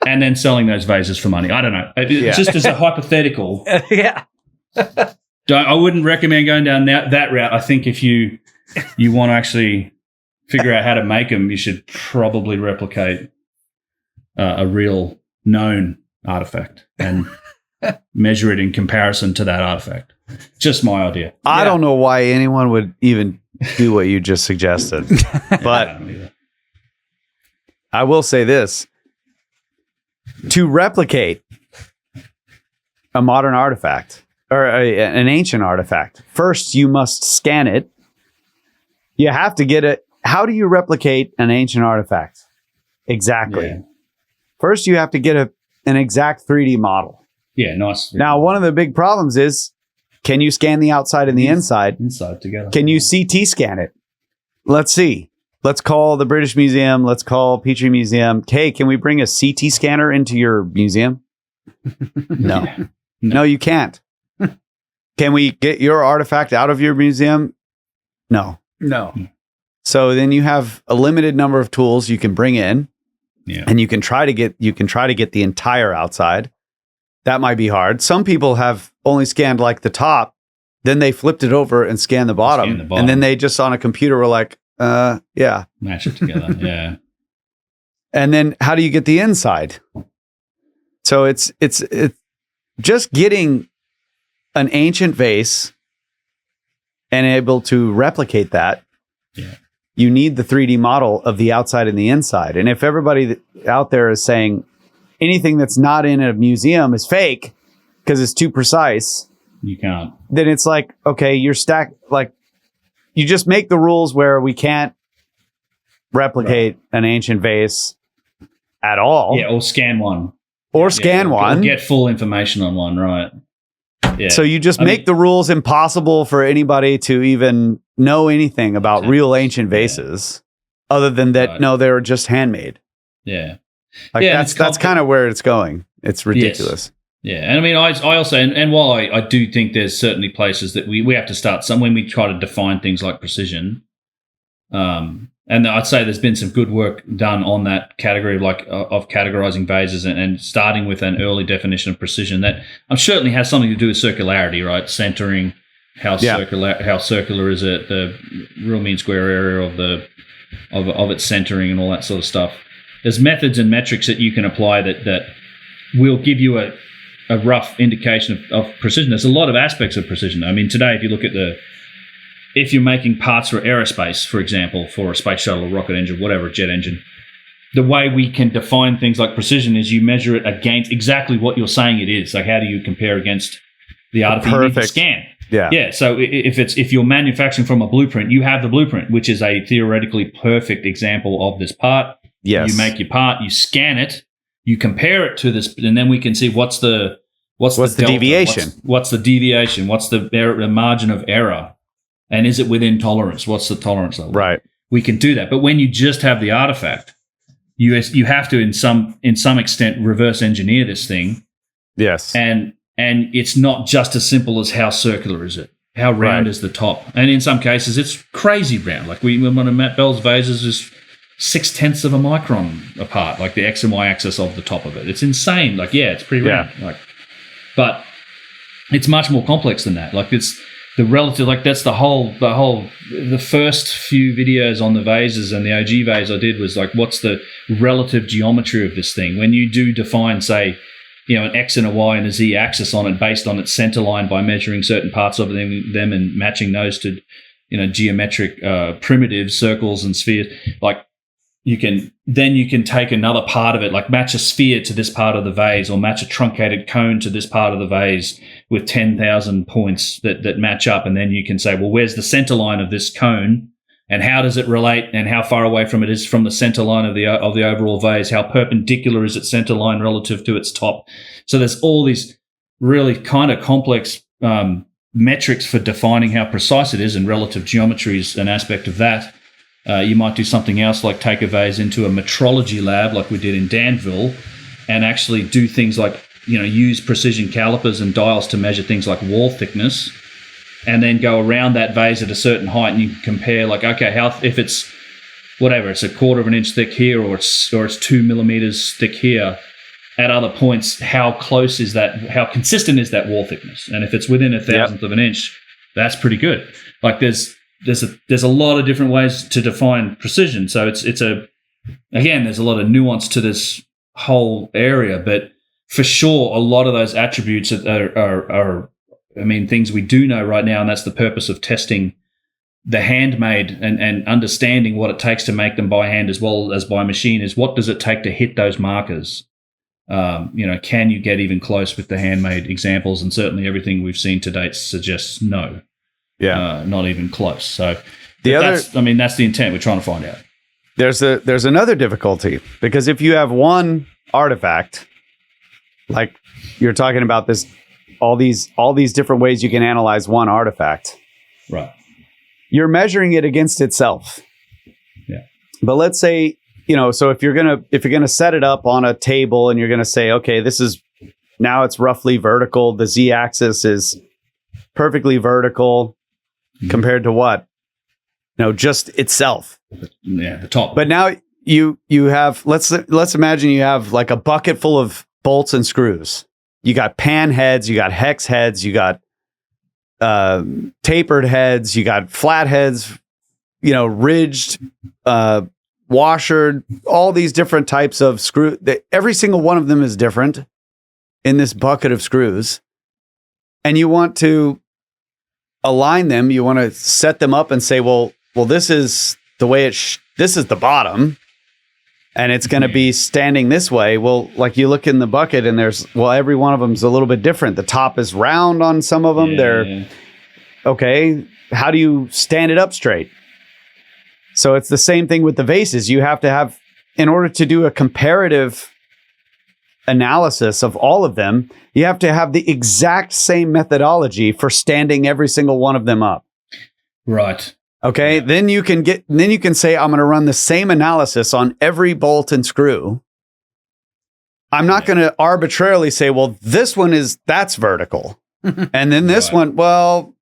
And then selling those vases for money. I don't know. Just as a hypothetical. I wouldn't recommend going down that route. I think if you want to actually figure out how to make them, you should probably replicate a real known artifact and measure it in comparison to that artifact. Just my idea. I don't know why anyone would even do what you just suggested, but I will say this: to replicate a modern artifact or an ancient artifact, first you must scan it. You have to get it. How do you replicate an ancient artifact? Exactly. Yeah. First, you have to get an exact 3D model. Yeah, nice. Now, one of the big problems is, can you scan the outside and the inside? Inside together. Can you CT scan it? Let's see. Let's call the British Museum. Let's call Petrie Museum. Hey, can we bring a CT scanner into your museum? No. No, you can't. Can we get your artifact out of your museum? No. So then you have a limited number of tools you can bring in, and you can try to get the entire outside. That might be hard. Some people have only scanned like the top. Then they flipped it over and scanned the bottom. And then they just on a computer were like, yeah. Match it together. Yeah. And then how do you get the inside? So it's just getting an ancient vase and able to replicate that. Yeah. You need the 3D model of the outside and the inside. And if everybody out there is saying anything that's not in a museum is fake because it's too precise, you can't. Then it's like, okay, you're stacked. Like, you just make the rules where we can't replicate an ancient vase at all. Yeah, or scan one. Or scan one. Or get full information on one, right? Yeah. So you just make the rules impossible for anybody to even know anything about real ancient vases, other than that, no, they were just handmade. Yeah. Like that's kind of where it's going. It's ridiculous. Yes. Yeah. And I mean, I also, and while I do think there's certainly places that we have to start when we try to define things like precision, and I'd say there's been some good work done on that category of categorizing vases and starting with an early definition of precision that certainly has something to do with circularity, right? Centering, how circular is it, the real mean square area of its centering and all that sort of stuff. There's methods and metrics that you can apply that will give you a rough indication of precision. There's a lot of aspects of precision. I mean, today, if you look at if you're making parts for aerospace, for example, for a space shuttle, a rocket engine, whatever, a jet engine, the way we can define things like precision is you measure it against exactly what you're saying it is. Like, how do you compare against the artifact you need to scan? Yeah. Yeah. So if you're manufacturing from a blueprint, you have the blueprint, which is a theoretically perfect example of this part. Yes. You make your part, you scan it, you compare it to this, and then we can see what's the deviation? What's the deviation? What's the margin of error? And is it within tolerance? What's the tolerance level? Right. We can do that. But when you just have the artifact, you have to in some extent reverse engineer this thing. Yes. And it's not just as simple as how circular is it? How round is the top? And in some cases it's crazy round. Like one of Matt Bell's vases is 0.6 of a micron apart, like the X and Y axis of the top of it. It's insane. Like, yeah, it's pretty round. But it's much more complex than that. Like, it's the relative, like that's the first few videos on the vases and the OG vase I did was like, what's the relative geometry of this thing? When you do define, say, an X and a Y and a Z axis on it based on its center line by measuring certain parts of them and matching those to, geometric primitives, circles and spheres, like, you can take another part of it, like match a sphere to this part of the vase or match a truncated cone to this part of the vase with 10,000 points that match up. And then you can say, well, where's the center line of this cone and how does it relate and how far away from it is from the center line of the overall vase? How perpendicular is its center line relative to its top? So there's all these really kind of complex metrics for defining how precise it is, and relative geometry is an aspect of that. You might do something else like take a vase into a metrology lab like we did in Danville and actually do things like, use precision calipers and dials to measure things like wall thickness and then go around that vase at a certain height and you can compare like, okay, if it's whatever, it's 1/4 of an inch thick here or it's 2 millimeters thick here, at other points, how close is that, how consistent is that wall thickness? And if it's within 1,000th of an inch, that's pretty good. Like there's a lot of different ways to define precision. So again, there's a lot of nuance to this whole area, but for sure, a lot of those attributes are things we do know right now, and that's the purpose of testing the handmade and understanding what it takes to make them by hand as well as by machine is what does it take to hit those markers? Can you get even close with the handmade examples? And certainly everything we've seen to date suggests no. Yeah, not even close. So that's the intent. We're trying to find out. There's another difficulty because if you have one artifact, like you're talking about this, all these different ways you can analyze one artifact, right? You're measuring it against itself. Yeah. But let's say so if you're gonna set it up on a table and you're gonna say, okay, this is now it's roughly vertical. The z-axis is perfectly vertical. Compared to what? Just itself. Yeah, the top. But now you have let's imagine you have like a bucket full of bolts and screws. you got pan heads, you got hex heads, you got tapered heads, you got flat heads, ridged, washered, all these different types of screw. Every single one of them is different in this bucket of screws. And you want to align them. You want to set them up and say, well, this is the way this is the bottom. And it's going to be standing this way. Well, like you look in the bucket and every one of them is a little bit different. The top is round on some of them. Okay. How do you stand it up straight? So it's the same thing with the vases. You have to have, in order to do a comparative analysis of all of them, you have to have the exact same methodology for standing every single one of them up. Right. Okay. Yeah. Then you can say, I'm going to run the same analysis on every bolt and screw. I'm not going to arbitrarily say, well, this one that's vertical. And then this one, well,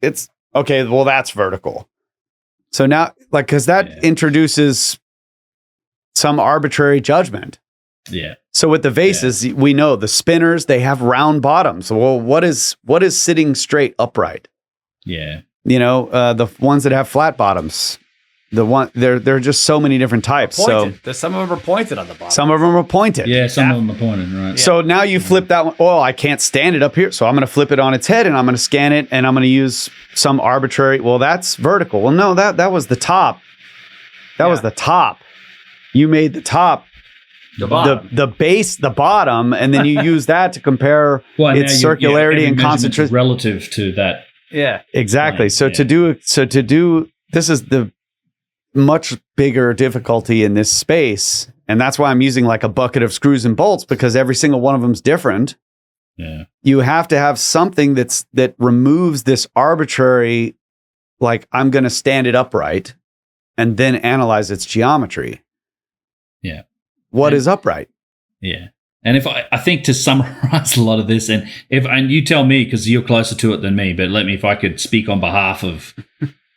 it's okay. Well, that's vertical. So now, because that introduces some arbitrary judgment. Yeah. So with the vases, we know the spinners, they have round bottoms. Well, what is sitting straight upright? Yeah. The ones that have flat bottoms, there are just so many different types. Pointed. So some of them are pointed on the bottom. Some of them are pointed. Yeah, some of them are pointed, right. Yeah. So now you flip that one. Oh, I can't stand it up here. So I'm going to flip it on its head and I'm going to scan it and I'm going to use some arbitrary, well, that's vertical. Well, no, that was the top. That was the top. You made the top. The bottom. The base, the bottom, and then you use that to compare its circularity and concentration relative to that. Yeah, exactly. Right. So to do this is the much bigger difficulty in this space, and that's why I'm using like a bucket of screws and bolts, because every single one of them is different. Yeah, you have to have something that removes this arbitrary, like I'm going to stand it upright, and then analyze its geometry. Yeah. What is upright? Yeah. And I think to summarize a lot of this, and you tell me because you're closer to it than me, but if I could speak on behalf of,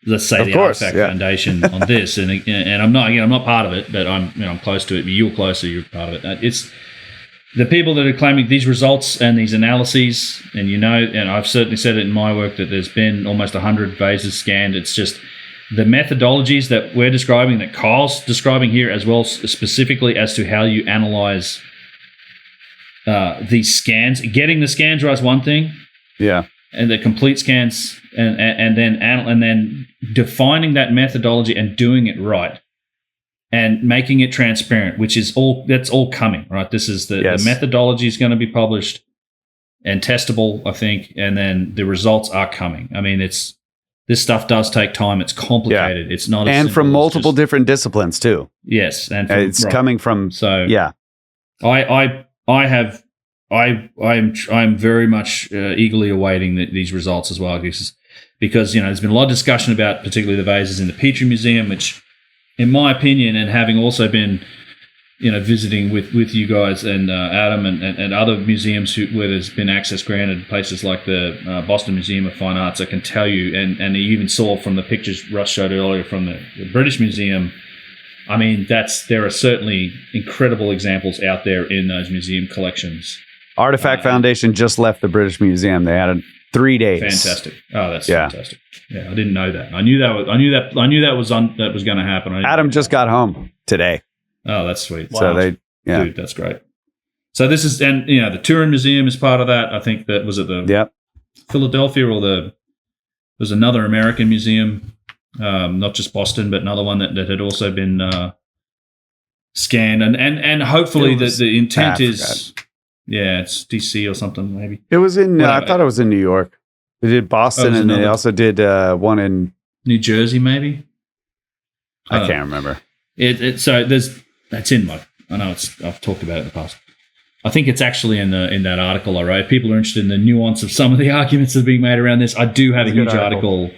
let's say, the Artifact Foundation on this, and I'm not part of it, but I'm close to it. But you're closer, you're part of it. It's the people that are claiming these results and these analyses, and and I've certainly said it in my work that there's been almost 100 vases scanned. It's just the methodologies that we're describing, that Kyle's describing here as well, specifically as to how you analyze these scans. Getting the scans right is one thing. Yeah. And the complete scans, and then defining that methodology and doing it right, and making it transparent, which is that's all coming, right? This is the methodology is going to be published and testable, I think, and then the results are coming. I mean, this stuff does take time. It's complicated. Yeah. It's not as and from multiple different disciplines too. Yes, and it's coming from. So yeah, I'm very much eagerly awaiting these results as well, because there's been a lot of discussion about particularly the vases in the Petrie Museum, which, in my opinion, and having also been visiting with you guys and Adam and other museums where there's been access granted, places like the Boston Museum of Fine Arts, I can tell you, and you even saw from the pictures Russ showed earlier from the British Museum. I mean, there are certainly incredible examples out there in those museum collections. Artifact Foundation just left the British Museum. They had 3 days. Fantastic! Oh, that's fantastic. Yeah, I didn't know that. I knew that was going to happen. Adam just got home today. Oh, that's sweet. Wow. So dude, that's great. So this is, and the Turin Museum is part of that. I think that was at the Philadelphia, or there's another American museum, not just Boston, but another one that had also been scanned, and hopefully the intent is, it's DC or something maybe. It was in. I thought it was in New York. They did Boston, and they also did one in New Jersey, maybe. I can't remember. So that's in my. I know I've talked about it in the past. I think it's actually in that article I wrote. People are interested in the nuance of some of the arguments that are being made around this. I do have a huge article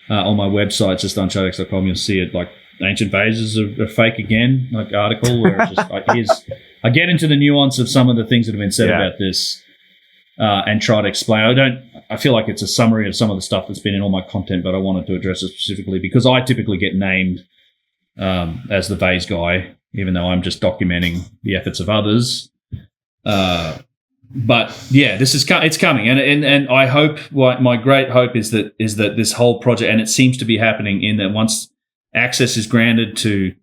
on my website, just UnchartedX.com. You'll see it, like ancient vases are fake again, like article where it's just I get into the nuance of some of the things that have been said about this and try to explain. I feel like it's a summary of some of the stuff that's been in all my content, but I wanted to address it specifically because I typically get named as the vase guy, even though I'm just documenting the efforts of others. But yeah, it's coming, and I hope, my great hope is that this whole project, and it seems to be happening, in that once access is granted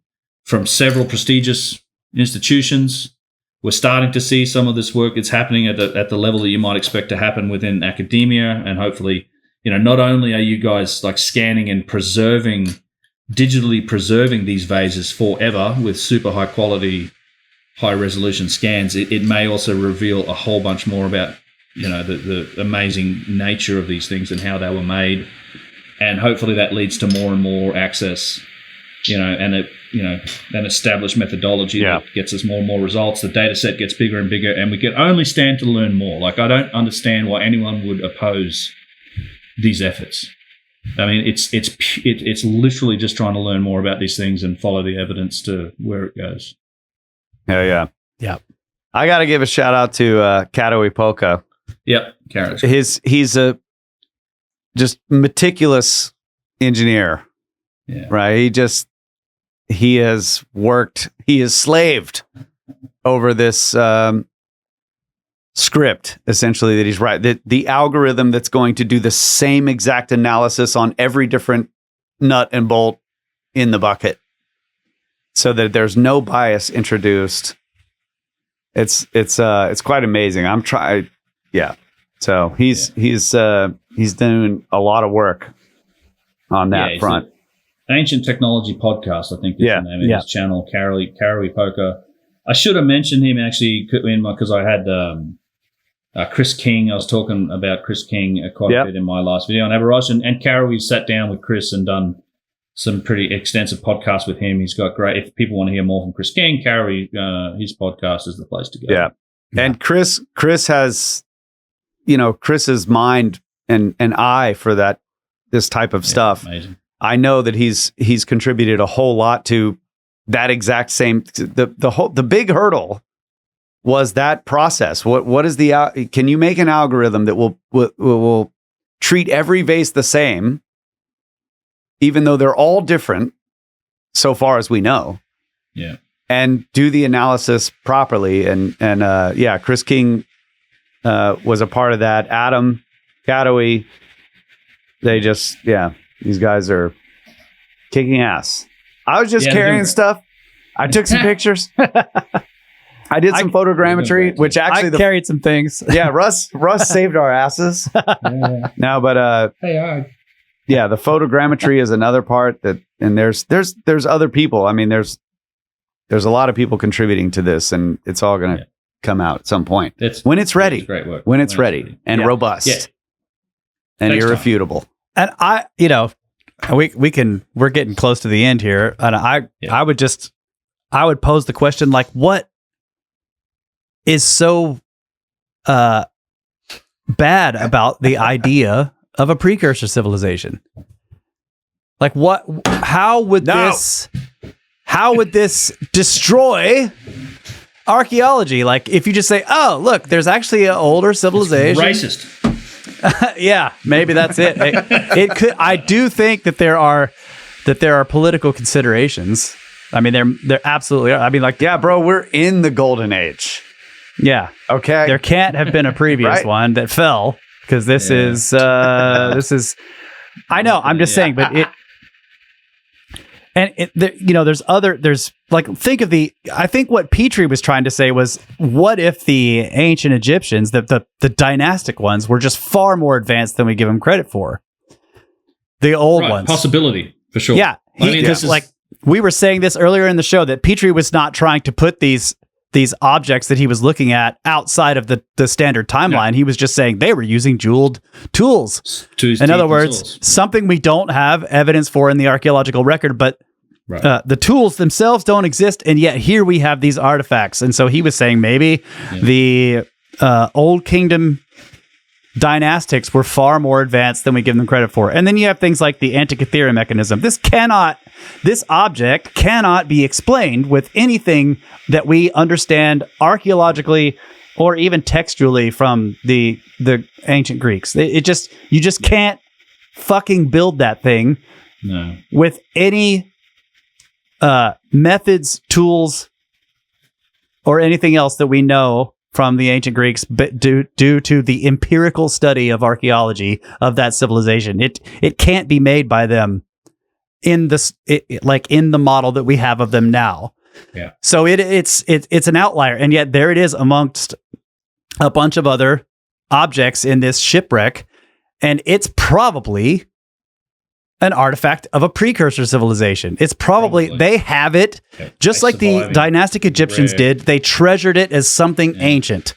from several prestigious institutions, we're starting to see some of this work. It's happening at the level that you might expect to happen within academia, and hopefully, not only are you guys like scanning and digitally preserving these vases forever with super high quality, high resolution scans, it may also reveal a whole bunch more about the amazing nature of these things and how they were made, and hopefully that leads to more and more access, and an established methodology that gets us more and more results. The data set gets bigger and bigger, and we can only stand to learn more. Like, I don't understand why anyone would oppose these efforts. I mean, it's literally just trying to learn more about these things and follow the evidence to where it goes. Yeah. I got to give a shout out to Kato Ipoka. Yep, Carrot. He's a just meticulous engineer. Yeah. Right. He has slaved over this script, essentially, that he's right. The algorithm that's going to do the same exact analysis on every different nut and bolt in the bucket, so that there's no bias introduced. It's quite amazing. So he's doing a lot of work on that front. Ancient Technology Podcast, I think is the name of his channel, Karo Ipoka. I should have mentioned him actually because I had Chris King. I was talking about Chris King quite a bit in my last video on Aberration, and Karo, we sat down with Chris and done some pretty extensive podcasts with him. He's got great. If people want to hear more from Chris King, Karo, his podcast is the place to go. Yeah. And Chris has, Chris's mind and eye for this type of stuff. Amazing. I know that he's contributed a whole lot to that exact same. The big hurdle was that process. What is can you make an algorithm that will treat every vase the same, even though they're all different, so far as we know? Yeah. And do the analysis properly. And Chris King was a part of that. Adam, Katoe, these guys are kicking ass. I was just carrying stuff. I took some pictures. I did some photogrammetry, which actually I carried some things. Yeah, Russ saved our asses. No, but the photogrammetry is another part and there's other people. I mean, there's a lot of people contributing to this, and it's all going to come out at some point when it's ready. Great work. When it's ready and robust and irrefutable. And we're getting close to the end here, and I would pose the question, like, what is so bad about the idea of a precursor civilization? Like, how would this destroy archaeology? Like, if you just say, oh, look, there's actually an older civilization. It's racist. Yeah, maybe that's it. It could. I do think that there are political considerations. I mean, there absolutely are. I mean, like, bro, we're in the golden age. Yeah. Okay. There can't have been a previous one that fell, because this is. I know. I'm just saying, but it. And there's like, think of I think what Petrie was trying to say was, what if the ancient Egyptians, the dynastic ones, were just far more advanced than we give them credit for? The old ones. Possibility, for sure. Yeah. Like, we were saying this earlier in the show, that Petrie was not trying to put these objects that he was looking at outside of the standard timeline. He was just saying they were using jeweled tools. In other words, something we don't have evidence for in the archaeological record, but the tools themselves don't exist, and yet here we have these artifacts. And so he was saying maybe the Old Kingdom dynastics were far more advanced than we give them credit for. And then you have things like the Antikythera mechanism. This object cannot be explained with anything that we understand archaeologically or even textually from the ancient Greeks. You just can't fucking build that thing with any methods, tools, or anything else that we know from the ancient Greeks due to the empirical study of archaeology of that civilization. It can't be made by them in this like in the model that we have of them now. Yeah. So it's an outlier, and yet there it is amongst a bunch of other objects in this shipwreck, and it's probably an artifact of a precursor civilization. It's probably. They have it, just like the dynastic Egyptians did. They treasured it as something ancient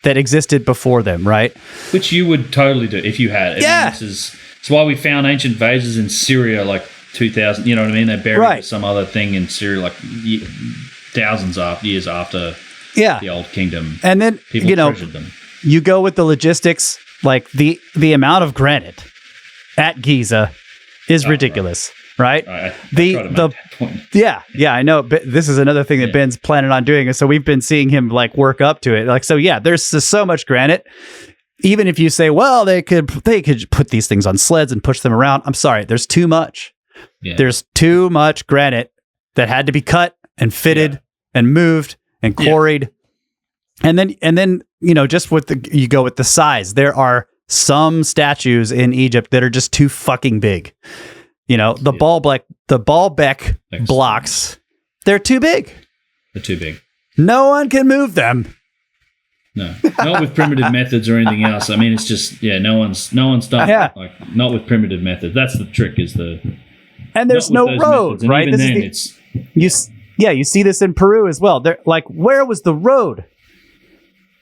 that existed before them, right? Which you would totally do if you had it. Yeah. I mean, it's why we found ancient vases in Syria like 2000, you know what I mean? They buried some other thing in Syria like thousands of years after the Old Kingdom. And then, people treasured them. You go with the logistics, like the amount of granite at Giza is ridiculous, right? I try to make that point. Yeah, I know. But this is another thing that Ben's planning on doing. So we've been seeing him like work up to it. Like, so yeah, there's just so much granite. Even if you say, well, they could put these things on sleds and push them around. I'm sorry, there's too much. Yeah. There's too much granite that had to be cut and fitted and moved and quarried. And then, you know, just you go with the size. There are some statues in Egypt that are just too fucking big. You know, the Baalbek blocks, they're too big. They're too big. No one can move them. No, not with primitive methods or anything else. I mean, it's just, no one's done like not with primitive methods. That's the trick and there's no road, right? Even then you see this in Peru as well. They're like, where was the road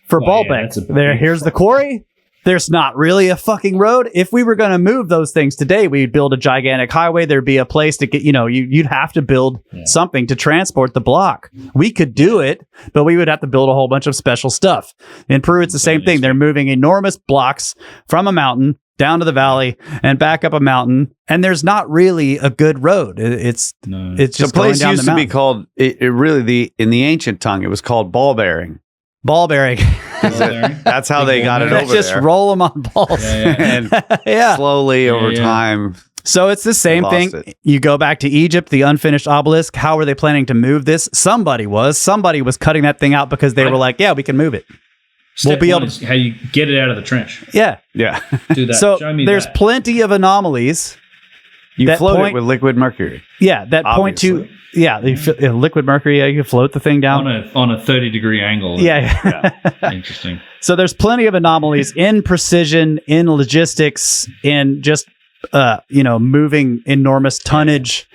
for Baalbek? Here's the quarry. There's not really a fucking road. If we were going to move those things today, we'd build a gigantic highway. There'd be a place to get, you'd have to build something to transport the block. We could do it, but we would have to build a whole bunch of special stuff. In Peru, it's the same thing. They're moving enormous blocks from a mountain down to the valley and back up a mountain. And there's not really a good road. It's just the place going down used the to be called, in the ancient tongue, it was called ball bearing. Ball bearing. That's how they got it over there. Just roll them on balls. And slowly over time. So it's the same thing. You go back to Egypt, the unfinished obelisk. How were they planning to move this? Somebody was cutting that thing out because they were like, we can move it. We'll be able to. How you get it out of the trench. Yeah. Do that. So Show me there's that. plenty of anomalies. You float it with liquid mercury. Yeah, that obviously. Point to... Yeah, liquid mercury, you can float the thing down. On a 30-degree angle. Yeah. Interesting. So there's plenty of anomalies in precision, in logistics, in just, moving enormous tonnage,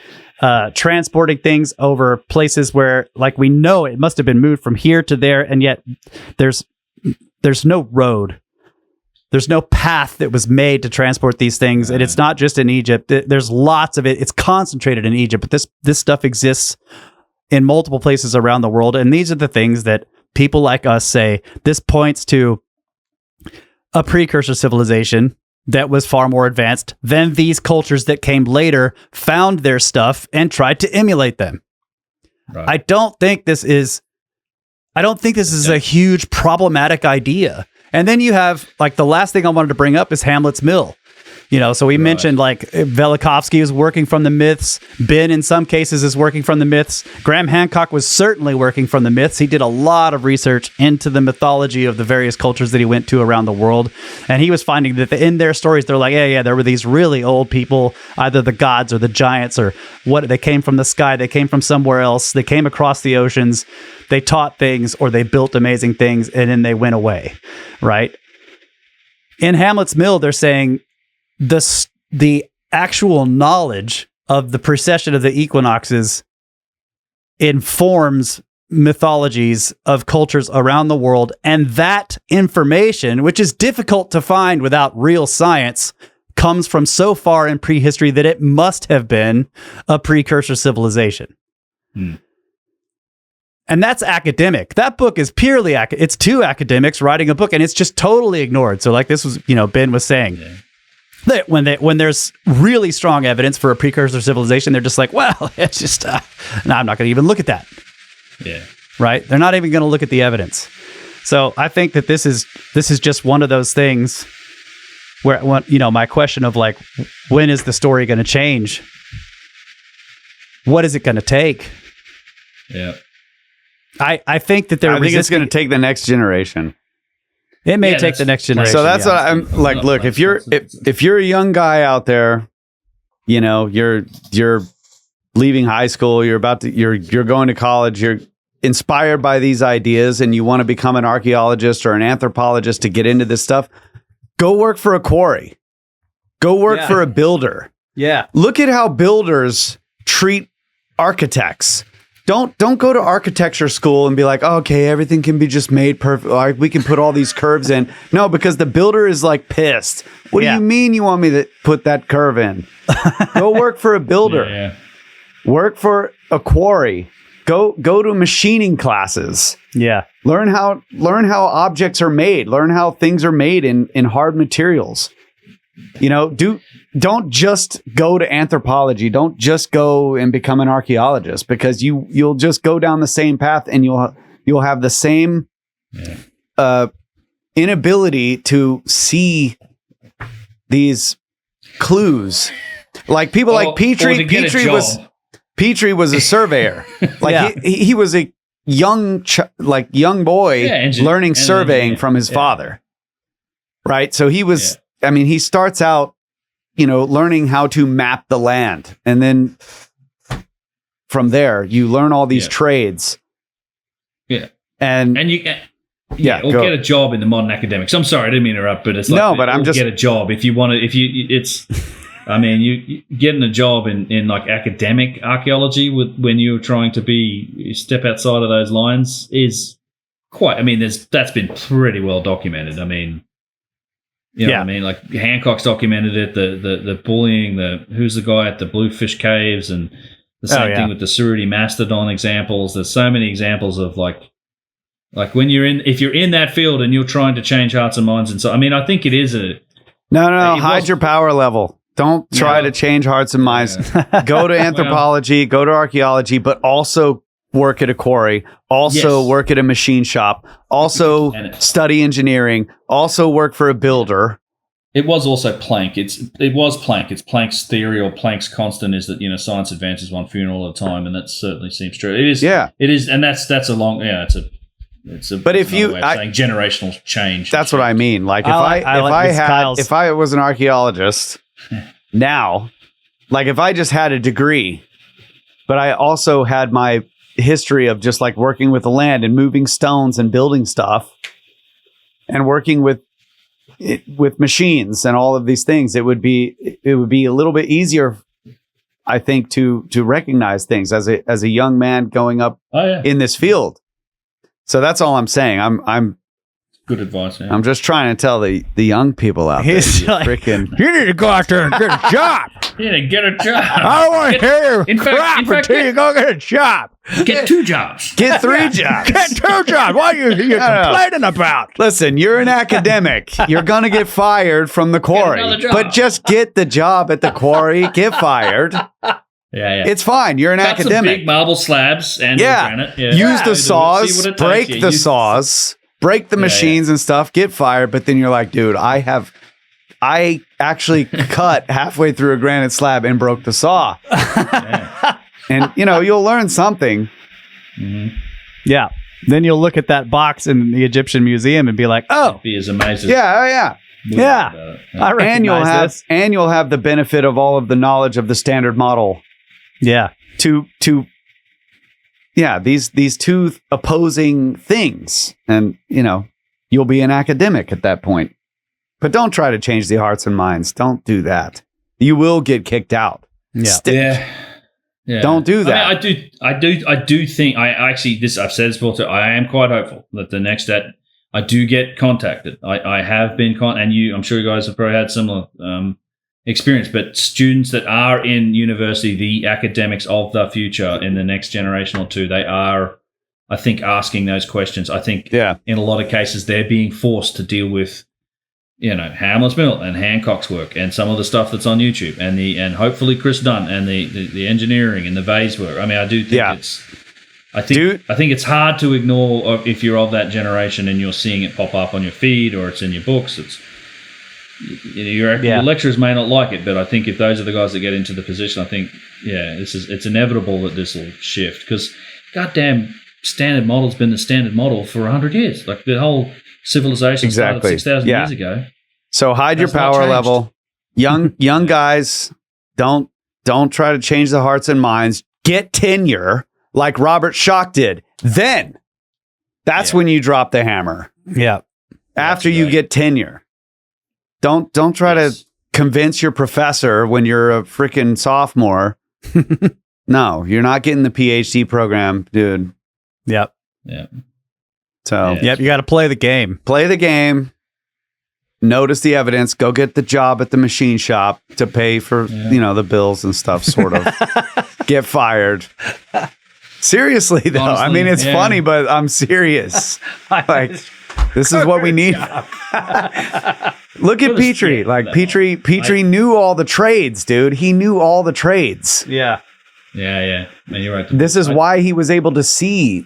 transporting things over places where, like, we know it must have been moved from here to there, and yet there's no road. There's no path that was made to transport these things, and it's not just in Egypt. There's lots of it. It's concentrated in Egypt, but this stuff exists in multiple places around the world, and these are the things that people like us say, this points to a precursor civilization that was far more advanced than these cultures that came later, found their stuff, and tried to emulate them. Right. I don't think this is a huge problematic idea. And then you have, like, the last thing I wanted to bring up is Hamlet's Mill. So we mentioned, like, Velikovsky is working from the myths. Ben, in some cases, is working from the myths. Graham Hancock was certainly working from the myths. He did a lot of research into the mythology of the various cultures that he went to around the world. And he was finding that in their stories, they're like, there were these really old people, either the gods or the giants or what. They came from the sky. They came from somewhere else. They came across the oceans. They taught things or they built amazing things, and then they went away, right? In Hamlet's Mill, they're saying the actual knowledge of the precession of the equinoxes informs mythologies of cultures around the world, and that information, which is difficult to find without real science, comes from so far in prehistory that it must have been a precursor civilization. And that's academic. That book is purely it's two academics writing a book, and it's just totally ignored. So, like, this was, Ben was saying. Yeah. That when there's really strong evidence for a precursor civilization, they're just like, well, it's just, I'm not going to even look at that. Yeah. Right? They're not even going to look at the evidence. So I think that this is just one of those things where, my question of, like, when is the story going to change? What is it going to take? Yeah. I think that they're. I think it's going to take the next generation. It may take the next generation. So that's what I'm like. Look, if you're a young guy out there, you know, you're leaving high school, you're going to college, you're inspired by these ideas, and you want to become an archaeologist or an anthropologist to get into this stuff. Go work for a quarry. Go work for a builder. Yeah. Look at how builders treat architects. Don't go to architecture school and be like, oh, okay, everything can be just made perfect. We can put all these curves in. No, because the builder is like pissed. What do you mean you want me to put that curve in? Go work for a builder. Yeah. Work for a quarry. Go to machining classes. Yeah. Learn how objects are made. Learn how things are made in hard materials. You know, don't just go to anthropology. Don't just go and become an archaeologist, because you'll just go down the same path and you'll have the same inability to see these clues. Like people like Petrie. Petrie was a surveyor. Like he was a young boy learning surveying from his father. Right? So he was I mean, he starts out, you know, learning how to map the land, and then from there you learn all these trades. Yeah. And you get a job in the modern academics. I'm sorry, I didn't mean to interrupt, but it's like get a job if you want to. I mean, you getting a job in like academic archaeology when you're trying to step outside of those lines is quite. I mean, that's been pretty well documented. I mean, you know what I mean? Like Hancock's documented it. The bullying. Who's the guy at the Bluefish Caves, and the same thing with the Surrey Mastodon examples. There's so many examples of like when if you're in that field and you're trying to change hearts and minds, and so I mean, I think it is hide your power level. Don't try to change hearts and minds. Go to anthropology, go to archaeology, but also work at a quarry, also work at a machine shop, also study engineering, also work for a builder. It was also Planck. It was Planck. It's Planck's theory, or Planck's constant, is that, you know, science advances one funeral at a time, and that certainly seems true. It is. Yeah. It is, and that's a long. Yeah, it's a. But if you saying generational change. That's what I mean. Like if I was an archaeologist now, like if I just had a degree, but I also had my history of just like working with the land and moving stones and building stuff and working with machines and all of these things, it would be a little bit easier, I think, to recognize things as a young man going up in this field. So that's all I'm saying. I'm good advice. Yeah. I'm just trying to tell the young people out there, you need to go out there and get a job. You need to get a job. I don't want to hear until you go get a job. Get 2 jobs. Get 3 jobs. Get 2 jobs. What are you complaining about? Listen, you're an academic. You're going to get fired from the quarry. But just get the job at the quarry. Get fired. Yeah. It's fine. You're an academic. Some big marble slabs and granite. Yeah. Use the saws. Break the saws. Break the machines and stuff. Get fired. But then you're like, dude, I actually cut halfway through a granite slab and broke the saw. And, you know, you'll learn something. Mm-hmm. Yeah. Then you'll look at that box in the Egyptian Museum and be like, oh. Be as amazing. Yeah. I recognize this. And you'll have the benefit of all of the knowledge of the standard model. Yeah. These two opposing things. And, you know, you'll be an academic at that point. But don't try to change the hearts and minds. Don't do that. You will get kicked out. Yeah. Don't do that. I do think I've said this before too. I am quite hopeful that the next step, I do get contacted. I have been and I'm sure you guys have probably had similar experience, but students that are in university, the academics of the future in the next generation or two, they are, I think, asking those questions. I think in a lot of cases they're being forced to deal with, you know, Hamlet's Mill and Hancock's work and some of the stuff that's on YouTube and hopefully Chris Dunn and the engineering and the Vase work. I mean, I do think I think it's hard to ignore if you're of that generation and you're seeing it pop up on your feed or it's in your books. Your lecturers may not like it, but I think if those are the guys that get into the position, I think it's inevitable that this will shift, because goddamn, standard model's been the standard model for 100 years. Like the whole civilization started 6,000 years ago. So hide your power level. Young guys, don't try to change the hearts and minds. Get tenure like Robert Schoch did. Then that's when you drop the hammer. Yeah. After you get tenure. Don't try to convince your professor when you're a freaking sophomore. No, you're not getting the PhD program, dude. Yep. Yeah. So, you got to play the game. Play the game. Notice the evidence. Go get the job at the machine shop to pay for, the bills and stuff, sort of. Get fired. Seriously, though. Honestly, I mean, it's funny, but I'm serious. Like, this is what we need. Look at Petrie. Like, Petrie knew all the trades, dude. He knew all the trades. Yeah. Yeah. And you're right. This is why he was able to see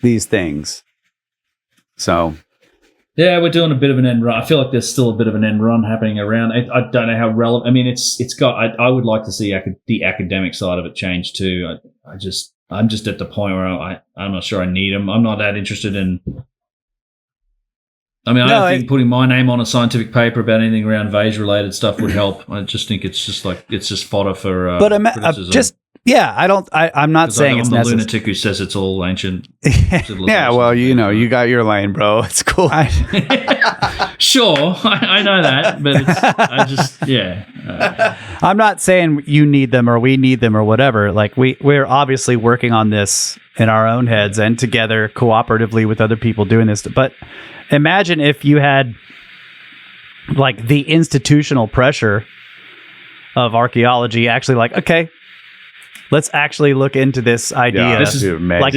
these things. So, yeah, we're doing a bit of an end run. I feel like there's still a bit of an end run happening around. I don't know how relevant. I mean, it's got. I would like to see the academic side of it change too. I'm just at the point where I'm not sure I need them. I'm not that interested in. I mean, I don't think putting my name on a scientific paper about anything around Vase related stuff would help. I just think it's just fodder for. Criticism. I'm not saying it's the necessary. lunatic who says it's all ancient. Yeah, well, you got your lane, bro. It's cool. Sure, I know that, but I'm not saying you need them or we need them or whatever. Like we're obviously working on this in our own heads and together cooperatively with other people doing this. But imagine if you had like the institutional pressure of archaeology actually like, okay, let's actually look into this idea.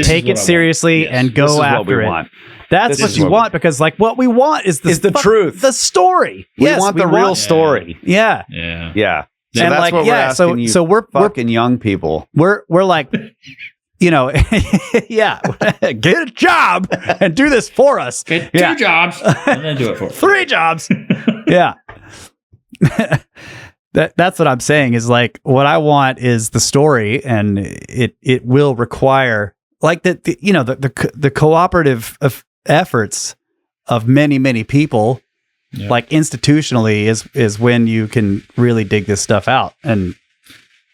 Take it seriously and go after it. That's what you want because, like, what we want is the truth, the story. We want the real story. Yeah. So and that's what we're asking so we're fucking young people. We're like, get a job and do this for us. Get 2 jobs and then do it for us. 3 jobs. Yeah. That's what I'm saying is like what I want is the story, and it will require like the cooperative efforts of many people, like institutionally is when you can really dig this stuff out and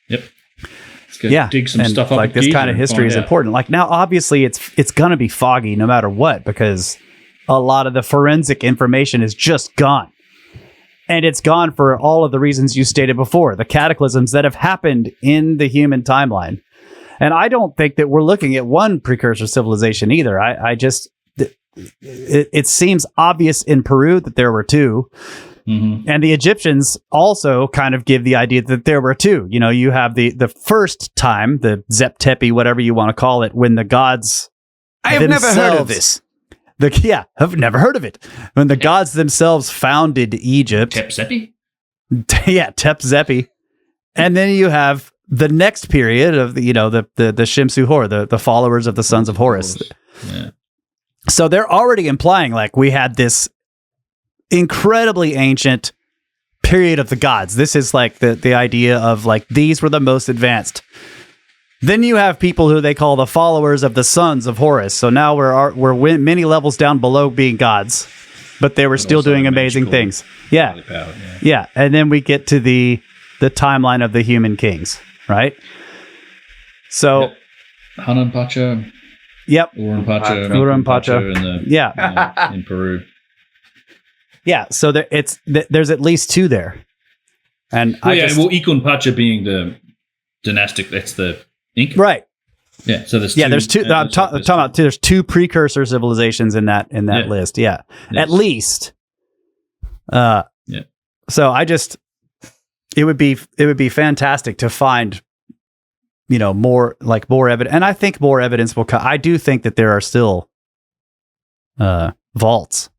dig some stuff up. Like this kind of history is important. Like now, obviously, it's gonna be foggy no matter what because a lot of the forensic information is just gone. And it's gone for all of the reasons you stated before, the cataclysms that have happened in the human timeline. And I don't think that we're looking at one precursor civilization either. It seems obvious in Peru that there were 2. Mm-hmm. And the Egyptians also kind of give the idea that there were 2. You have the first time, the Zep Tepi, whatever you want to call it, when the gods I have never heard of this. I've never heard of it. When the gods themselves founded Egypt. Tep-Zepi? Tep-Zepi. And then you have the next period of the Shimsu Hor, the followers of the sons of Horus. Yeah. So they're already implying like we had this incredibly ancient period of the gods. This is like the idea of like these were the most advanced. Then you have people who they call the followers of the sons of Horus. So now we're many levels down below being gods, but they were still doing amazing things. Yeah. And then we get to the timeline of the human kings, right? So Hanan Pacha. Yep. Urim Pacha. Urim Pacha. In Peru. Yeah. So there's at least 2 there. And Ikun Pacha being the dynastic. That's the Inca. Right. Yeah. So there's 2. There's 2. I'm talking about 2. There's 2 precursor civilizations in that list. Yeah. Yes. At least. So it would be fantastic to find, more evidence. And I think more evidence will come. I do think that there are still vaults.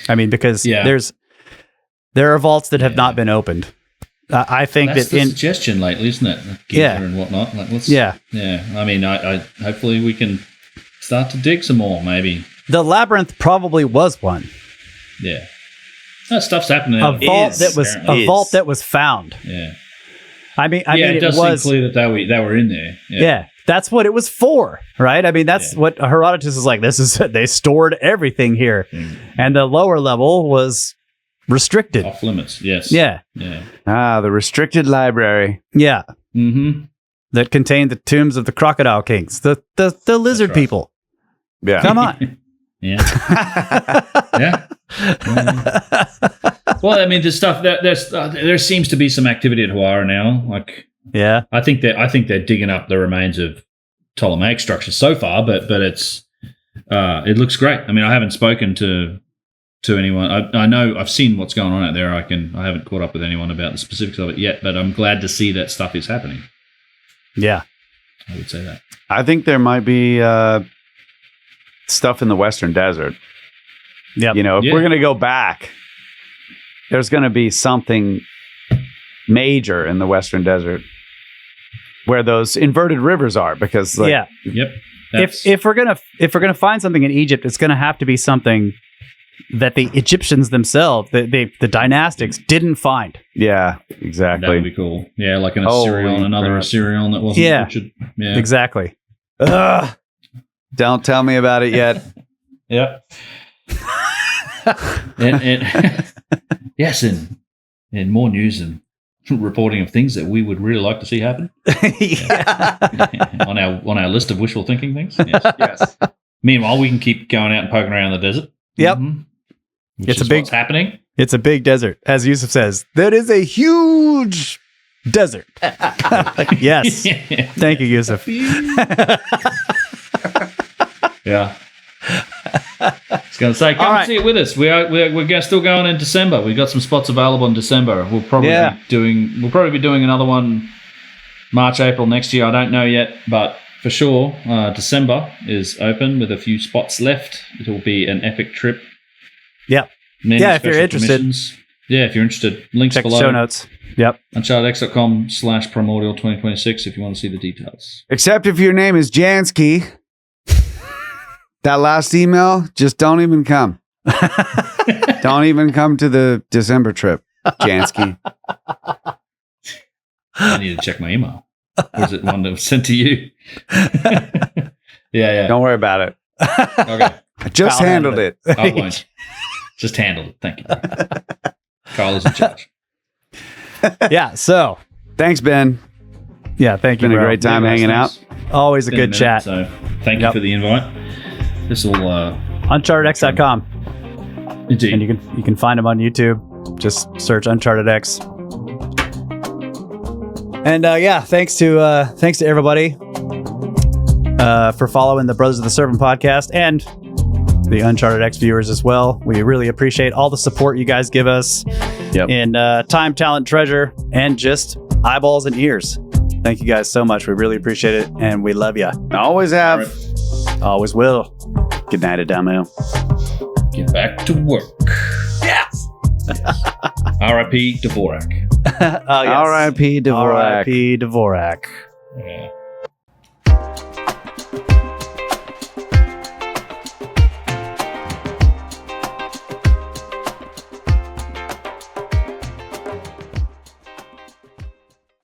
I mean, because there are vaults that have not been opened. I think that's the suggestion lately, isn't it? Giza and whatnot. Like, yeah. I mean, I hopefully we can start to dig some more. Maybe the labyrinth probably was one. Yeah, that stuff's happening. A vault that was found. Yeah. I mean, it does was seem clear that they were in there. Yeah. that's what it was for, right? I mean, that's what Herodotus is like. This is they stored everything here, and the lower level was restricted, off limits. Yes. Yeah. The restricted library. Yeah. Mm-hmm. That contained the tombs of the crocodile kings, the lizard people. Yeah. Come on. Yeah. Yeah. Well, I mean, the stuff that there seems to be some activity at Hawara now. Like, yeah, I think they're digging up the remains of Ptolemaic structures so far, but it's it looks great. I mean, I haven't spoken to anyone. I know I've seen what's going on out there. I haven't caught up with anyone about the specifics of it yet, but I'm glad to see that stuff is happening. Yeah, I would say that. I think there might be stuff in the Western Desert. Yeah, You know, if we're going to go back, there's going to be something major in the Western Desert where those inverted rivers are, because Yep. If we're gonna find something in Egypt, it's gonna have to be something that the Egyptians themselves, the dynastics, didn't find. Yeah, exactly. That would be cool. Yeah, like an Assyrian, another Assyrian that wasn't butchered. Yeah, exactly. Ugh. Don't tell me about it yet. Yep. and yes, and more news and reporting of things that we would really like to see happen. on our list of wishful thinking things. Yes. Meanwhile, we can keep going out and poking around the desert. Yep. It's what's happening. It's a big desert, as Yusuf says. That is a huge desert. Yes. Thank you, Yusuf. Yeah. I was going to say, come and see it with us. We're still going in December. We've got some spots available in December. We'll probably be doing another one March, April next year. I don't know yet, but for sure, December is open with a few spots left. It'll be an epic trip. Yep. If you're interested. Yeah, if you're interested. Links check below. Show notes. Yep. UnchartedX.com/primordial2026 if you want to see the details. Except if your name is Jansky. That last email, just don't even come. Don't even come to the December trip, Jansky. I need to check my email. Or is it one that was sent to you? Yeah. Don't worry about it. Okay. I just handled it. I won't. Just handled it. Thank you. Kyle is in charge. Yeah, so. Thanks, Ben. Yeah, thank you. Been a great time hanging out. Always a good chat. So thank you for the invite. This will UnchartedX.com. Indeed. And you can find them on YouTube. Just search UnchartedX. And thanks to everybody for following the Brothers of the Servant podcast and the UnchartedX viewers as well. We really appreciate all the support you guys give us in time, talent, treasure, and just eyeballs and ears. Thank you guys so much. We really appreciate it, and we love you. Always have. Right. Always will. Good night, Adamo. Get back to work. Yes. R.I.P. Dvorak. R.I.P. Dvorak. R.I.P. Dvorak. Yeah.